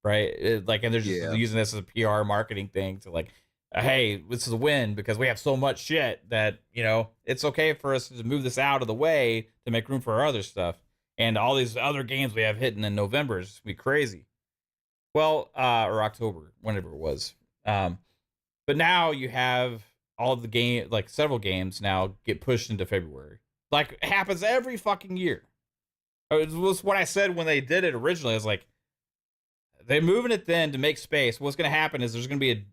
right? And they're just using this as a PR marketing thing to like, hey, this is a win because we have so much shit that it's okay for us to move this out of the way to make room for our other stuff. And all these other games we have hitting in November is just gonna be crazy. Well, or October, whenever it was. But now you have all of the like several games now get pushed into February. Like it happens every fucking year. It was what I said when they did it originally. I was like, they're moving it then to make space. What's gonna happen is there's gonna be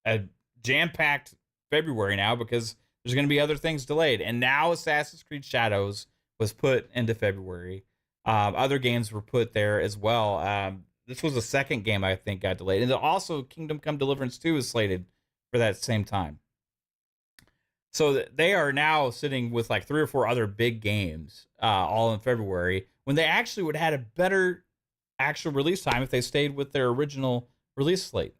a jam-packed February now because there's gonna be other things delayed. And now Assassin's Creed Shadows was put into February. Other games were put there as well. This was the second game I think got delayed. And also Kingdom Come Deliverance 2 is slated for that same time. So they are now sitting with like 3 or 4 other big games all in February when they actually would have had a better actual release time if they stayed with their original release slate.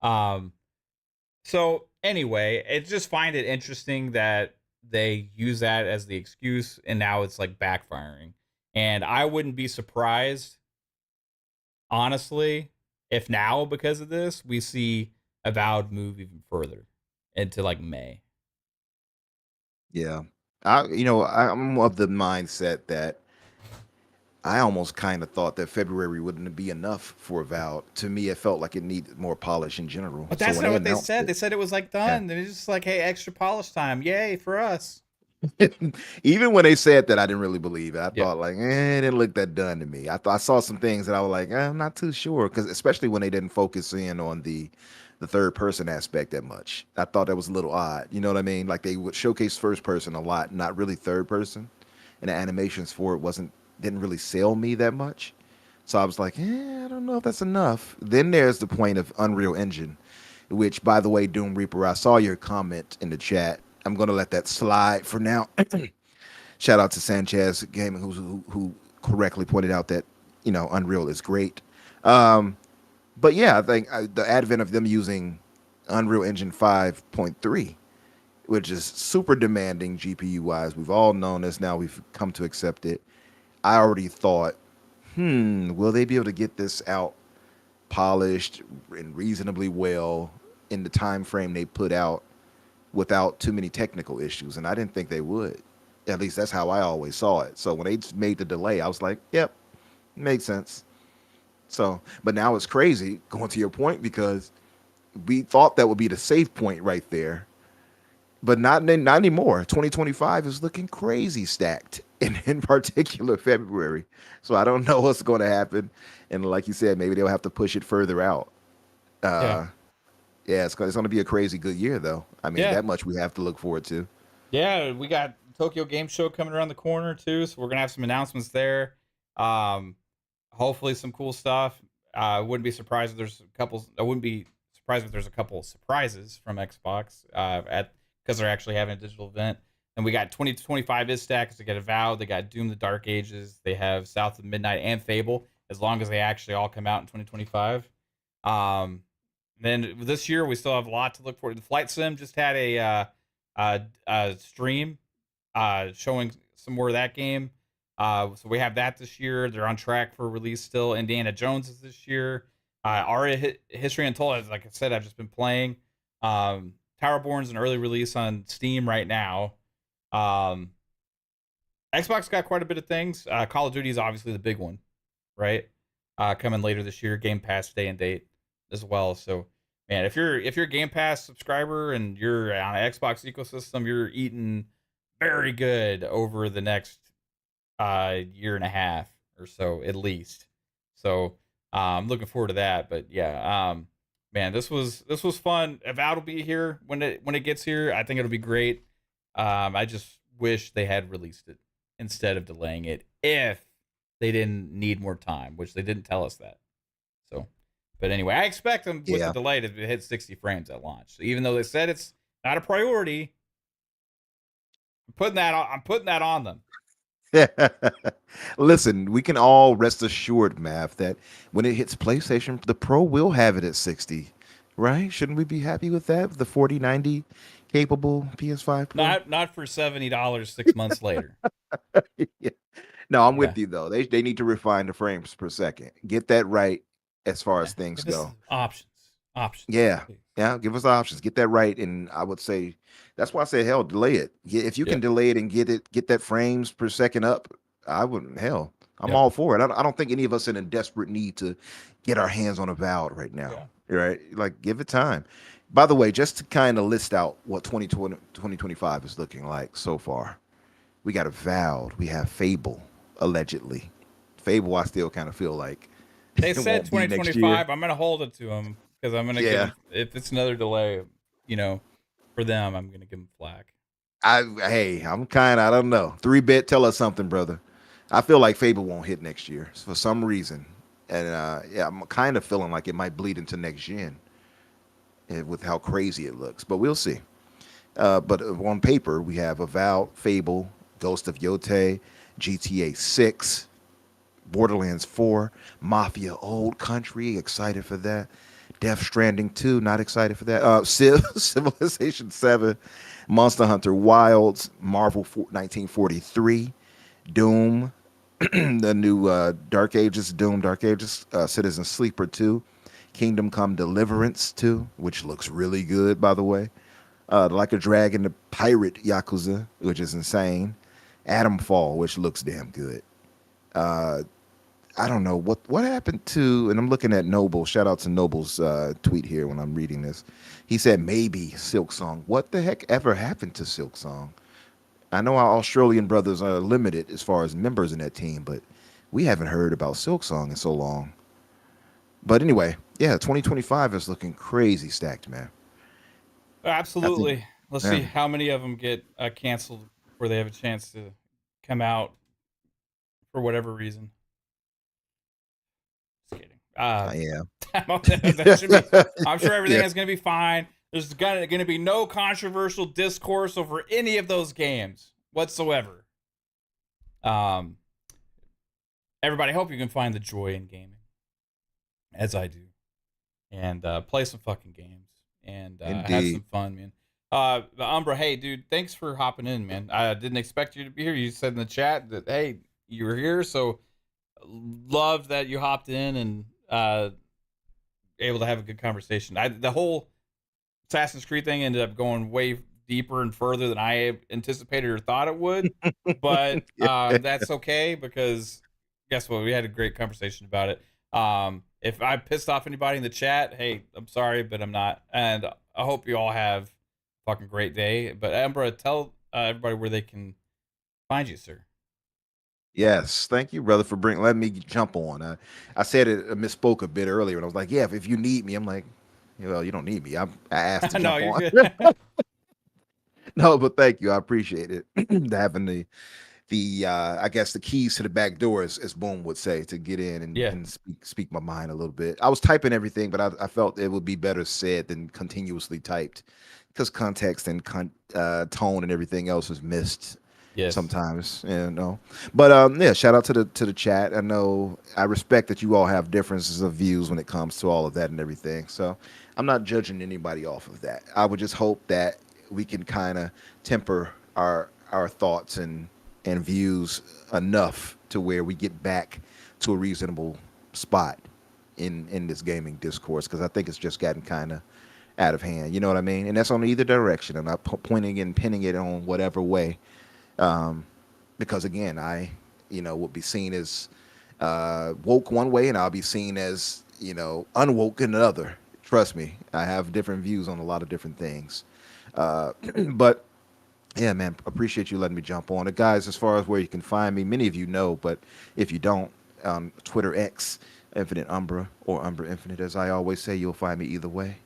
So anyway, I just find it interesting that they use that as the excuse and now it's like backfiring. And I wouldn't be surprised, honestly, if now because of this we see Avowed move even further into like May. Yeah, I'm of the mindset that I almost kind of thought that February wouldn't be enough for Avowed. To me, it felt like it needed more polish in general. But that's not what they said. They said it was like done. They're just like, hey, extra polish time, yay for us. Even when they said that, I didn't really believe it. I thought like, it didn't look that done to me. I saw some things that I was like, I'm not too sure, because especially when they didn't focus in on the third person aspect that much. I thought that was a little odd. You know what I mean? Like they would showcase first person a lot, not really third person, and the animations for it didn't really sell me that much. So I was like, I don't know if that's enough. Then there's the point of Unreal Engine, which, by the way, Doom Reaper, I saw your comment in the chat. I'm going to let that slide for now. Shout out to Sanchez Gaming, who correctly pointed out that, Unreal is great. But yeah, I think the advent of them using Unreal Engine 5.3 which is super demanding GPU wise. We've all known this now. We've come to accept it. I already thought, will they be able to get this out polished and reasonably well in the time frame they put out without too many technical issues? And I didn't think they would. At least that's how I always saw it. So when they made the delay, I was like, yep, makes sense. So, but now it's crazy going to your point, because we thought that would be the safe point right there, but not anymore. 2025 is looking crazy stacked, in particular February. So I don't know what's going to happen. And like you said, maybe they'll have to push it further out. Yeah, it's going to be a crazy good year, though. I mean, that much we have to look forward to. Yeah, we got Tokyo Game Show coming around the corner too, so we're gonna have some announcements there. Hopefully some cool stuff. I wouldn't be surprised if there's a couple. I wouldn't be surprised if there's a couple of surprises from Xbox because they're actually having a digital event. And we got 2025 is stacked. They got Avowed, they got Doom: The Dark Ages, they have South of Midnight and Fable. As long as they actually all come out in 2025. Then this year we still have a lot to look forward to. The Flight Sim just had a stream showing some more of that game. So we have that this year. They're on track for release still. Indiana Jones is this year. Aria History Untold, as like I said, I've just been playing. Towerborn's an early release on Steam right now. Xbox got quite a bit of things. Call of Duty is obviously the big one, right? Coming later this year. Game Pass day and date as well. So, man, if you're a Game Pass subscriber and you're on an Xbox ecosystem, you're eating very good over the next year and a half or so at least. So I'm looking forward to that. But yeah, man, this was fun. Avowed will be here when it gets here. I think it'll be great. I just wish they had released it instead of delaying it if they didn't need more time, which they didn't tell us that. So, but anyway, I expect them with the delay to hit 60 frames at launch. So even though they said it's not a priority, I'm putting that on them. Listen, we can all rest assured, Mav, that when it hits PlayStation, the Pro will have it at 60, right? Shouldn't we be happy with that? The 4090 capable PS5 Pro? Not for $70 6 months later. Yeah. No, I'm with you though. They need to refine the frames per second. Get that right as far as things go. Options. Yeah. Yeah, give us options. Get that right. And I would say that's why I say hell, delay it. If you can delay it and get that frames per second up, I wouldn't I'm all for it. I don't think any of us are in desperate need to get our hands on Avowed right now. Yeah. Right? Like, give it time. By the way, just to kind of list out what 2025 is looking like so far. We got Avowed. We have Fable, allegedly. Fable, I still kind of feel like they said 2025. I'm going to hold it to them because I'm going to give if it's another delay, for them, I'm going to give them flack. I'm kind of, I don't know. 3-bit, tell us something, brother. I feel like Fable won't hit next year for some reason. And I'm kind of feeling like it might bleed into next gen with how crazy it looks. But we'll see. But on paper, we have Avowed, Fable, Ghost of Yotei, GTA 6, Borderlands 4, Mafia Old Country, excited for that. Death Stranding 2, not excited for that. Civilization 7, Monster Hunter Wilds, Marvel 1943, Doom, the new Dark Ages, Citizen Sleeper 2, Kingdom Come Deliverance 2, which looks really good, by the way. Like a Dragon, the Pirate Yakuza, which is insane. Atomfall, which looks damn good. I don't know what happened to, and I'm looking at Noble. Shout out to Noble's tweet here when I'm reading this. He said maybe Silksong. What the heck ever happened to Silksong? I know our Australian brothers are limited as far as members in that team, but we haven't heard about Silksong in so long. But anyway, 2025 is looking crazy stacked, man. Absolutely. Let's see how many of them get canceled before they have a chance to come out for whatever reason. Just kidding. I'm sure everything is going to be fine. There's going to be no controversial discourse over any of those games whatsoever. Everybody, hope you can find the joy in gaming, as I do, and play some fucking games and have some fun, man. But Umbra, hey, dude, thanks for hopping in, man. I didn't expect you to be here. You said in the chat that, hey, you were here, so loved that you hopped in and able to have a good conversation. The whole Assassin's Creed thing ended up going way deeper and further than I anticipated or thought it would, but that's okay because guess what? We had a great conversation about it. If I pissed off anybody in the chat, hey, I'm sorry, but I'm not. And I hope you all have a fucking great day. But Umbra, tell everybody where they can find you, sir. Yes, thank you, brother, for letting me jump on. I said it, I misspoke a bit earlier, and I was like, "Yeah, if you need me," I'm like, "Well, you don't need me." I asked to No, jump you're on. good. No, but thank you, I appreciate it. Having the I guess the keys to the back door, as Boom would say, to get in Yeah. and speak my mind a little bit. I was typing everything, but I felt it would be better said than continuously typed because context and tone and everything else is missed. Yes. Sometimes, but yeah, shout out to the chat. I know I respect that you all have differences of views when it comes to all of that and everything, so I'm not judging anybody off of that. I would just hope that we can kind of temper our thoughts and views enough to where we get back to a reasonable spot in this gaming discourse, because I think it's just gotten kind of out of hand, you know what I mean? And that's on either direction. I'm not pointing and pinning it on whatever way, because again, I would be seen as woke one way, and I'll be seen as unwoke in another. Trust me, I have different views on a lot of different things. But yeah, man, appreciate you letting me jump on it, guys. As far as where you can find me, many of you know, but if you don't, Twitter X, Infinite Umbra, or Umbra Infinite, as I always say, you'll find me either way.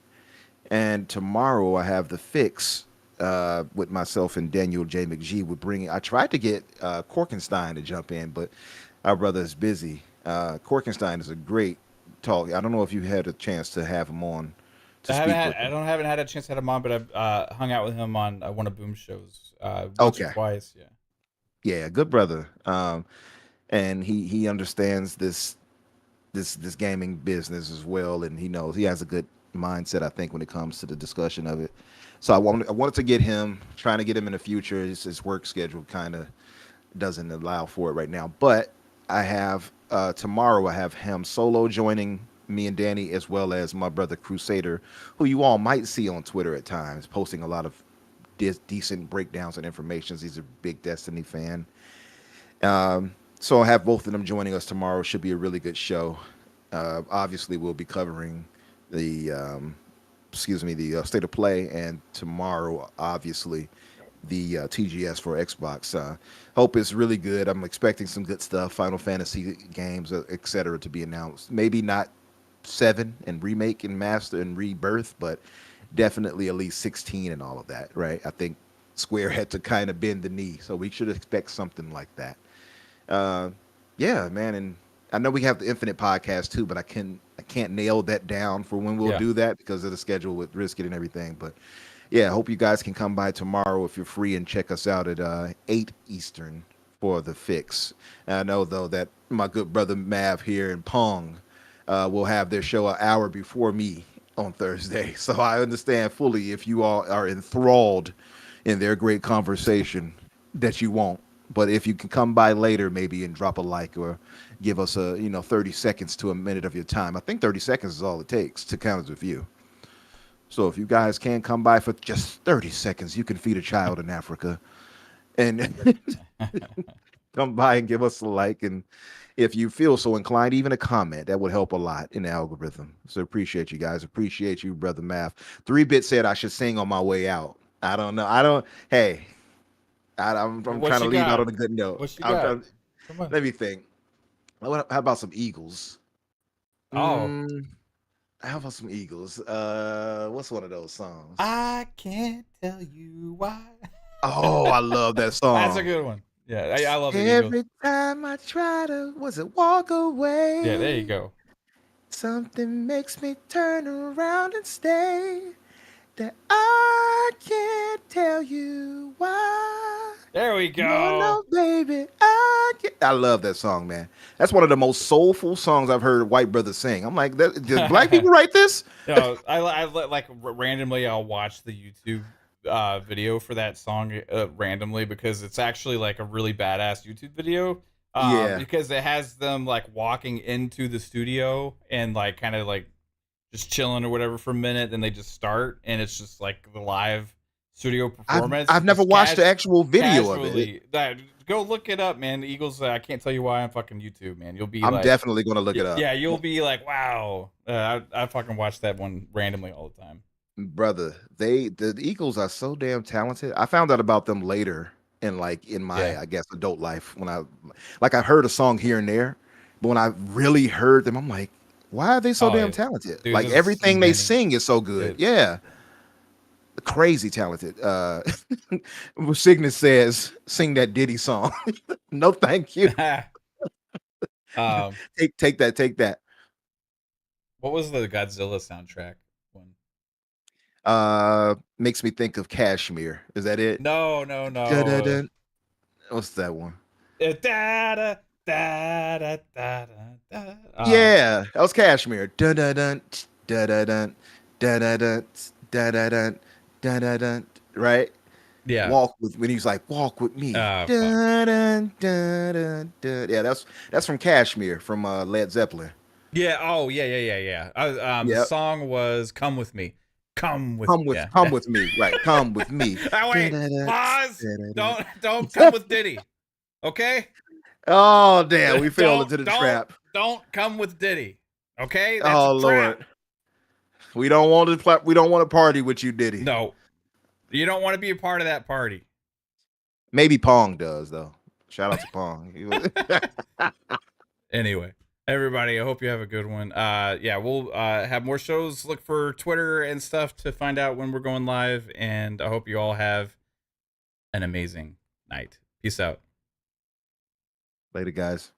And tomorrow I have the fix with myself and Daniel J. McGee. I tried to get Korkenstein to jump in, but our brother is busy. Korkenstein is a great talk. I don't know if you had a chance to have him on. I haven't had a chance to have him on, but I've hung out with him on one of Boom's shows once or twice. Yeah, good brother. And he understands this gaming business as well, and he has a good mindset, I think, when it comes to the discussion of it. So I wanted to get him, trying to get him in the future. His work schedule kind of doesn't allow for it right now, but I have tomorrow I have him solo joining me and Danny, as well as my brother Crusader, who you all might see on Twitter at times, posting a lot of decent breakdowns and informations. He's a big Destiny fan. So I'll have both of them joining us tomorrow. Should be a really good show. Obviously, we'll be covering the state of play, and tomorrow, obviously, the TGS for Xbox. Hope it's really good. I'm expecting some good stuff, Final Fantasy games, etc., to be announced. Maybe not 7 and remake and master and rebirth, but definitely at least 16 and all of that, right? I think Square had to kind of bend the knee, so we should expect something like that. Yeah, man, and I know we have the Infinite podcast too, but I can't nail that down for when we'll do that because of the schedule with Brisket and everything. But yeah, I hope you guys can come by tomorrow if you're free and check us out at 8 Eastern for the fix. And I know though that my good brother Mav here in Pong will have their show an hour before me on Thursday. So I understand fully if you all are enthralled in their great conversation that you won't. But if you can come by later maybe and drop a like or give us 30 seconds to a minute of your time. I think 30 seconds is all it takes to count as a view. So if you guys can come by for just 30 seconds, you can feed a child in Africa. And come by and give us a like. And if you feel so inclined, even a comment, that would help a lot in the algorithm. So appreciate you guys. Appreciate you, brother Math. 3-Bit said I should sing on my way out. I don't know. I'm trying to leave out on a good note. What you got? Let me think. How about some Eagles? Oh. How about some Eagles? What's one of those songs? I can't tell you why. Oh, I love that song. That's a good one. Yeah, I love the Every Eagles. time I try to, walk away? Yeah, there you go. Something makes me turn around and stay. That I can't tell you why. There we go. No, baby, I love that song, man. That's one of the most soulful songs I've heard white brothers sing. I'm like, did black people write this? No, I like randomly I'll watch the YouTube video for that song randomly because it's actually like a really badass YouTube video. Yeah. Because it has them like walking into the studio and like kind of like just chilling or whatever for a minute, then they just start, and it's just like the live studio performance. I've never Just watched the actual video of it. Go look it up, man. The Eagles. I can't tell you why on fucking YouTube, man. You'll be. I'm like, definitely gonna look it up. Yeah, you'll be like, wow. I fucking watch that one randomly all the time. Brother, the Eagles are so damn talented. I found out about them later in my I guess adult life when I heard a song here and there, but when I really heard them, I'm like, why are they so damn talented? Dude, like everything they sing is so good. Yeah. Crazy talented. Cygnus says, sing that Diddy song. No, thank you. Take that. What was the Godzilla soundtrack one? Makes me think of Kashmir. Is that it? No. What's that one? Da-da, yeah, that was Kashmir. Dun dun dun dun dun dun dun dun dun dun dun dun. Right? Yeah. When he's like, walk with me. Dun, dun, dun, dun. Yeah, that's from Kashmir from Led Zeppelin. Yeah. Oh, yeah. The song was "Come with Me." Come with me. Right? Come with me. Wait, pause. Don't come with Diddy. Okay. Oh damn, we fell into the trap. Don't come with Diddy. Okay. That's oh a trap. Lord, we don't want to party with you, Diddy. No, you don't want to be a part of that party. Maybe Pong does though. Shout out to Pong. Anyway, everybody, I hope you have a good one. We'll have more shows. Look for Twitter and stuff to find out when we're going live, and I hope you all have an amazing night. Peace out. Later, guys.